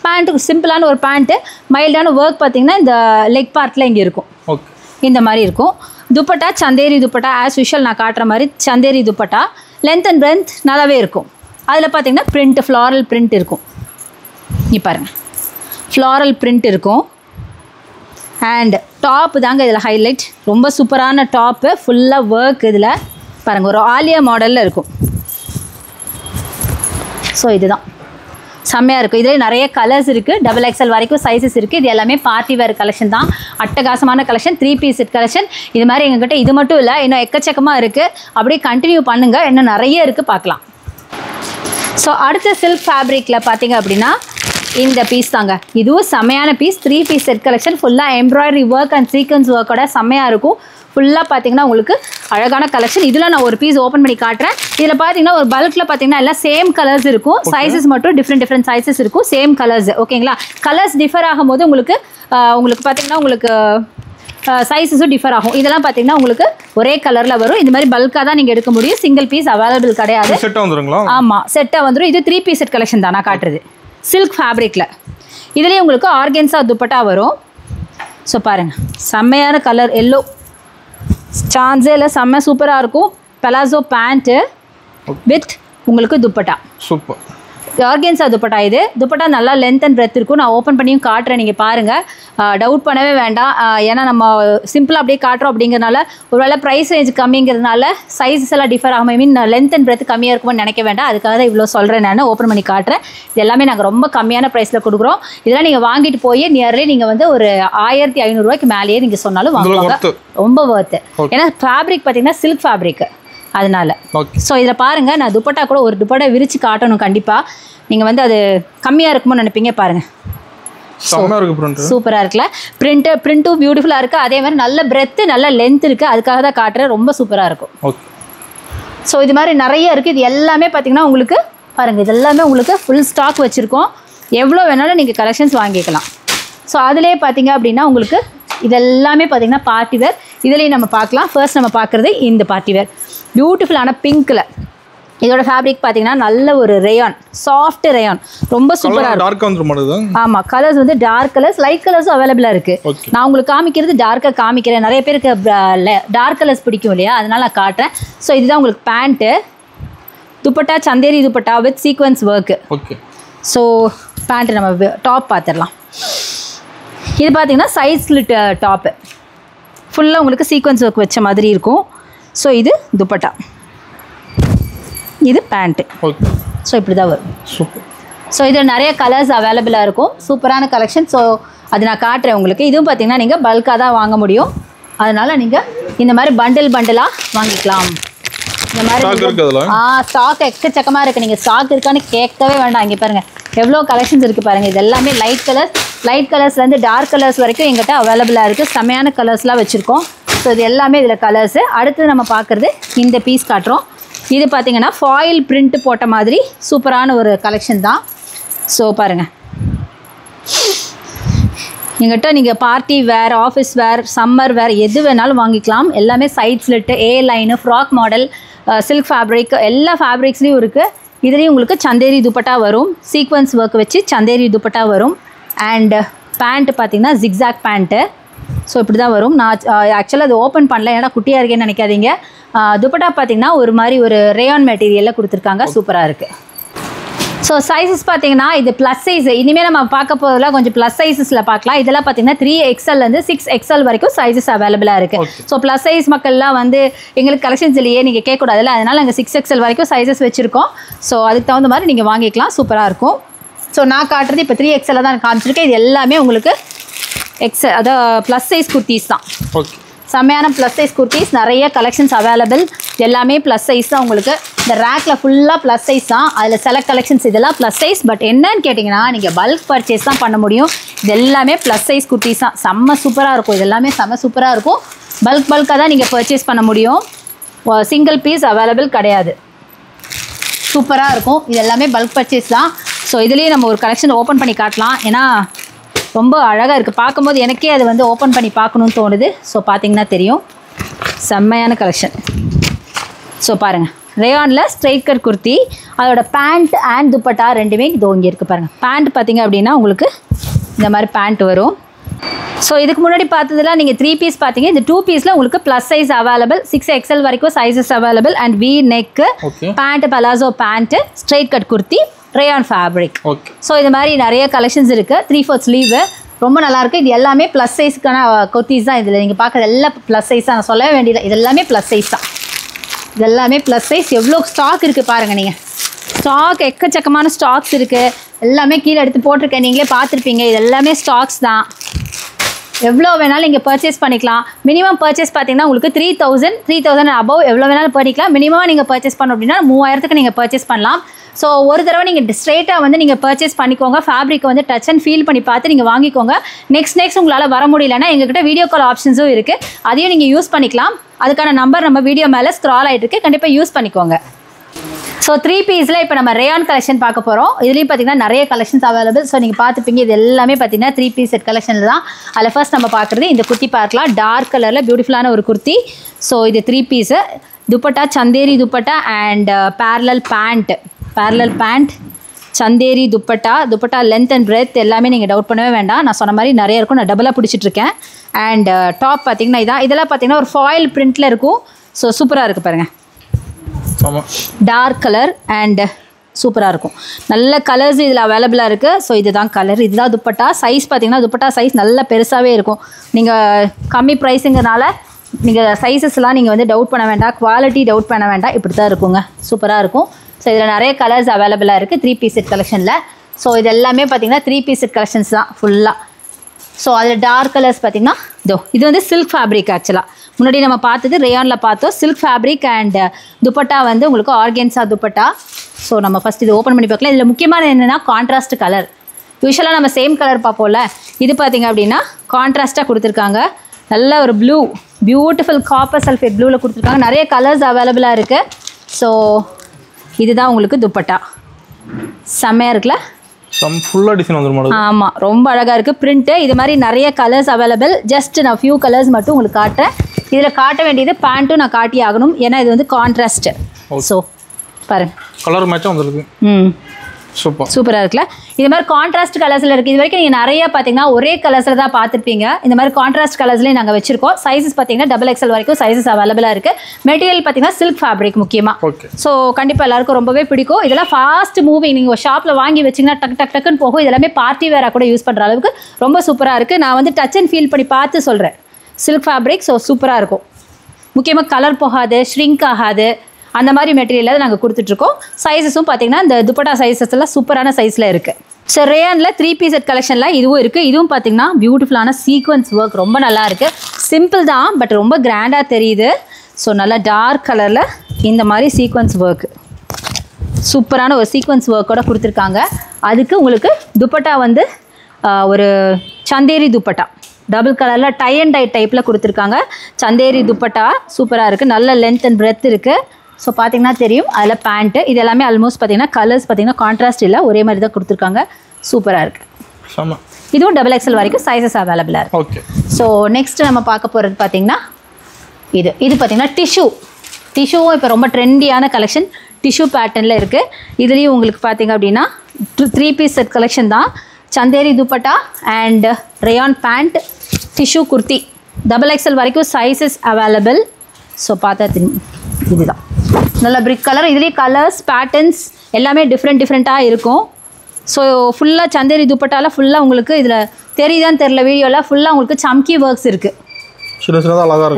பேண்ட்டுக்கு சிம்பிளான ஒரு பேண்ட்டு, மைல்டான ஒர்க் பார்த்தீங்கன்னா இந்த லெக் பார்ட்டில் இங்கே இருக்கும். இந்த மாதிரி இருக்கும். துப்பட்டா சந்தேரி துப்பட்டா ஆஸ் யூஷுவல் நான் காட்டுற மாதிரி சந்தேரி துப்பட்டா. லென்த் அண்ட் பிரென்த் நல்லாவே இருக்கும். அதில் பார்த்தீங்கன்னா பிரிண்ட்டு ஃப்ளாரல் பிரிண்ட் இருக்கும். இங்கே பாருங்கள், ஃப்ளாரல் பிரிண்ட் இருக்கும். அண்ட் டாப்பு தாங்க இதில் ஹைலைட். ரொம்ப சூப்பரான டாப்பு, ஃபுல்லாக ஒர்க். இதில் பாருங்கள் ஒரு ஆலியா மாடலில் இருக்கும். ஸோ இதுதான் செம்மையாக இருக்கும். இதில் நிறைய கலர்ஸ் இருக்குது. XXL வரைக்கும் சைஸஸ் இருக்குது. இது எல்லாமே பார்ட்டி வேர் கலெக்ஷன் தான். அட்டகாசமான கலெக்ஷன், 3 பீஸ் செட் கலெக்ஷன். இது மாதிரி எங்ககிட்ட இது மட்டும் இல்லை, இன்னும் எக்கச்சக்கமாக இருக்குது. அப்படியே கண்டினியூ பண்ணுங்கள், இன்னும் நிறைய இருக்குது, பார்க்கலாம். ஸோ அடுத்த சில்க் ஃபேப்ரிக்கில் பார்த்தீங்க அப்படின்னா இந்த பீஸ் தாங்க. இதுவும் செம்மையான பீஸ். 3 piece set collection. ஃபுல்லாக எம்ப்ராய்டரி ஒர்க் அண்ட் சீக்வன்ஸ் ஒர்க்கோட செம்மையாக இருக்கும். ஃபுல்லாக பார்த்தீங்கன்னா உங்களுக்கு அழகான கலெக்ஷன். இதில் நான் ஒரு பீஸ் ஓப்பன் பண்ணி காட்டுறேன். இதில் பார்த்தீங்கன்னா ஒரு பல்கில் பார்த்தீங்கன்னா எல்லாம் சேம் கலர்ஸ் இருக்கும். சைஸஸ் மட்டும் டிஃப்ரெண்ட் சைஸஸ் இருக்கும், சேம் கலர்ஸ். ஓகேங்களா? கலர்ஸ் டிஃபர் ஆகும்போது உங்களுக்கு பார்த்தீங்கன்னா உங்களுக்கு சைஸஸும் டிஃபர் ஆகும். இதெல்லாம் பார்த்தீங்கன்னா உங்களுக்கு ஒரே கலரில் வரும். இந்த மாதிரி பல்காக தான் நீங்கள் எடுக்க முடியும். சிங்கிள் பீஸ் அவைலபிள் கிடையாது. செட்டாக வந்துருங்களா? ஆமாம், செட்டாக வந்துடும். இது 3 பீஸ் செட் கலெக்ஷன் தான் நான் காட்டுறது. சில்க் ஃபேப்ரிக்கில் இதுலேயே உங்களுக்கு ஆர்கென்ஸா துப்பட்டா வரும். ஸோ பாருங்கள், செம்மையான கலர் எல்லோ, சான்ஸே இல்லை, செம்ம சூப்பராக இருக்கும். பலாசோ பேண்ட்டு வித் உங்களுக்கு துப்பட்டா. சூப்பர். ஆர்கென்ஸா துப்பட்டா. இது துப்பட்டா நல்லா லென்த் அண்ட் பிரெத் இருக்கும். நான் ஓப்பன் பண்ணியும் காட்டுறேன், நீங்கள் பாருங்கள். டவுட் பண்ணவே வேண்டாம். ஏன்னா நம்ம சிம்பிளாக அப்படியே காட்டுறோம் அப்படிங்கிறனால ஒருவேளை ப்ரைஸ் ரேஞ்ச் கம்மிங்கிறதுனால சைஸஸ் எல்லாம் டிஃபர் ஆகும். ஐ மீன் லென்த் அண்ட் பிரெத் கம்மியாக இருக்கும்னு நினைக்க வேண்டாம். அதுக்காக தான் இவ்வளோ சொல்கிறேன். நான் ஓப்பன் பண்ணி காட்டுறேன். இது எல்லாமே நாங்கள் ரொம்ப கம்மியான ப்ரைஸில் கொடுக்குறோம். இதெல்லாம் நீங்கள் வாங்கிட்டு போய் நியர்லி நீங்கள் வந்து ஒரு 1500 ரூபாய்க்கு மேலேயே நீங்கள் சொன்னாலும் வாங்குவாங்க. ரொம்ப ஒர்த்து. ஏன்னா ஃபேப்ரிக் பார்த்தீங்கன்னா சில்க் ஃபேப்ரிக், அதனால. ஸோ இதில் பாருங்கள், நான் துப்பட்டா கூட ஒரு துப்பட்டா விரித்து காட்டணும் கண்டிப்பாக. நீங்கள் வந்து அது கம்மியாக இருக்குமோ நினைப்பீங்க. பாருங்கள், சூப்பராக இருக்குல்ல. பிரிண்ட்டும் பியூட்டிஃபுல்லாக இருக்குது. அதே மாதிரி நல்ல பிரெத்து நல்ல லென்த் இருக்குது. அதுக்காக தான் காட்டுறேன். ரொம்ப சூப்பராக இருக்கும். ஸோ இது மாதிரி நிறைய இருக்குது. இது எல்லாமே பார்த்தீங்கன்னா உங்களுக்கு பாருங்கள், இது எல்லாமே உங்களுக்கு ஃபுல் ஸ்டாக் வச்சுருக்கோம். எவ்வளோ வேணாலும் நீங்கள் கலெக்ஷன்ஸ் வாங்கிக்கலாம். ஸோ அதிலே பார்த்தீங்க அப்படின்னா உங்களுக்கு இதெல்லாமே பார்த்தீங்கன்னா பார்ட்டி வேர். இதுலேயும் நம்ம பார்க்கலாம். ஃபர்ஸ்ட் நம்ம பார்க்குறது இந்த பார்ட்டி வேர், பியூட்டிஃபுல்லான பிங்க்கில். இதோட ஃபேப்ரிக் பார்த்தீங்கன்னா நல்ல ஒரு ரேயான், சாஃப்ட் ரேயான், ரொம்ப சூப்பராக இருக்கும். ஆமாம், கலர்ஸ் வந்து டார்க் கலர்ஸ், லைட் கலர்ஸும் அவைலபிளாக இருக்குது. நான் உங்களுக்கு காமிக்கிறது டார்க்காக காமிக்கிறேன். நிறைய பேருக்கு டார்க் கலர்ஸ் பிடிக்கும் இல்லையா, அதனால் நான் காட்டுறேன். ஸோ இதுதான் உங்களுக்கு pant. Dupatta Chanderi dupatta with sequence work. So pant நம்ம டாப் பார்த்துடலாம். இது பார்த்தீங்கன்னா சைட் ஸ்லிட் டாப்பு, ஃபுல்லாக உங்களுக்கு சீக்வன்ஸ் ஒர்க் வச்ச மாதிரி இருக்கும். ஸோ இது துப்பட்டா, இது பேண்ட்டு. ஸோ இப்படி தான் வரும். சூப்பர். ஸோ இதில் நிறைய கலர்ஸ் அவைலபிளாக இருக்கும். சூப்பரான கலெக்ஷன். ஸோ அது நான் காட்டுறேன் உங்களுக்கு. இதுவும் பார்த்தீங்கன்னா நீங்கள் பல்காக தான் வாங்க முடியும். அதனால் நீங்கள் இந்த மாதிரி பண்டிலாக வாங்கிக்கலாம். இந்த மாதிரி ஸ்டாக் எக்கச்சக்கமாக இருக்குது. நீங்கள் ஸ்டாக் இருக்கான்னு கேட்கவே வேண்டாம். இங்கே பாருங்கள் எவ்வளோ கலெக்ஷன்ஸ் இருக்குது பாருங்கள். இது எல்லாமே லைட் கலர்ஸ்லேருந்து டார்க் கலர்ஸ் வரைக்கும் எங்கிட்ட அவைலபிளாக இருக்குது. செம்மையான கலர்ஸ்லாம் வச்சுருக்கோம். ஸோ இது எல்லாமே இதில் கலர்ஸு. அடுத்து நம்ம பார்க்குறது இந்த பீஸ் காட்டுறோம். இது பார்த்தீங்கன்னா ஃபாயில் பிரிண்ட் போட்ட மாதிரி சூப்பரான ஒரு கலெக்ஷன் தான். ஸோ பாருங்கள், எங்கிட்ட நீங்கள் party wear, office wear, summer wear எது வேணாலும் வாங்கிக்கலாம். எல்லாமே side slit, A line, frock model, silk fabric, எல்லா ஃபேப்ரிக்ஸ்லேயும் இருக்குது. இதுலேயும் உங்களுக்கு சந்தேரி துப்பட்டா வரும். சீக்வன்ஸ் ஒர்க் வச்சு சந்தேரி துப்பட்டா வரும். அண்ட் பேண்ட்டு பார்த்தீங்கன்னா ஜிக்ஸாக் பேண்ட்டு. ஸோ இப்படி தான் வரும். நான் ஆக்சுவலாக அது ஓப்பன் பண்ணல, ஏன்னா குட்டியாக இருக்கேன்னு நினைக்காதீங்க. துப்பட்டா பார்த்தீங்கன்னா ஒரு மாதிரி ஒரு ரேயான் மெட்டீரியலில் கொடுத்துருக்காங்க. சூப்பராக இருக்குது. ஸோ சைஸஸ் பார்த்தீங்கன்னா இது ப்ளஸ் சைஸ். இனிமேல் நம்ம பார்க்க போகிறதுலாம் கொஞ்சம் ப்ளஸ் சைஸஸில் பார்க்கலாம். இதெல்லாம் பார்த்தீங்கன்னா 3XLலேருந்து 6XL வரைக்கும் சைஸஸ் அவைலபிளாக இருக்குது. ஸோ ப்ளஸ் சைஸ் மக்கள்லாம் வந்து எங்களுக்கு கலெக்ஷன்ஸ் இல்லையே நீங்கள் கேட்கக்கூடாதுல்ல, அதனால் நாங்கள் 6XL வரைக்கும் சைஸஸ் வச்சுருக்கோம். ஸோ அதுக்கு தகுந்த மாதிரி நீங்கள் வாங்கிக்கலாம். சூப்பராக இருக்கும். ஸோ நான் காட்டுறது இப்போ 3XL தான் காமிச்சிருக்கேன். இது எல்லாமே உங்களுக்கு எக்ஸல், அதாவது ப்ளஸ் சைஸ் குர்த்திஸ் தான். செம்மையான ப்ளஸ் சைஸ் குர்த்திஸ், நிறைய கலெக்ஷன்ஸ் அவைலபிள். எல்லாமே ப்ளஸ் சைஸ் தான். உங்களுக்கு இந்த ரேக்கில் ஃபுல்லாக ப்ளஸ் சைஸ் தான். அதில் செலக்ட் கலெக்ஷன்ஸ் இதெல்லாம் ப்ளஸ் சைஸ். பட் என்னன்னு கேட்டிங்கன்னா நீங்கள் பல்க் பர்ச்சேஸ் தான் பண்ண முடியும். இது எல்லாமே ப்ளஸ் சைஸ் குர்த்திஸ் தான். செம்ம சூப்பராக இருக்கும். இது எல்லாமே செம்ம சூப்பராக இருக்கும். பல்காக தான் நீங்கள் பர்ச்சேஸ் பண்ண முடியும். சிங்கிள் பீஸ் அவைலபிள் கிடையாது. சூப்பராக இருக்கும். இது எல்லாமே பல்க் பர்ச்சேஸ் தான். ஸோ இதுலேயே நம்ம ஒரு கலெக்ஷன் ஓப்பன் பண்ணி காட்டலாம். ஏன்னா ரொம்ப அழகாக இருக்குது. பார்க்கும்போது எனக்கே அது வந்து ஓப்பன் பண்ணி பார்க்கணுன்னு தோணுது. ஸோ பார்த்தீங்கன்னா தெரியும், செம்மையான கலெக்ஷன். ஸோ பாருங்கள், ரேயானில் ஸ்ட்ரைட் கட் குர்த்தி, அதோட பேண்ட் அண்ட் துப்பட்டா ரெண்டுமே இதோ இங்கே இருக்குது பாருங்கள். பேண்ட் பார்த்தீங்க அப்படின்னா உங்களுக்கு இந்த மாதிரி பேண்ட் வரும். ஸோ இதுக்கு முன்னாடி பார்த்ததுலாம் நீங்கள் 3 பீஸ் பார்த்தீங்க. இந்த 2 பீஸில் உங்களுக்கு ப்ளஸ் சைஸ் அவைலபிள், 6XL வரைக்கும் sizes available. And V neck, pant, palazzo pant, straight cut kurti, rayon fabric. So இது மாதிரி நிறைய கலெக்ஷன்ஸ் இருக்குது. 3/4 ஸ்லீவு ரொம்ப நல்லாயிருக்கு. இது எல்லாமே ப்ளஸ் சைஸ்க்கான குர்த்திஸ் தான். இதில் நீங்கள் பார்க்குறது எல்லாம் ப்ளஸ் சைஸ் தான். நான் சொல்லவே வேண்டியது, இது எல்லாமே ப்ளஸ் சைஸ் தான். இது எல்லாமே ப்ளஸ் சைஸ். எவ்வளோ ஸ்டாக் இருக்குது பாருங்கள். நீங்கள் ஸ்டாக் எக்கச்சக்கமான ஸ்டாக்ஸ் இருக்குது. எல்லாமே கீழே எடுத்து போட்டிருக்கேன், நீங்களே பார்த்துருப்பீங்க. இது எல்லாமே ஸ்டாக்ஸ் தான். எவ்வளோ வேணாலும் நீங்கள் பர்ச்சேஸ் பண்ணிக்கலாம். மினிமம் பர்ச்சேஸ் பார்த்தீங்கன்னா உங்களுக்கு 3000 அபவ் எவ்வளோ வேணாலும் பண்ணிக்கலாம். மினிமம் நீங்கள் பர்ச்சேஸ் பண்ணோம் அப்படின்னா 3000க்கு நீங்கள் பர்ச்சேஸ் பண்ணலாம். ஸோ ஒரு தடவை நீங்கள் ஸ்ட்ரெயிட்டாக வந்து நீங்கள் பர்ச்சேஸ் பண்ணிக்கோங்க. ஃபேப்ரிக் வந்து டச் அண்ட் ஃபீல் பண்ணி பார்த்து நீங்கள் வாங்கிக்கோங்க. நெக்ஸ்ட் உங்களால் வர முடியலன்னா எங்ககிட்ட வீடியோ கால் ஆப்ஷன்ஸும் இருக்குது. அதையும் நீங்கள் யூஸ் பண்ணிக்கலாம். அதுக்கான நம்பர் நம்ம வீடியோ மேலே ஸ்க்ரால் ஆகிட்டு இருக்கு. கண்டிப்பாக யூஸ் பண்ணிக்கோங்க. ஸோ 3 பீஸில் இப்போ நம்ம ரேயான் கலெக்ஷன் பார்க்க போகிறோம். இதுலேயும் பார்த்தீங்கன்னா நிறைய கலெக்ஷன்ஸ் அவைலபிள். ஸோ நீங்கள் பார்த்துப்பீங்க. இது எல்லாமே பார்த்தீங்கன்னா 3 பீஸ் செட் கலெக்ஷனில் தான். அதில் ஃபர்ஸ்ட் நம்ம பார்க்குறது இந்த குர்த்தி பார்க்கலாம். டார்க் கலரில் பியூட்டிஃபுல்லான ஒரு குர்த்தி. ஸோ இது 3 piece. Dupatta Chanderi dupatta and parallel pant Chanderi dupatta length and breadth எல்லாமே நீங்கள் டவுட் பண்ணவே வேண்டாம். நான் சொன்ன மாதிரி நிறைய இருக்கும். நான் டபுளாக பிடிச்சிட்ருக்கேன். அண்ட் டாப் பார்த்தீங்கன்னா இதெல்லாம் பார்த்தீங்கன்னா ஒரு ஃபாயில் பிரிண்டில் இருக்கும். ஸோ சூப்பராக இருக்குது பாருங்கள். டார்க் கலர் அண்ட் சூப்பராக இருக்கும். நல்ல கலர்ஸ் இதில் அவைலபிளாக இருக்குது. ஸோ இதுதான் கலர், இதுதான் துப்பட்டா. சைஸ் பார்த்தீங்கன்னா துப்பட்டா சைஸ் நல்ல பெருசாகவே இருக்கும். நீங்கள் கம்மி ப்ரைஸுங்கிறனால நீங்கள் சைஸஸ்லாம் நீங்கள் வந்து டவுட் பண்ண வேண்டாம், குவாலிட்டி டவுட் பண்ண வேண்டாம். இப்படி தான் இருக்குங்க, சூப்பராக இருக்கும். ஸோ இதில் நிறைய கலர்ஸ் அவைலபிளாக இருக்குது 3 பீஸ் செட் கலெக்ஷனில். ஸோ இது எல்லாமே பார்த்திங்கன்னா 3 பீஸ் செட் கலெக்ஷன்ஸ் தான் ஃபுல்லாக. ஸோ அதில் டார்க் கலர்ஸ் பார்த்திங்கன்னா இது வந்து சில்க் ஃபேப்ரிக். ஆக்சுவலாக முன்னாடி நம்ம பார்த்தது ரேயானில் பார்த்தோம். சில்க் ஃபேப்ரிக் அண்ட் துப்பட்டா வந்து உங்களுக்கு ஆர்கென்ஸா துப்பட்டா. ஸோ நம்ம ஃபஸ்ட் இது ஓப்பன் பண்ணி பார்க்கலாம். இதில் முக்கியமான என்னென்னா கான்ட்ராஸ்ட் கலர். யூஸ்வலாக நம்ம சேம் கலர் பார்ப்போம்ல, இது பார்த்திங்க அப்படின்னா கான்ட்ராஸ்ட்டாக கொடுத்துருக்காங்க. நல்ல ஒரு ப்ளூ, பியூட்டிஃபுல் காப்பர் சல்ஃபேட் ப்ளூவில் கொடுத்துருக்காங்க. நிறைய கலர்ஸ் அவைலபிளாக இருக்குது. ஸோ இதுதான் உங்களுக்கு துப்பட்டா. செம்மையாக இருக்குல்ல, ஃபுல்லாக டிசைன் வந்துடும். ஆமாம், ரொம்ப அழகாக இருக்குது பிரிண்ட்டு. இது மாதிரி நிறைய கலர்ஸ் அவைலபிள். ஜஸ்ட் நான் ஃபியூ கலர்ஸ் மட்டும் உங்களுக்கு காட்டுறேன். இதில் காட்ட வேண்டியது பேண்ட்டும் நான் காட்டி ஆகணும், ஏன்னா இது வந்து கான்ட்ராஸ்ட்டு. ஸோ பாருங்க, கலர் மேட்சாக வந்துருக்கு. சூப்பராக இருக்குல்ல. இது மாதிரி கான்ட்ராஸ்ட் கலர்ஸில் இருக்குது. இது வரைக்கும் நீங்கள் நிறைய பார்த்தீங்கன்னா ஒரே கலர்ஸில் தான் பார்த்துருப்பீங்க. இந்த மாதிரி கான்ட்ராஸ்ட் கலர்ஸ்லேயும் நாங்கள் வச்சிருக்கோம். சைஸஸ் பார்த்தீங்கன்னா XXL வரைக்கும் சைஸஸ் அவைலபிளாக இருக்குது. மெட்டீரியல் பார்த்தீங்கன்னா சில்க் ஃபேப்ரிக் முக்கியமாக. ஸோ கண்டிப்பாக எல்லாருக்கும் ரொம்பவே பிடிக்கும். இதெல்லாம் ஃபாஸ்ட் மூவிங். நீங்கள் ஒரு ஷாப்பில் வாங்கி வச்சிங்கன்னா டக்குன்னு போகும். இதெல்லாமே பார்ட்டி வேராக கூட யூஸ் பண்ணுற அளவுக்கு ரொம்ப சூப்பராக இருக்குது. நான் வந்து டச் அண்ட் ஃபீல் பண்ணி பார்த்து சொல்கிறேன். சில்க் ஃபேப்ரிக், ஸோ சூப்பராக இருக்கும். முக்கியமாக கலர் போகாது, ஷ்ரிங்க் ஆகாது, அந்த மாதிரி மெட்டீரியலில் நாங்கள் கொடுத்துட்ருக்கோம். சைஸஸும் பார்த்தீங்கன்னா இந்த துப்பட்டா சைஸஸ் எல்லாம் சூப்பரான சைஸில் இருக்குது. ஸோ ரேயானில் 3 பீஸ் செட் கலெக்ஷனில் இதுவும் இருக்குது. இதுவும் பார்த்தீங்கன்னா பியூட்டிஃபுல்லான சீக்வன்ஸ் ஒர்க், ரொம்ப நல்லா இருக்குது. சிம்பிள் தான், பட் ரொம்ப கிராண்டாக தெரியுது. ஸோ நல்லா டார்க் கலரில் இந்த மாதிரி சீக்வன்ஸ் ஒர்க்கு, சூப்பரான ஒரு சீக்வன்ஸ் ஒர்க்கோட கொடுத்துருக்காங்க. அதுக்கு உங்களுக்கு துப்பட்டா வந்து ஒரு சந்தேரி துப்பட்டா, டபுள் கலரில் டை அண்ட் டை டைப்பில் கொடுத்துருக்காங்க. சந்தேரி துப்பட்டா சூப்பராக இருக்குது. நல்ல லென்த் அண்ட் பிரெத் இருக்குது. ஸோ பார்த்தீங்கன்னா தெரியும். அதில் பேண்ட்டு இது எல்லாமே ஆல்மோஸ்ட் பார்த்தீங்கன்னா கலர்ஸ் பார்த்தீங்கன்னா கான்ட்ராஸ்ட் இல்லை, ஒரே மாதிரி தான் கொடுத்துருக்காங்க. சூப்பராக இருக்குது. இதுவும் XXL வரைக்கும் சைஸஸ் அவைலபிளாக இருக்குது. ஓகே. ஸோ நெக்ஸ்ட் நம்ம பார்க்க போகிறது பார்த்தீங்கன்னா இது பார்த்தீங்கன்னா டிஷ்யூவும் இப்போ ரொம்ப ட்ரெண்டியான கலெக்ஷன். டிஷ்யூ பேட்டர்னில் இருக்குது. இதுலேயும் உங்களுக்கு பார்த்தீங்க அப்படின்னா 3 பீஸ் செட் கலெக்ஷன் தான். Chanderi dupatta and rayon pant, tissue kurti, XXL வரைக்கும் சைஸஸ் அவைலபிள். ஸோ பார்த்தா இதுதான் நல்ல பிரிக் கலர். இதுலேயே கலர்ஸ் பேட்டர்ன்ஸ் எல்லாமே டிஃப்ரெண்ட்டாக இருக்கும். ஸோ ஃபுல்லாக சந்தேரி துப்பட்டாவில் ஃபுல்லாக உங்களுக்கு இதில் தெரியுதான்னு தெரில, வீடியோவில் ஃபுல்லாக உங்களுக்கு சம்கி ஒர்க்ஸ் இருக்குது.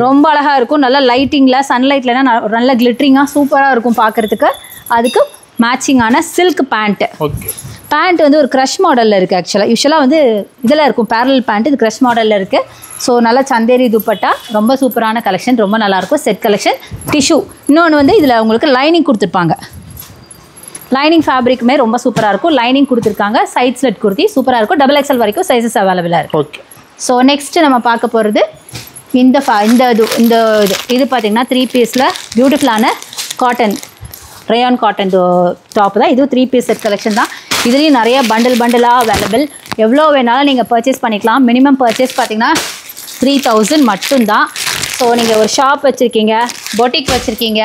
ரொம்ப அழகாக இருக்கும். நல்லா லைட்டிங்கில் சன்லைட்லனா நல்ல கிளிட்டரிங்காக சூப்பராக இருக்கும் பார்க்குறதுக்கு. அதுக்கு மேட்சிங்கான சில்க் பேண்ட்டு. பேண்ட் வந்து ஒரு க்ரஷ் மாடலில் இருக்குது. ஆக்சுவலாக யூஸ்வலாக வந்து இதில் இருக்கும் பேரல் பேண்ட், இது க்ரஷ் மாடலில் இருக்குது. ஸோ நல்லா சந்தேரி துப்பட்டா, ரொம்ப சூப்பரான கலெக்ஷன், ரொம்ப நல்லாயிருக்கும். Set collection tissue. இன்னொன்று வந்து இதில் உங்களுக்கு லைனிங் கொடுத்துருப்பாங்க. லைனிங் ஃபேப்ரிக்குமே ரொம்ப சூப்பராக இருக்கும். லைனிங் கொடுத்துருக்காங்க. சைட் ஸ்லிட் குர்த்தி சூப்பராக இருக்கும். XXL வரைக்கும் சைஸஸ் அவைலபிளாக இருக்கும். ஓகே. ஸோ நெக்ஸ்ட்டு நம்ம பார்க்க போகிறது இது பார்த்தீங்கன்னா 3 பீஸில் பியூட்டிஃபுல்லான காட்டன், ரேயான் காட்டன் டாப் தான். இதுவும் 3 பீஸ் செட் கலெக்ஷன் தான். இதுலேயும் நிறைய பண்டிலாக அவைலபிள். எவ்வளோ வேணாலும் நீங்கள் பர்ச்சேஸ் பண்ணிக்கலாம். மினிமம் பர்ச்சேஸ் பார்த்தீங்கன்னா 3000 மட்டும்தான். ஸோ நீங்கள் ஒரு ஷாப் வச்சுருக்கீங்க, பொட்டிக் வச்சுருக்கீங்க,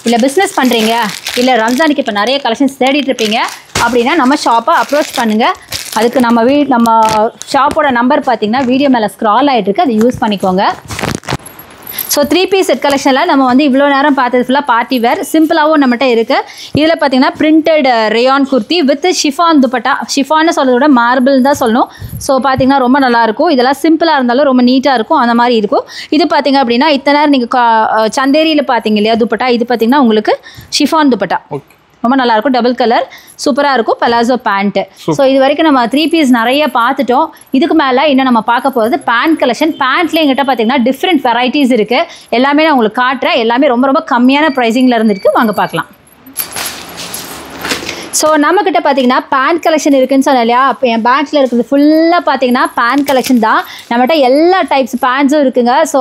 இல்லை பிஸ்னஸ் பண்ணுறீங்க, இல்லை ரம்ஜானுக்கு இப்போ நிறைய கலெக்ஷன்ஸ் தேடிட்டுருப்பீங்க அப்படின்னா நம்ம ஷாப்பை அப்ரோச் பண்ணுங்கள். அதுக்கு நம்ம ஷாப்போட நம்பர் பார்த்தீங்கன்னா வீடியோ மேலே ஸ்க்ரால் ஆகிட்டுருக்கு, அதை யூஸ் பண்ணிக்கோங்க. ஸோ 3 பீஸ் செட் கலெக்ஷனில் நம்ம வந்து இவ்வளோ நேரம் பார்த்தது ஃபுல்லாக பார்ட்டி வேர் சிம்பிளாகவும் நம்மகிட்ட இருக்குது. இதில் பார்த்தீங்கன்னா printed rayon kurti with chiffon dupatta. ஷிஃபான்னு சொல்கிறத விட மார்பிள் தான் சொல்லணும். ஸோ பார்த்தீங்கன்னா ரொம்ப நல்லாயிருக்கும். இதெல்லாம் சிம்பிளாக இருந்தாலும் ரொம்ப நீட்டாக இருக்கும், அந்த மாதிரி இருக்கும். இது பார்த்தீங்க அப்படின்னா இத்தனை நேரம் நீங்கள் சந்தேரியில் பார்த்தீங்க இல்லையா துப்பட்டா, இது பார்த்தீங்கன்னா உங்களுக்கு ஷிஃபான் துப்பட்டா ரொம்ப நல்லாயிருக்கும். டபுள் கலர் சூப்பராக இருக்கும். Palazzo pant. ஸோ இது வரைக்கும் நம்ம 3 பீஸ் நிறைய பார்த்துட்டோம். இதுக்கு மேலே இன்னும் நம்ம பார்க்க போகிறது பேண்ட் கலெக்ஷன். பேண்ட்லேயே எங்கிட்ட பார்த்தீங்கன்னா டிஃப்ரெண்ட் வெரைட்டிஸ் இருக்குது. எல்லாமே நான் உங்களுக்கு காட்டுறேன். எல்லாமே ரொம்ப ரொம்ப கம்மியான ப்ரைஸிங்கில் இருந்துருக்கு. வாங்க பார்க்கலாம். ஸோ நம்மக்கிட்ட பார்த்தீங்கன்னா பேண்ட் கலெக்ஷன் இருக்குதுன்னு சொன்னேன் இல்லையா. அப்போ என் பேக்ஸில் இருக்கிறது ஃபுல்லாக பார்த்தீங்கன்னா பேண்ட் கலெக்ஷன் தான். நம்மகிட்ட எல்லா டைப்ஸ் பேண்ட்ஸும் இருக்குங்க. ஸோ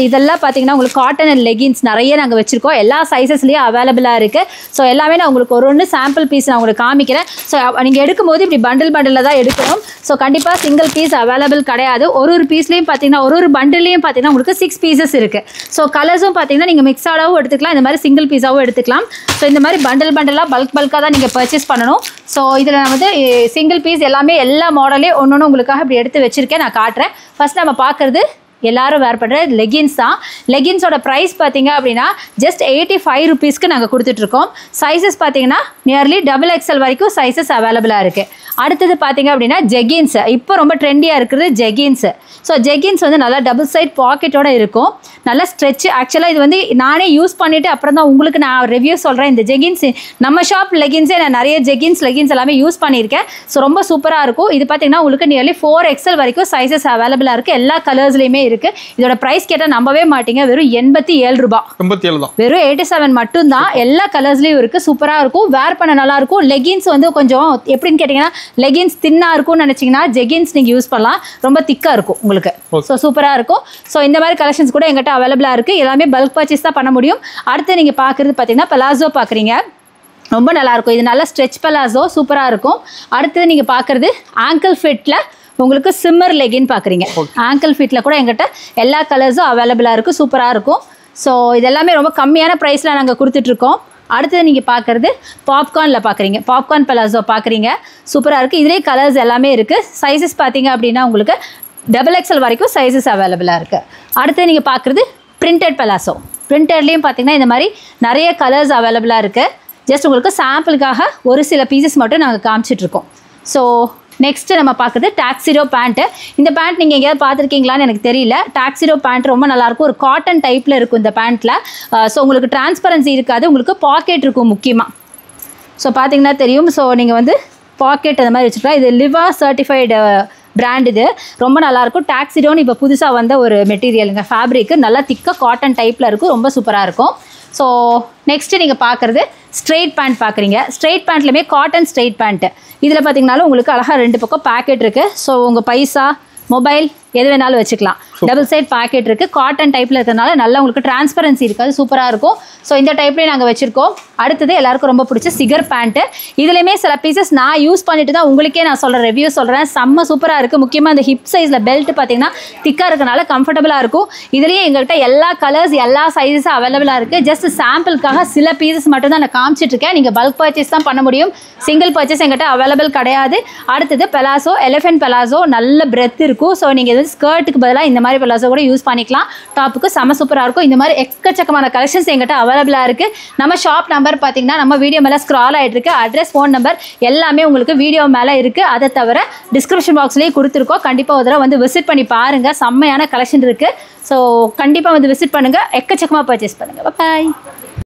இதெல்லாம் பார்த்தீங்கன்னா உங்களுக்கு காட்டன் அண்ட் லெகின்ஸ் நிறைய நாங்கள் வச்சுருக்கோம். எல்லா சைஸஸ்லேயும் அவைலபிளாக இருக்குது. ஸோ எல்லாமே நான் உங்களுக்கு ஒரு சாம்பிள் பீஸ் நான் உங்களுக்கு காமிக்கிறேன். ஸோ நீங்கள் எடுக்கும்போது இப்படி பண்டிலில் தான் எடுக்கணும். ஸோ கண்டிப்பாக சிங்கிள் பீஸ் அவைலபிள் கிடையாது. ஒரு பீஸ்லேயும் பார்த்தீங்கன்னா ஒரு பண்டிலையும் பார்த்தீங்கன்னா உங்களுக்கு 6 பீசஸ் இருக்குது. ஸோ கலர்ஸும் பார்த்தீங்கன்னா நீங்கள் மிக்ஸாகவும் எடுத்துக்கலாம், இந்த மாதிரி சிங்கிள் பீஸாகவும் எடுத்துக்கலாம். ஸோ இந்த மாதிரி பண்டிலாக பல்காக தான் நீங்கள் நீங்கள் பர்ச்சேஸ் பண்ணணும். ஸோ இதில் நான் வந்து சிங்கிள் பீஸ் எல்லாமே எல்லா மாடலே ஒன்று உங்களுக்காக இப்படி எடுத்து வச்சுருக்கேன், நான் காட்டுறேன். ஃபர்ஸ்ட் நம்ம பார்க்குறது எல்லாரும் வேர் பண்ணுற லெகின்ஸ் தான். லெகின்ஸோட ப்ரைஸ் பார்த்தீங்க அப்படின்னா ஜஸ்ட் 85 rupeesக்கு நாங்கள் கொடுத்துட்ருக்கோம். சைஸஸ் பார்த்தீங்கன்னா நியர்லி XXL வரைக்கும் சைஸஸ் அவைலபிளாக இருக்குது. அடுத்தது பார்த்தீங்க அப்படின்னா ஜெகின்ஸு, இப்போ ரொம்ப ட்ரெண்டியாக இருக்கிறது ஜெகின்ஸு. ஸோ ஜெகின்ஸ் வந்து நல்லா டபுள் சைட் பாக்கெட்டோட இருக்கும், நல்லா ஸ்ட்ரெச். ஆக்சுவலாக இது வந்து நானே யூஸ் பண்ணிவிட்டு அப்புறம் தான் உங்களுக்கு நான் ரிவ்யூ சொல்கிறேன். இந்த ஜெகின்ஸ் நம்ம ஷாப் லெகின்ஸே நான் நிறைய லெகின்ஸ் எல்லாமே யூஸ் பண்ணியிருக்கேன். ஸோ ரொம்ப சூப்பராக இருக்கும். இது பார்த்தீங்கன்னா உங்களுக்கு நியர்லி 4XL வரைக்கும் சைஸஸ் அவைலபிளாக இருக்குது, எல்லா கலர்ஸ்லையுமே இருக்குது. இதோட பிரைஸ் கேட்டால் நம்பவே மாட்டீங்க, வெறும் 87 ரூபாய். 87 தான், வெறும் 87 மட்டும்தான். எல்லா கலர்ஸ்லயும் இருக்கு, சூப்பரா இருக்கும், வேர் பண்ண நல்லா இருக்கும். லெகின்ஸ் வந்து கொஞ்சம் எப்படின்னு கேட்டீங்கன்னா லெகின்ஸ் தின்னா இருக்கும்னு நினைச்சீங்கன்னா ஜெகின்ஸ் நீங்க யூஸ் பண்ணலாம், ரொம்ப திக்கா இருக்கும் உங்களுக்கு. ஸோ சூப்பரா இருக்கும். ஸோ இந்த மாதிரி கலெக்ஷன்ஸ் கூட எங்கிட்ட அவைலபிளா இருக்கு. எல்லாமே பல்க் பர்ச்சேஸ் தான் பண்ண முடியும். அடுத்து நீங்க பாக்குறது பாத்தீங்கன்னா பலாசோ பாக்குறீங்க, ரொம்ப நல்லா இருக்கும். இது நல்லா ஸ்ட்ரெச் பலாசோ, சூப்பரா இருக்கும். அடுத்து நீங்க பாக்குறது ஆங்கிள் ஃபிட்ல உங்களுக்கு சிம்மர் லெகின் பார்க்குறீங்க. ஆங்கிள் ஃபிட்டில் கூட எங்கிட்ட எல்லா கலர்ஸும் அவைலபிளாக இருக்குது, சூப்பராக இருக்கும். ஸோ இதெல்லாமே ரொம்ப கம்மியான ப்ரைஸில் நாங்கள் கொடுத்துட்ருக்கோம். அடுத்தது நீங்கள் பார்க்குறது பாப்கார்னில் பார்க்குறீங்க, பாப்கார்ன் பலாசோ பார்க்குறீங்க, சூப்பராக இருக்குது. இதிலே கலர்ஸ் எல்லாமே இருக்குது. சைஸஸ் பார்த்தீங்க அப்படின்னா உங்களுக்கு XXL வரைக்கும் சைஸஸ் அவைலபிளாக இருக்குது. அடுத்து நீங்கள் பார்க்குறது பிரிண்டட் பலாசோ. பிரிண்டட்லேயும் பார்த்தீங்கன்னா இந்த மாதிரி நிறைய கலர்ஸ் அவைலபிளாக இருக்குது. ஜஸ்ட் உங்களுக்கு சாம்பிளுக்காக ஒரு சில பீசஸ் மட்டும் நாங்கள் காமிச்சிட்ருக்கோம். ஸோ நெக்ஸ்ட்டு நம்ம பார்க்குறது டாக்ஸிடோ பேண்ட்டு. இந்த பேண்ட் நீங்கள் எங்கேயாவது பார்த்துருக்கீங்களான்னு எனக்கு தெரியல. டாக்ஸிடோ பேண்ட் ரொம்ப நல்லாயிருக்கும், ஒரு காட்டன் டைப்பில் இருக்கும் இந்த பேண்ட்டில். ஸோ உங்களுக்கு டிரான்ஸ்பரன்சி இருக்காது, உங்களுக்கு பாக்கெட் இருக்கும் முக்கியமாக. ஸோ பார்த்தீங்கன்னா தெரியும். ஸோ நீங்கள் வந்து பாக்கெட் அந்த மாதிரி வச்சுக்கலாம். இது லிவா சர்டிஃபைடு பிராண்ட், இது ரொம்ப நல்லாயிருக்கும். டாக்ஸிடோன்னு இப்போ புதுசாக வந்த ஒரு மெட்டீரியலுங்க, ஃபேப்ரிக்கு நல்லா திக்காக காட்டன் டைப்பில் இருக்கும், ரொம்ப சூப்பராக இருக்கும். ஸோ நெக்ஸ்ட்டு நீங்கள் பார்க்குறது ஸ்ட்ரெயிட் பேண்ட் பார்க்குறீங்க. ஸ்ட்ரெயிட் பேண்ட்லையுமே காட்டன் ஸ்ட்ரெயிட் பேண்ட்டு. இதில் பார்த்தீங்கன்னாலும் உங்களுக்கு அழகாக 2 பக்கம் பேக்கெட் இருக்குது. ஸோ உங்கள் பைசா மொபைல் எது வேணாலும் வச்சுக்கலாம். டபுள் சைட் பாக்கெட் இருக்குது, காட்டன் டைப்பில் இருக்கிறதுனால நல்லா உங்களுக்கு டிரான்ஸ்பரன்சி இருக்காது, சூப்பராக இருக்கும். ஸோ இந்த டைப்லேயே நாங்கள் வச்சுருக்கோம். அடுத்தது எல்லாருக்கும் ரொம்ப பிடிச்ச சிகர் பேண்ட்டு. இதுலேயுமே சில பீசஸ் நான் யூஸ் பண்ணிட்டு தான் உங்களுக்கே நான் சொல்கிறேன், ரிவ்யூ சொல்கிறேன். செம்ம சூப்பராக இருக்குது. முக்கியமாக இந்த ஹிப் சைஸில் பெல்ட் பார்த்தீங்கன்னா திக்காக இருக்கனால கம்ஃபர்டபுளாக இருக்கும். இதுலேயே எங்கள்கிட்ட எல்லா கலர்ஸ் எல்லா சைஸஸும் அவைலபிளாக இருக்குது. ஜஸ்ட் சாம்பிளுக்காக சில பீசஸ் மட்டும் தான் நான் காமிச்சிட்ருக்கேன். நீங்கள் பல்க் பர்ச்சேஸ் தான் பண்ண முடியும், சிங்கிள் பர்ச்சேஸ் எங்கள்கிட்ட அவைலபிள் கிடையாது. அடுத்தது பெலாசோ, எலிஃபென்ட் பெலாசோ, நல்ல பிரெத் இருக்கும். ஸோ நீங்கள் இது ஸ்கர்ட்டுக்கு பதிலாக இந்த மாதிரி பெலாசோ கூட யூஸ் பண்ணிக்கலாம். டாப்புக்கு செம்ம சூப்பராக இருக்கும். இந்த மாதிரி எக்கச்சக்கமான கலெக்ஷன்ஸ் எங்கிட்ட அவைலபிளாக இருக்குது. நம்ம ஷாப் நம்பர் பார்த்தீங்கன்னா நம்ம வீடியோ மேலே ஸ்க்ரால் ஆகிட்டு இருக்கு. அட்ரஸ், ஃபோன் நம்பர் எல்லாமே உங்களுக்கு வீடியோ மேலே இருக்குது. அதை தவிர டிஸ்கிரிப்ஷன் பாக்ஸ்லேயே கொடுத்துருக்கோம். கண்டிப்பாக ஒரு தடவை வந்து விசிட் பண்ணி பாருங்கள், செம்மையான கலெக்ஷன் இருக்குது. ஸோ கண்டிப்பாக வந்து விசிட் பண்ணுங்கள், எக்கச்சக்கமாக பர்ச்சேஸ் பண்ணுங்கள். பாய்.